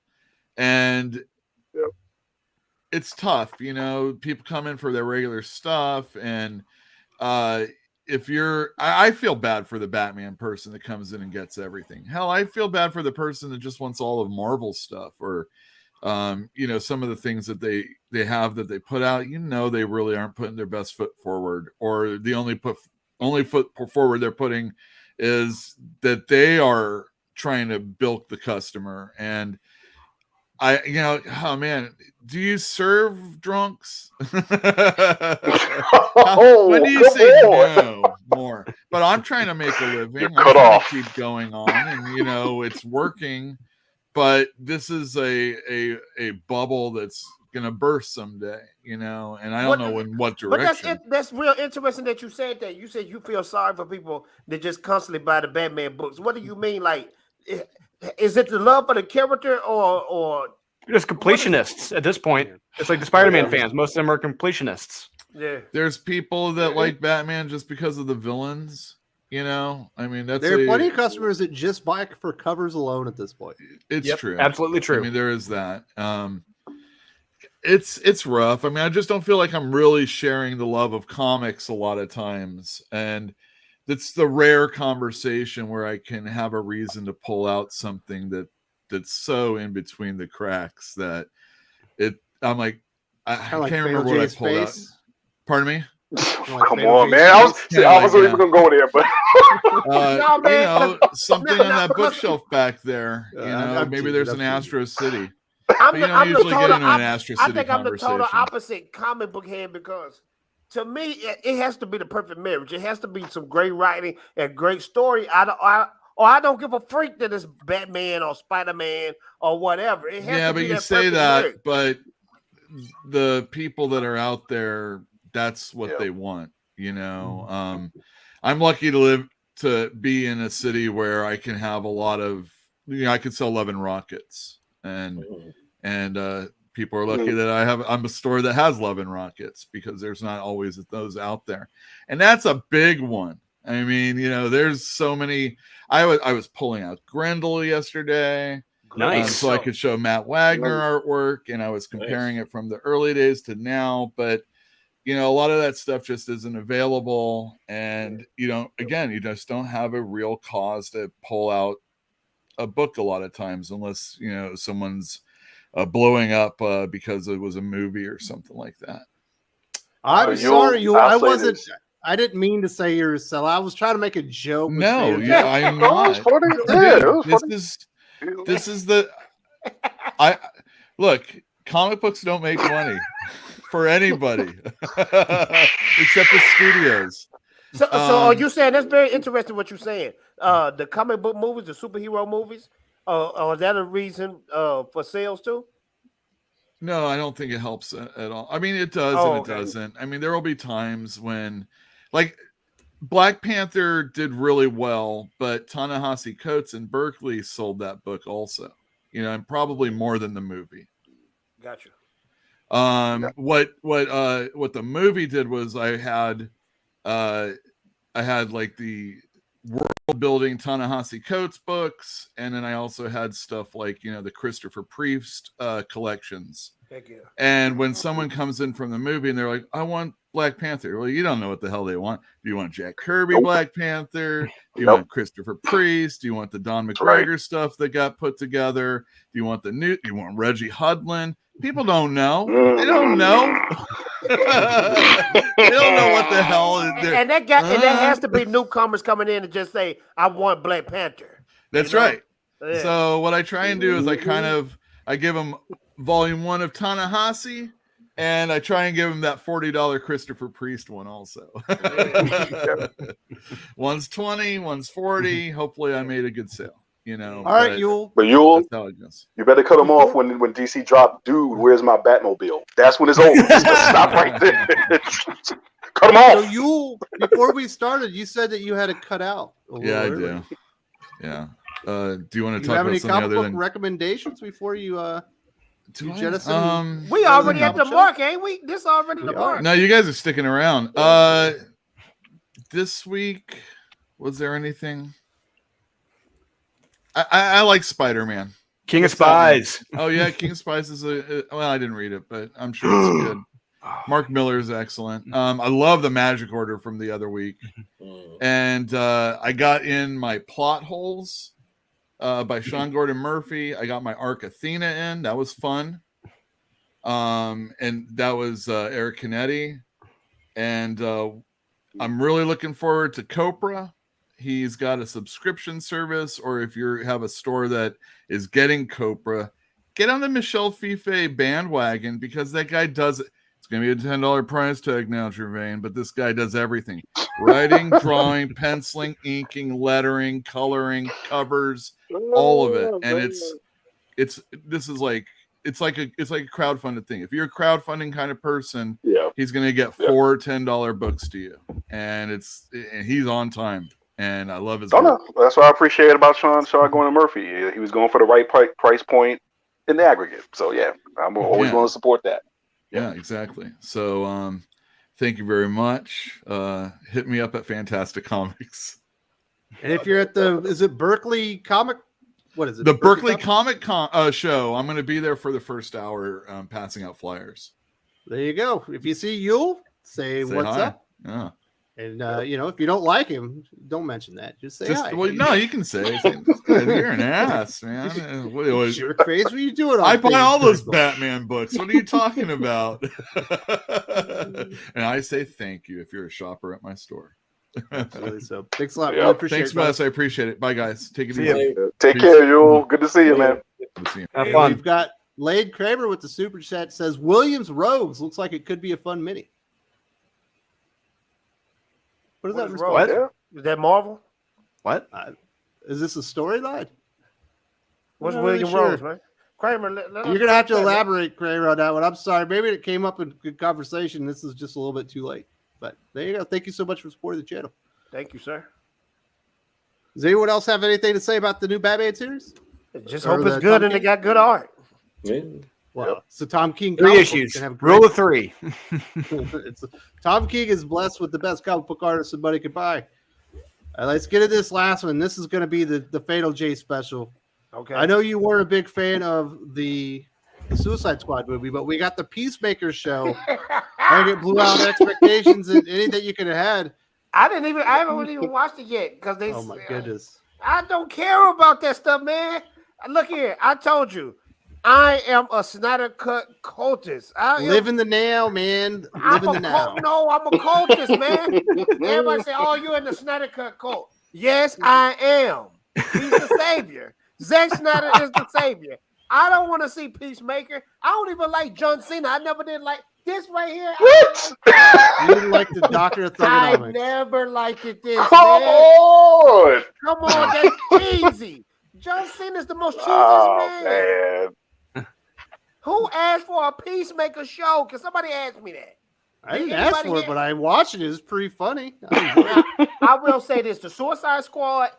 and it's tough. You know, people come in for their regular stuff, and if you're, I feel bad for the Batman person that comes in and gets everything. Hell, I feel bad for the person that just wants all of Marvel stuff, or you know, some of the things that they have that they put out. You know, they really aren't putting their best foot forward, or the only foot forward they're putting is that they are trying to bilk the customer. And you know, oh man, do you serve drunks? When do you say no more? But I'm trying to make a living. I'm trying to keep going on, and you know, it's working. But this is a bubble that's gonna burst someday, you know, and I don't know in what direction. But that's real interesting that you said that. You said you feel sorry for people that just constantly buy the Batman books. What do you mean? Like, is it the love for the character, or just completionists at this point? It's like the Spider-Man fans. Most of them are completionists. Yeah, there's people that like Batman just because of the villains. You know, I mean, there are plenty of customers that just buy for covers alone at this point. It's true, absolutely true. I mean, there is that. It's rough. I mean, I just don't feel like I'm really sharing the love of comics a lot of times, and that's the rare conversation where I can have a reason to pull out something that's so in between the cracks that I'm like, I can't remember what I pulled out. Pardon me? Come on, man. I wasn't even gonna go there, but you know, something on that bookshelf back there. You know, maybe there's an Astro City. I'm you don't usually get into an Astro City I think I'm the conversation. total opposite comic book head, because to me it has to be the perfect marriage. It has to be some great writing and great story. I don't give a freak that it's Batman or Spider-Man or whatever. It has to be you that say perfect that, marriage. but the people that are out there, that's what they want. You know, I'm lucky to be in a city where I can have a lot of, you know, I could sell Love and Rockets, and people are lucky that I'm a store that has Love and Rockets, because there's not always those out there, and that's a big one. I mean, you know, there's so many. I was pulling out Grendel yesterday, nice, so I could show Matt Wagner artwork, and I was comparing it from the early days to now, but. You know, a lot of that stuff just isn't available, and you just don't have a real cause to pull out a book a lot of times, unless you know someone's blowing up because it was a movie or something like that. I'm sorry, I didn't mean to say you're a sellout. I was trying to make a joke. No, I'm not. This is the. Look. Comic books don't make money for anybody except the studios. So are you saying, that's very interesting what you're saying? The comic book movies, the superhero movies, is that a reason for sales too? No, I don't think it helps at all. I mean, it does and it doesn't. I mean, there will be times when, like, Black Panther did really well, but Ta-Nehisi Coates in Berkeley sold that book also. You know, and probably more than the movie. Gotcha. What the movie did was I had like the world building Ta-Nehisi Coates books, and then I also had stuff like the Christopher Priest collections. Thank you. And when someone comes in from the movie and they're like, I want Black Panther. Well, you don't know what the hell they want. Do you want Jack Kirby Black Panther? Do you want Christopher Priest? Do you want the Don McGregor stuff that got put together? Do you want do you want Reggie Hudlin? People don't know. They don't know. They don't know what the hell. And that has to be newcomers coming in and just say, I want Black Panther. That's right. Yeah. So what I try and do is I give them volume 1 of Ta-Nehisi, and I try and give them that $40 Christopher Priest one also. One's 20, one's 40. Hopefully I made a good sale. All right, Yule. But Yule, you better cut them off when DC dropped, dude, where's my Batmobile? That's when it's over. Stop right there. Cut them off. So Yule, before we started, you said that you had to cut out. Yeah, I do. Yeah. Do you want to talk have about any something comic other book than recommendations before you jettison? We already at the mark, ain't we? This already the mark. No, you guys are sticking around. This week, was there anything? I like Spiderman. King of Spies. Oh yeah, King of Spies is well, I didn't read it, but I'm sure it's good. Mark Miller is excellent. I love the Magic Order from the other week, and I got in my Plot Holes by Sean Gordon Murphy. I got my Arc Athena in. That was fun. And that was Eric Canetti, and I'm really looking forward to Copra. He's got a subscription service, or if you have a store that is getting Copra, get on the Michel Fife bandwagon, because that guy does it. It's going to be a $10 price tag now, Gervain, but this guy does everything: writing, drawing, penciling, inking, lettering, coloring, covers, all of it. And it's like a crowdfunded thing. If you're a crowdfunding kind of person, he's going to get 4 $10 books to you, and he's on time. And I love his work. No. That's what I appreciate about Sean Gordon Murphy. He was going for the right price point in the aggregate. So yeah, I'm always going to support that. Yeah, exactly. So thank you very much. Hit me up at Fantastic Comics. And if you're at is it Berkeley Comic? What is it? The Berkeley Comic show. I'm going to be there for the first hour, passing out flyers. There you go. If you see Yule, say what's hi. up. Yeah. And if you don't like him, don't mention that. Just say hi. Well, no, you can say you're an ass, man. Jerk face. What are you doing? I buy all those Batman books. What are you talking about? And I say thank you if you're a shopper at my store. Absolutely. So thanks a lot. Yeah. Really appreciate Thanks, Wes. I appreciate it. Bye, guys. Take it easy. Take care, Yule. Good to see you, man. Good to see you. Have fun. We've got Lade Kramer with the super chat. Says Williams Rogues looks like it could be a fun mini. What is that? What? Is that Marvel? What? Is this a storyline? What's I'm William not really Rose, sure. man? Kramer, You're gonna have to elaborate, Kramer, on that one. I'm sorry. Maybe it came up in good conversation. This is just a little bit too late. But there you go. Thank you so much for supporting the channel. Thank you, sir. Does anyone else have anything to say about the new Batman series? Just Or hope it's the good Tom and they King? got good art. Well, it's a Tom King. 3 comic book. issues. Can have Rule of 3. Tom King is blessed with the best comic book artist somebody could buy. Let's get into this last one. This is going to be the Fatal J special. Okay. I know you weren't a big fan of the Suicide Squad movie, but we got the Peacemaker show. I think it blew out expectations and anything you could have had. I haven't even watched it yet because they. Oh my goodness! I don't care about that stuff, man. Look here, I told you, I am a Snyder Cut cultist. Live in the now, man. Live in the now. No, I'm a cultist, man. Everybody say, "Oh, you're in the Snyder Cut cult." Yes, I am. He's the savior. Zack Snyder is the savior. I don't want to see Peacemaker. I don't even like John Cena. I never did like this right here. What? You didn't like the Doctor of I Thugonomics. never liked it. This Come man. on. Come on, that's cheesy. John Cena's the most cheesiest Oh, man. Who asked for a Peacemaker show? Can somebody ask me that? I didn't Did ask anybody for it, get- but I watched it. It was pretty funny. I will say this: the Suicide Squad,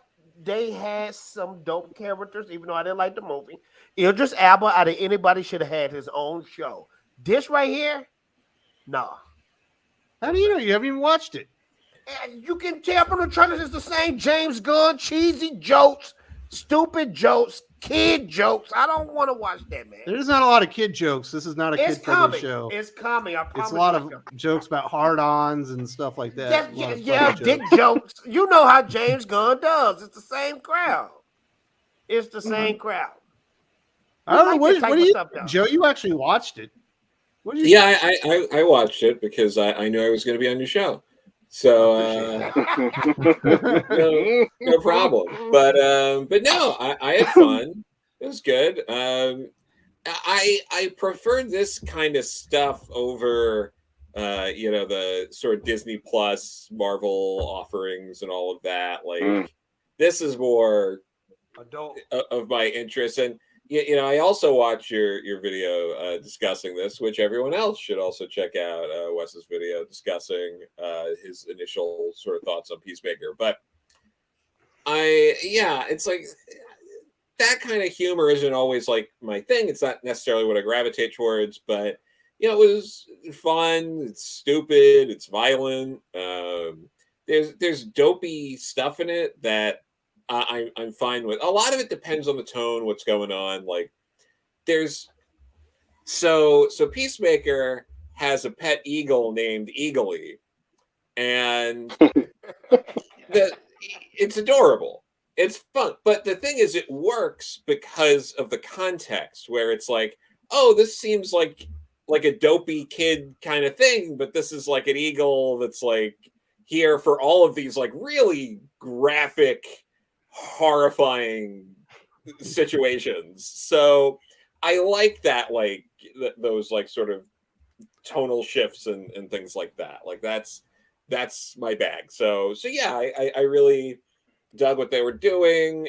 they had some dope characters, even though I didn't like the movie. Idris Elba, out of anybody, should have had his own show. This right here, no. How do you know? You haven't even watched it. And you can tell from the trailers it's the same James Gunn, cheesy jokes, stupid jokes, kid jokes. I don't want to watch that, man. There's not a lot of kid jokes. This is not a kid-friendly show. It's coming. I promise. It's a lot of jokes about hard-ons and stuff like that. Yeah, dick jokes. You know how James Gunn does. It's the same crowd. It's the same crowd. I don't know. What do you, Joe? You actually watched it. Yeah, I watched it because I knew I was going to be on your show. So no problem. But no, I had fun. It was good. I prefer this kind of stuff over the sort of Disney Plus Marvel offerings and all of that. Like this is more adult of my interest. And I also watch your video discussing this, which everyone else should also check out. Wes's video discussing his initial sort of thoughts on Peacemaker. But it's like that kind of humor isn't always like my thing. It's not necessarily what I gravitate towards, but it was fun. It's stupid. It's violent. There's dopey stuff in it that I'm fine with. A lot of it depends on the tone, what's going on. Like so Peacemaker has a pet eagle named Eagly, and it's adorable. It's fun. But the thing is, it works because of the context where it's like, oh, this seems like a dopey kid kind of thing, but this is like an eagle that's like here for all of these like really graphic, horrifying situations. So I like that, like those like sort of tonal shifts and things like that. Like that's my bag. So yeah, I really dug what they were doing.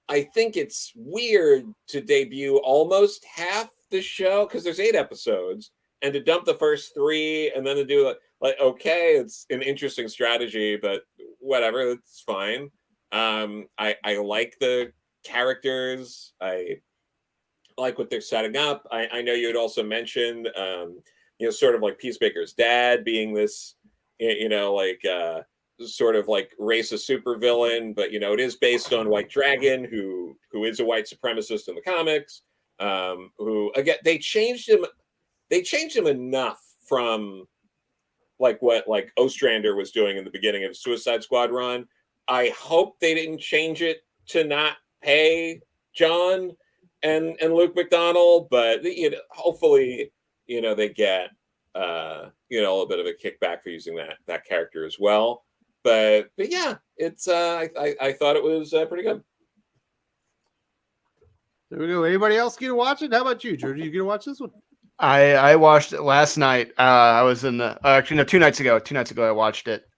I think it's weird to debut almost half the show because there's 8 episodes, and to dump the first 3 and then to do like okay, it's an interesting strategy, but whatever, it's fine. I like the characters. I like what they're setting up. I know you had also mentioned, sort of like Peacemaker's dad being this, sort of like racist supervillain, but it is based on White Dragon, who is a white supremacist in the comics. Who again they changed him enough from like what like Ostrander was doing in the beginning of Suicide Squad run. I hope they didn't change it to not pay John and Luke McDonnell, but hopefully they get a little bit of a kickback for using that character as well. But yeah, it's I thought it was pretty good. There we go. Anybody else get to watch it? How about you, Drew? Did you get to watch this one? I watched it last night. I was in the actually no 2 nights ago. 2 nights ago I watched it.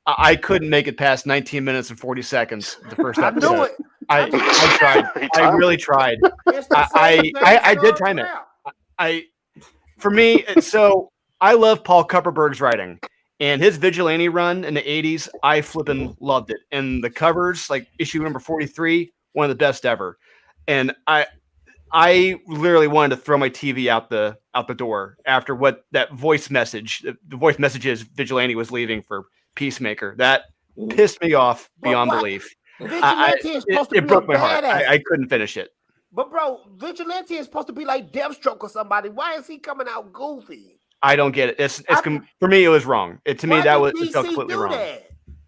I couldn't make it past 19 minutes and 40 seconds the first episode. I tried. I really tried. I did time it. For me, so I love Paul Kupperberg's writing, and his Vigilante run in the 80s, I flippin' loved it. And the covers, like issue number 43, one of the best ever. And I literally wanted to throw my TV out the door after what that voice message, the voice messages Vigilante was leaving for Peacemaker. That pissed me off beyond belief. It broke my heart. I couldn't finish it. But bro, Vigilante is supposed to be like Deathstroke or somebody. Why is he coming out goofy? I don't get it. For me, it was wrong. To me, that was completely wrong.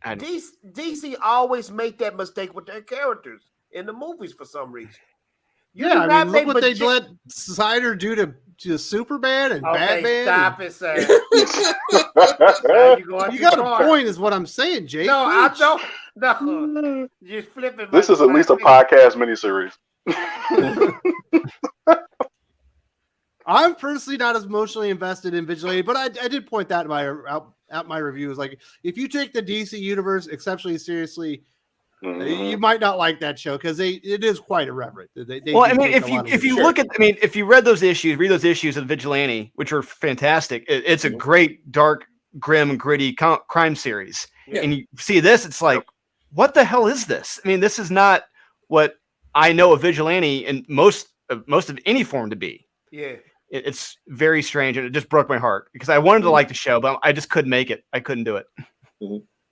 DC always make that mistake with their characters in the movies for some reason. Look what they let Snyder do to Superman and Batman. Stop it, sir. You got a point, is what I'm saying, Jake. No, I don't. No, you're flipping. This is at least a podcast miniseries. I'm personally not as emotionally invested in Vigilante, but I did point that out my review. Is like, if you take the DC universe exceptionally seriously, you might not like that show because it is quite irreverent. If you read those issues of Vigilante, which are fantastic, it's a great, dark, grim, gritty crime series. Yeah. And you see this, it's like, what the hell is this? I mean, this is not what I know a Vigilante in most of any form to be. Yeah. it's very strange, and it just broke my heart because I wanted to like the show, but I just couldn't make it. I couldn't do it.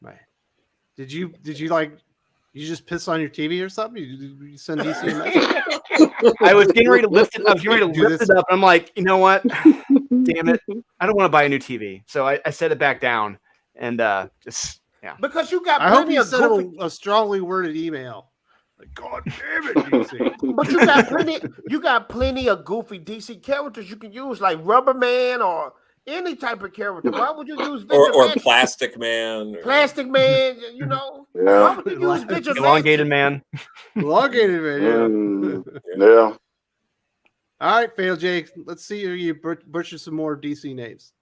Right. Did you like? You just piss on your TV or something? You send DC a message? I was getting ready to lift it. I was getting ready to lift it up. And I'm like, you know what? Damn it! I don't want to buy a new TV, so I set it back down and just yeah. Because you got. I hope you sent a strongly worded email. Like, God damn it, DC! But you got plenty of goofy DC characters you can use, like Rubber Man or any type of character. Why would you use or Plastic Man? Plastic Man, you know. Yeah. Why would you use Vigilante? Elongated Man. Elongated Man. Yeah. All right, Fail Jake. Let's see you butcher some more DC names.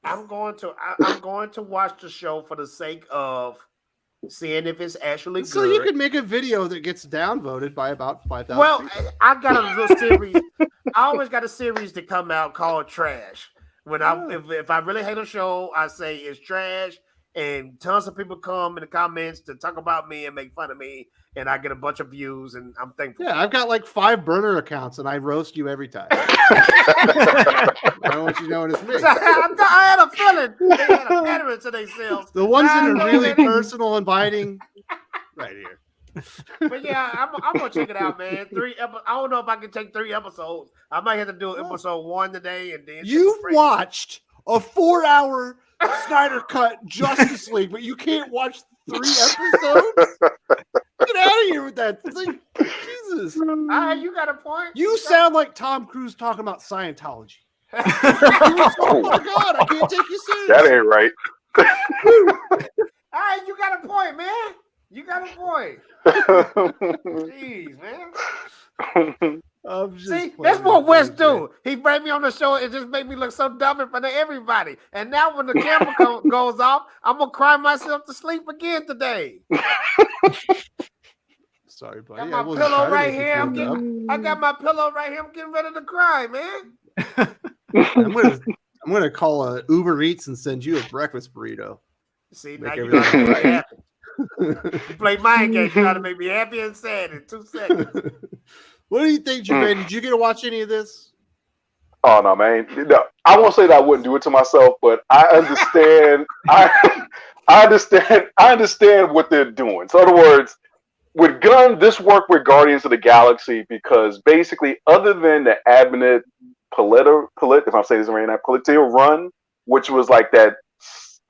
I'm going to watch the show for the sake of seeing if it's actually good. So you could make a video that gets downvoted by about 5,000. Well, people. I got a little series. I always got a series to come out called Trash. When if I really hate a show, I say it's trash, and tons of people come in the comments to talk about me and make fun of me, and I get a bunch of views, and I'm thankful. Yeah, I've got like 5 burner accounts, and I roast you every time. I don't want you to know it's me. I had a feeling they had a pattern to themselves. The ones that are really personal and biting, right here. But yeah, I'm gonna check it out, man. I don't know if I can take 3 episodes. I might have to do episode 1 today, and then you watched a 4-hour Snyder Cut Justice League, but you can't watch 3 episodes. Get out of here with that thing. Jesus. You got a point. You sound like Tom Cruise talking about Scientology. Oh my God, I can't take you serious. That ain't right. All right, you got a point, man. You got a point. Jeez, man. See, that's what Wes do. He bring me on the show and just make me look so dumb in front of everybody. And now when the camera goes off, I'm gonna cry myself to sleep again today. Sorry, buddy. Got my pillow right here. I got my pillow right here. I'm getting ready to cry, man. I'm gonna call Uber Eats and send you a breakfast burrito. See, now you gotta make me happy. You play mind games. You gotta make me happy and sad in 2 seconds. What do you think, Jermaine? Did you get to watch any of this? Oh no, man. No, I won't say that I wouldn't do it to myself, but I understand. I understand what they're doing. So, in other words, with Gunn, this worked with Guardians of the Galaxy because basically, other than the Abnett if I'm saying this right now, Pelletier run, which was like that,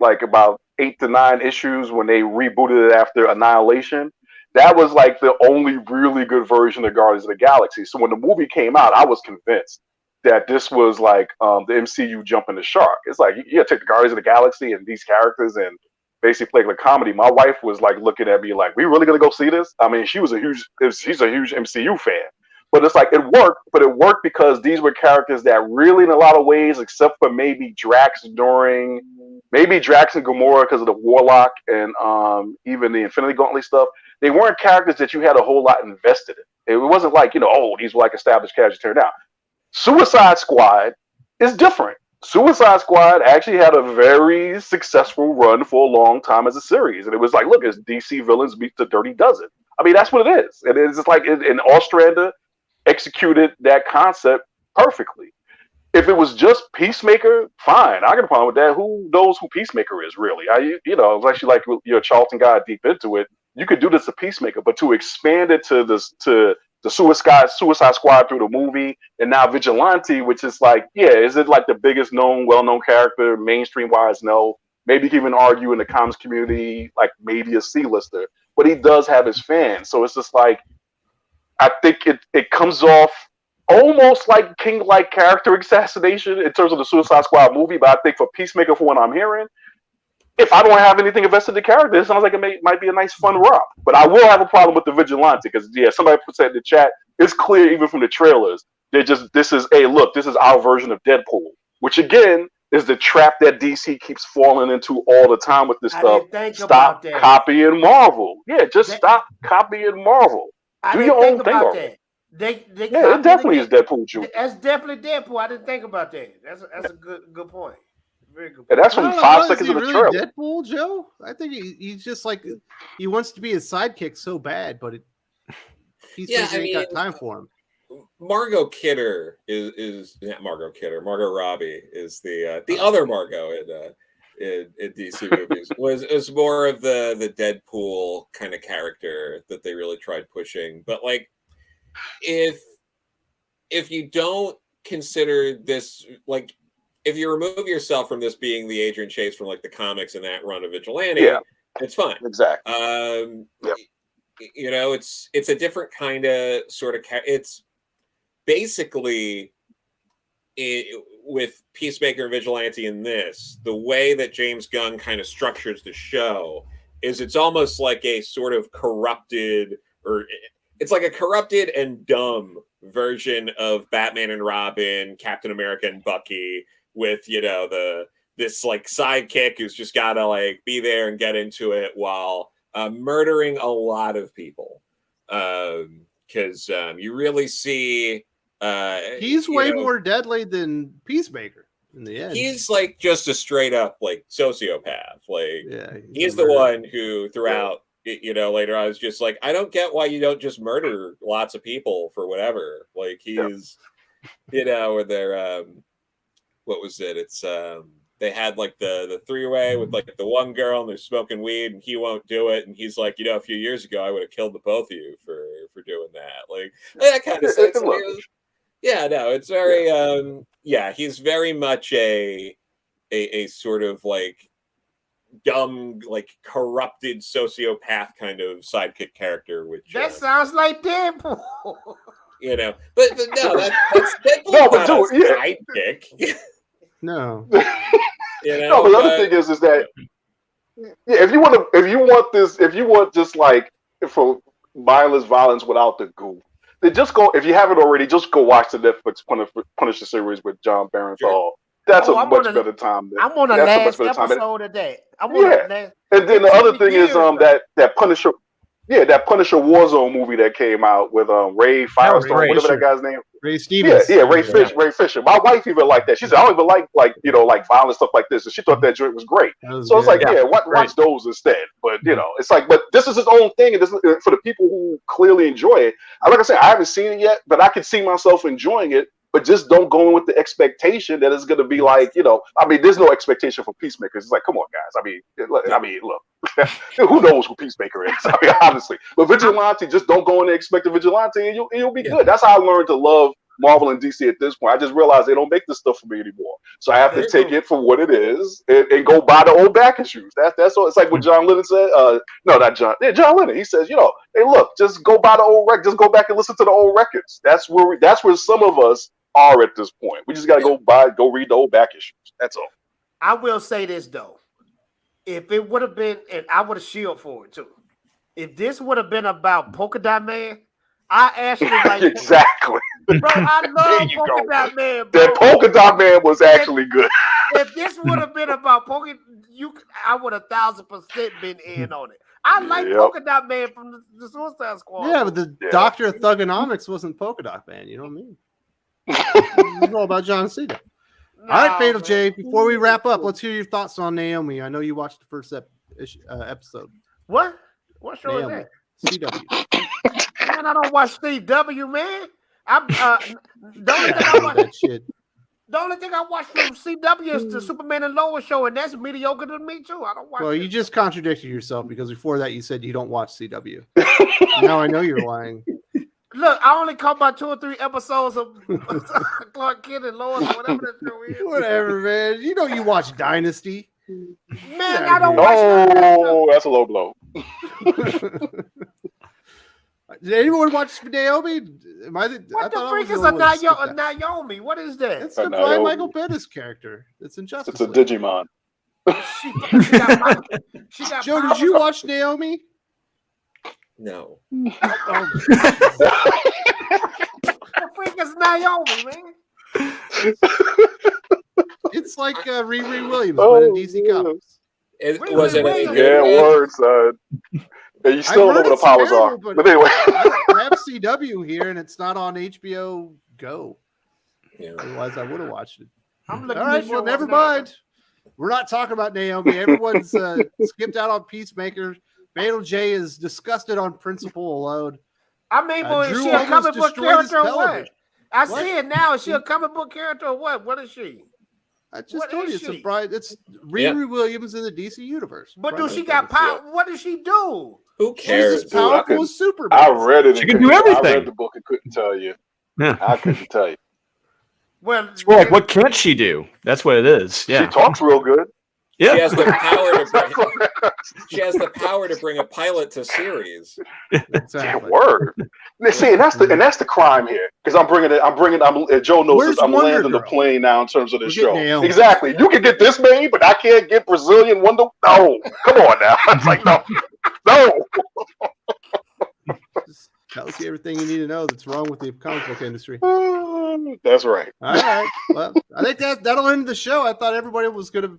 like about 8 to 9 issues when they rebooted it after Annihilation. That was like the only really good version of Guardians of the Galaxy. So when the movie came out, I was convinced that this was like the MCU jumping the shark. It's like, yeah, take the Guardians of the Galaxy and these characters and basically play like a comedy. My wife was like looking at me like, we really gonna go see this? I mean, she's a huge MCU fan. But it's like, it worked, but it worked because these were characters that really, in a lot of ways, except for maybe Drax and Gamora because of the Warlock and even the Infinity Gauntlet stuff, they weren't characters that you had a whole lot invested in. It wasn't like, these were like established characters turned out. Suicide Squad is different. Suicide Squad actually had a very successful run for a long time as a series. And it was like, look, it's DC villains meet the Dirty Dozen. I mean, that's what it is. And it's just like, and Ostrander executed that concept perfectly. If it was just Peacemaker, fine. I got a problem with that. Who knows who Peacemaker is, really? It's actually like you're a Charlton guy deep into it. You could do this to Peacemaker, but to expand it to the Suicide Squad through the movie, and now Vigilante, which is like, yeah, is it like the biggest well-known character, mainstream-wise? No. Maybe you can even argue in the comics community, like maybe a C-lister, but he does have his fans. So it's just like, I think it comes off almost like King-like character assassination in terms of the Suicide Squad movie, but I think for Peacemaker, for what I'm hearing, if I don't have anything invested in the character, it sounds like it might be a nice fun romp. But I will have a problem with the Vigilante because, yeah, somebody said in the chat, it's clear even from the trailers, this is our version of Deadpool, which again is the trap that DC keeps falling into all the time with this stuff. Stop copying Marvel. Yeah, stop copying Marvel. Do your own thing already. It definitely is Deadpool, Junior. That's definitely Deadpool. I didn't think about that. That's a good point. Very good point. And that's from 5 seconds of the trailer. Deadpool, Joe? I think he's just like, he wants to be his sidekick so bad, but he's ain't got time for him. Margot Kidder is not Margot Kidder. Margot Robbie is the other Margot in DC movies. was more of the Deadpool kind of character that they really tried pushing. But like, if you don't consider this, like, if you remove yourself from this being the Adrian Chase from like the comics and that run of Vigilante, it's fine. Exactly. You know, it's a different kind of sort of. It's basically with Peacemaker and Vigilante in this, the way that James Gunn kind of structures the show is it's almost like a sort of corrupted, or it's like a corrupted and dumb version of Batman and Robin, Captain America and Bucky, with, you know, this like sidekick who's just gotta like be there and get into it while murdering a lot of people. Because you really see he's way more deadly than Peacemaker in the end. He's like just a straight up like sociopath. Like, yeah, he's the one who throughout, you know, later on is just like, I don't get why you don't just murder lots of people for whatever. Like, he's, you know, or they're what was it? It's they had like the three-way with like the one girl and they're smoking weed and he won't do it, and he's like, you know, a few years ago I would have killed the both of you for doing that. Like that kind of stuff. Yeah, no, it's very yeah, he's very much a sort of like dumb, like corrupted sociopath kind of sidekick character, which that sounds like Deadpool. You know, but no, that's Deadpool. No, but dude, sidekick. No. You know, no, but the other thing is that if you want just like for mindless violence without the goof, then just go. If you haven't already, just go watch the Netflix Punisher series with John Barenthal. Sure. That's a much better time. I'm on the last episode of that. And then the other thing is that Punisher. Yeah, that Punisher Warzone movie that came out with Ray Firestone, whatever that guy's name. Ray Stevens. Yeah, Ray Fisher. My wife even liked that. She said, I don't even like you know, like violent stuff like this. And she thought that joint was great. So it's like, watch those instead. But you know, it's like, but this is his own thing, and this is for the people who clearly enjoy it. Like I said, I haven't seen it yet, but I can see myself enjoying it. But just don't go in with the expectation that it's going to be like, you know, I mean, there's no expectation for Peacemakers. It's like, come on, guys. I mean, look, who knows who Peacemaker is? I mean, honestly. But Vigilante, just don't go in there expecting Vigilante, and you'll be good. That's how I learned to love Marvel and DC at this point. I just realized they don't make this stuff for me anymore. So I have to take it for what it is and go buy the old back issues. That's all. It's like what John Lennon said. No, not John. Yeah, John Lennon. He says, you know, hey, look, just go buy the old record. Just go back and listen to the old records. That's where some of us are at this point. We just got to go read the old back issues. That's all. I will say this though. If it would have been, and I would have shielded for it too. If this would have been about Polka Dot Man, I actually like exactly. Bro, I love Polka Dot Man, bro. That Polka Dot Man was actually good. If this would have been about Polka, I would 1,000% been in on it. I like Polka Dot Man from the Suicide Squad. Yeah, but the Doctor of Thugonomics wasn't Polka Dot Man. You know what I mean? You know about John Cena. All right, Fatal J, before we wrap up, let's hear your thoughts on Naomi. I know you watched the first episode. What show Naomi. is that? CW. Man, I don't watch CW, man. The only thing I watch from CW is the Superman and Lois show, and that's mediocre to me too. I don't watch. Well, you just contradicted yourself because before that you said you don't watch CW. Now I know you're lying. Look, I only caught about 2 or 3 episodes of Clark Kent and Lois, whatever that show is. Whatever, man. You know you watch Dynasty. Man, I don't watch. Oh, that's a low blow. Did anyone watch Naomi? What the freak is a Naomi? What is that? It's the Brian Michael Bendis character. It's Injustice. It's a Digimon. She got Joe, did you watch Naomi? No. The freak is Naomi, man. It's like Riri Williams, but in DC Comics. It wasn't any good. Yeah, words. Yeah, you still don't know what the powers are. But anyway. I have CW here, and it's not on HBO Go. Yeah. Otherwise, I would have watched it. All right, well, never mind. We're not talking about Naomi. Everyone's skipped out on Peacemaker. Fatal J is disgusted on principle alone. I mean, but is Drew she a almost comic book destroyed his character or what? television. I What? see it now. Is she a comic book character or what? What is she? I just What told is you it's a she? bride. It's Yeah. Riri Williams in the DC universe. But Bride do she of got Brothers. power? What does she do? Who She's cares? as powerful couldn't- as Superman. I read it. She and can do couldn't- I everything. read the book and couldn't tell you. Yeah. I couldn't tell you. Well, It's more like, what can't she do? That's what it is. She Yeah. talks real good. She Yeah. has the power to bring. She has the power to bring a pilot to series. Exactly. Word. See, and that's the crime here. Because Joe knows Where's this. I'm Wonder landing the Girl? plane now in terms of the We're show. getting Naomi. Exactly. You can get this made, but I can't get Brazilian Wonder. No, come on now. It's like no. Just tells you everything you need to know that's wrong with the comic book industry. That's right. All right. Well, I think that'll end the show. I thought everybody was gonna,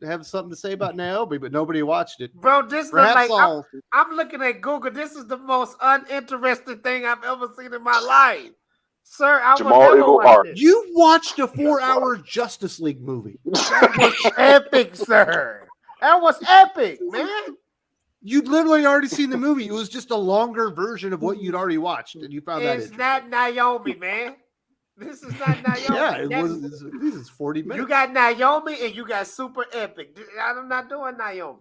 have something to say about Naomi, but nobody watched it. bro, this look Perhaps like I'm looking at Google. This is the most uninteresting thing I've ever seen in my life, sir. I Jamal will never Eagle watch art. this. You watched a 4-hour Justice League movie. That was epic, sir. That was epic, man. You'd literally already seen the movie. It was just a longer version of what you'd already watched, and you found that It's interesting. not Naomi, man. This is not Naomi. Yeah, it That's- was. This is 40 minutes. You got Naomi and you got Super Epic. I'm not doing Naomi.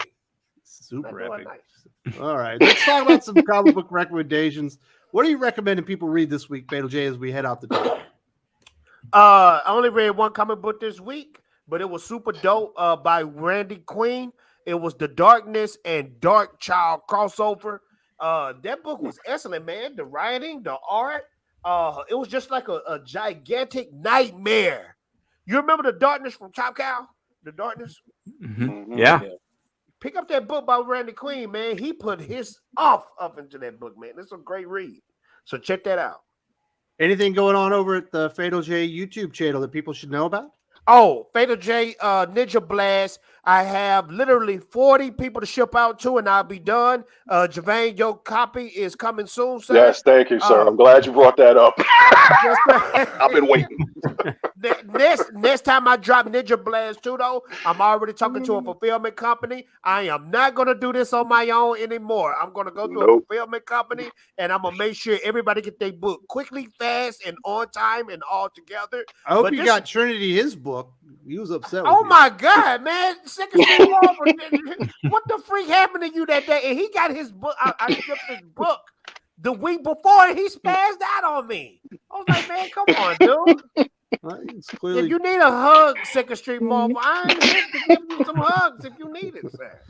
super Not doing epic. nice. All right, let's talk about some comic book recommendations. What are you recommending people read this week, Fatal J, as we head out the door? I only read one comic book this week, but it was super dope by Randy Queen. It was the Darkness and Dark Child crossover. That book was excellent, man. The writing, the art, it was just like a gigantic nightmare. You remember the Darkness from Top Cow? The Darkness? Mhm. Yeah. Pick up that book by Randy Queen, man. He put his up into that book, man. It's a great read. So check that out. Anything going on over at the Fatal J YouTube channel that people should know about? Oh, Fatal J Ninja Blast. I have literally 40 people to ship out to, and I'll be done. Javane, your copy is coming soon, sir. Yes, thank you, sir. I'm glad you brought that up. I've been waiting. Next time I drop Ninja Blast 2, though, I'm already talking to a fulfillment company. I am not going to do this on my own anymore. I'm going to go to a fulfillment company, and I'm going to make sure everybody get their book quickly, fast, and on time, and all together. I hope But you this- got Trinity his book. He was upset. With Oh you. my God, man! Second Street Marvel, what the freak happened to you that day? And he got his book. I shipped his book the week before, and he spazzed out on me. I was like, man, come on, dude. Well, it's clearly If you need a hug, Second Street Marvel, I'm here to give you some hugs if you need it, sir.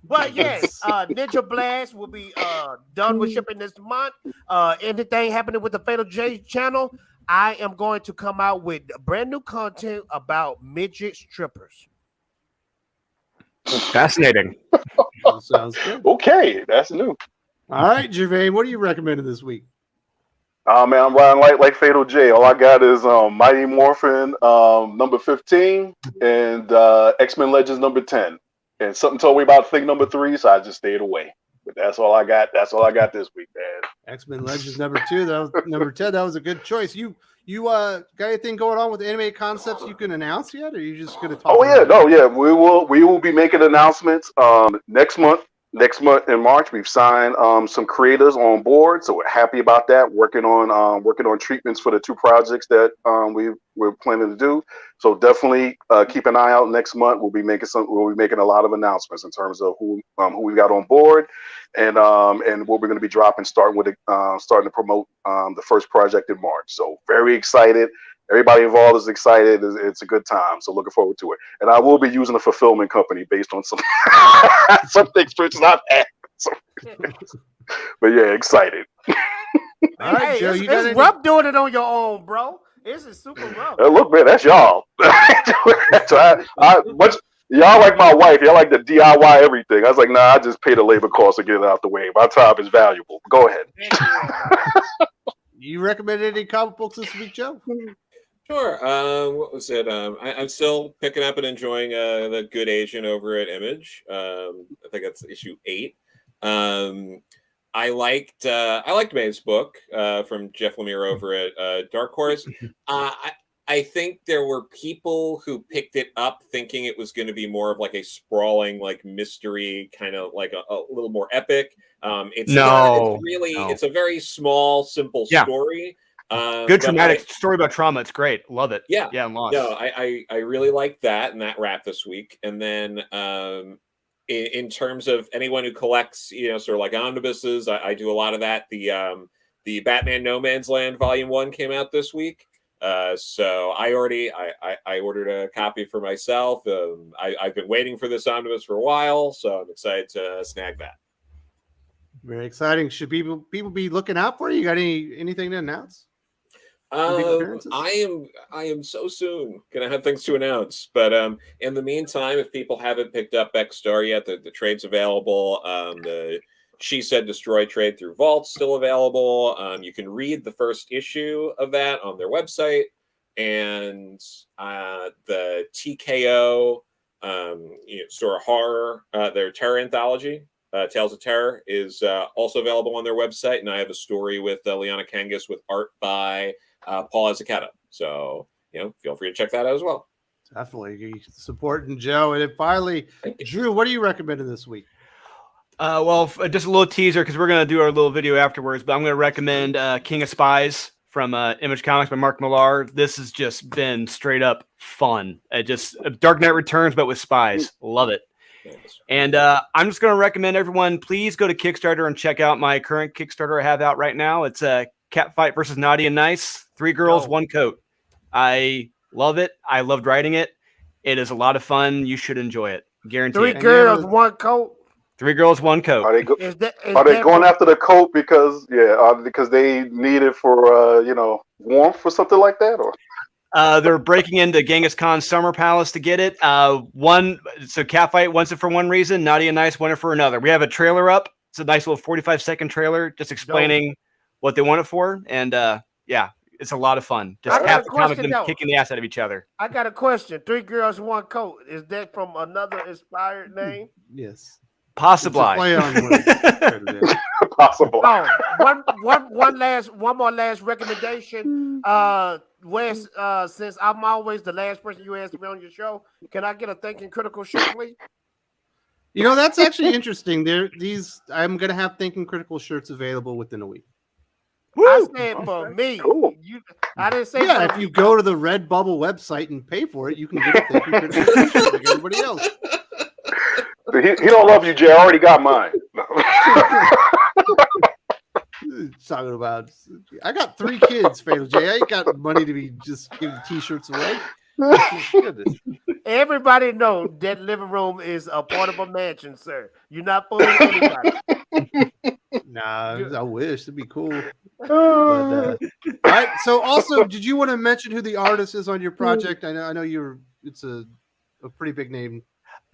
But yes, Ninja Blast will be done with shipping this month. Anything happening with the Fatal J channel, I am going to come out with brand new content about midget strippers. Fascinating. That sounds good. Okay, that's new. All right, Gervais, what are you recommending this week? Man, I'm riding like Fatal J. All I got is Mighty Morphin number 15 and X-Men Legends number 10. And something told me about Thing number 3, so I just stayed away. But that's all I got. That's all I got this week, man. X-Men Legends number 2. That was number 10. That was a good choice. You got anything going on with animated concepts you can announce yet, or are you just going to talk? Oh yeah, no, yeah. We will be making announcements next month. Next month in March, we've signed some creators on board, so we're happy about that. Working on treatments for the 2 projects that we're planning to do. So definitely keep an eye out. Next month, we'll be making a lot of announcements in terms of who we got on board, and what we're going to be dropping, starting to promote the first project in March. So very excited. Everybody involved is excited. It's a good time. So looking forward to it. And I will be using a fulfillment company based on some experiences I've had. So, but yeah, excited. All right, Joe, you got it's anything? rough doing it on your own, bro. This is super rough. Look, man, that's y'all. So y'all like my wife. Y'all like to DIY everything. I was like, nah, I just pay the labor costs to get it out the way. My time is valuable. Go ahead. You recommended any comic books this week, Joe? Sure. What was it? I'm still picking up and enjoying the Good Asian over at Image. I think that's issue 8. I liked Maeve's book from Jeff Lemire over at Dark Horse. I I think there were people who picked it up thinking it was going to be more of like a sprawling, like mystery, kind of like a little more epic. It's not. It's really, it's a very small, simple story. Good traumatic story about trauma. It's great. Love it. Yeah. Yeah. Lost. No, I really like that, and that wrapped this week. And then in terms of anyone who collects, sort of like omnibuses, I do a lot of that. The Batman No Man's Land Volume 1 came out this week. So I ordered a copy for myself. I've been waiting for this omnibus for a while, so I'm excited to snag that. Very exciting. Should people be looking out for you? Got anything to announce? I am so soon gonna have things to announce, but in the meantime, if people haven't picked up X-Star yet, the trade's available. The She Said Destroy trade through Vault's still available. You can read the first issue of that on their website, and the TKO sort of horror, their terror anthology, Tales of Terror, is also available on their website. And I have a story with Liana Kangas with art by Paul Azaceta. So, feel free to check that out as well. Definitely supporting Joe. And then finally, Drew, what are you recommending this week? Well, just a little teaser because we're going to do our little video afterwards, but I'm going to recommend King of Spies from Image Comics by Mark Millar. This has just been straight up fun. Just Dark Knight Returns, but with spies. Love it. And I'm just going to recommend everyone, please go to Kickstarter and check out my current Kickstarter I have out right now. It's a Catfight versus Naughty and Nice. 3 girls, 1 coat. I love it. I loved writing it. It is a lot of fun. You should enjoy it. Guaranteed. 3 girls, 1 coat. 3 girls, 1 coat. Are they going after the coat because they need it for warmth or something like that, or? They're breaking into Genghis Khan's summer palace to get it. So Catfight wants it for one reason, Naughty and Nice want it for another. We have a trailer up. It's a nice little 45-second trailer just explaining what they want it for. And it's a lot of fun. Just half the comic them kicking the ass out of each other. I got a question. 3 girls, 1 coat. Is that from another inspired name? Yes. Possibly. Possible. One more last recommendation. Wes, since I'm always the last person you ask to be on your show, can I get a Thinking Critical shirt, please? That's actually interesting. I'm gonna have Thinking Critical shirts available within a week. Woo! I said for me. Cool. I didn't say if you go to the Redbubble website and pay for it, you can get a Thinking Critical shirt like everybody else. He don't love you, Jay. I already got mine. Talking about, I got 3 kids, Fatal J. I ain't got money to be just giving T-shirts away. Everybody know that living room is a part of a mansion, sir. You're not fooling anybody. Nah, I wish it'd be cool. But, all right. So, also, did you want to mention who the artist is on your project? I know it's a pretty big name.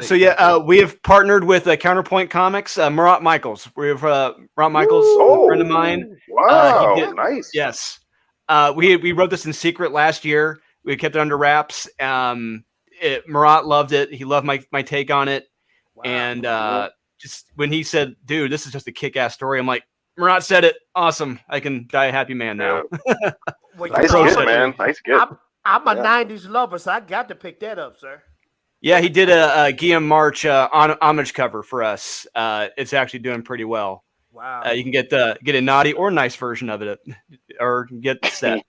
So we have partnered with Counterpoint Comics, Murat Michaels. We have Murat Michaels, a friend of mine. Wow, nice. Yes, we wrote this in secret last year. We kept it under wraps. Murat loved it. He loved my take on it, and just when he said, "Dude, this is just a kick-ass story," I'm like, "Murat said it. Awesome. I can die a happy man now." Nice get, man. Nice get. I'm a '90s lover, so I got to pick that up, sir. Yeah, he did a Guillaume March homage cover for us. It's actually doing pretty well. Wow! You can get a naughty or nice version of it, or get the set.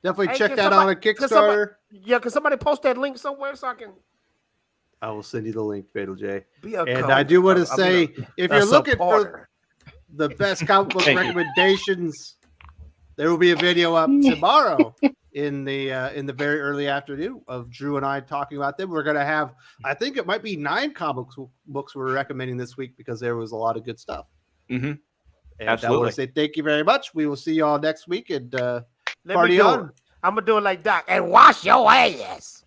Definitely check that out on Kickstarter. Can somebody post that link somewhere so I can? I will send you the link, Fatal J. And I do want to say, if you're looking for the best comic book recommendations, there will be a video up tomorrow in the very early afternoon of Drew and I talking about them. We're going to have, I think it might be 9 comic books we're recommending this week because there was a lot of good stuff. Mm-hmm. And absolutely. I want to say thank you very much. We will see you all next week and party on. I'm going to do it like Doc and wash your ass.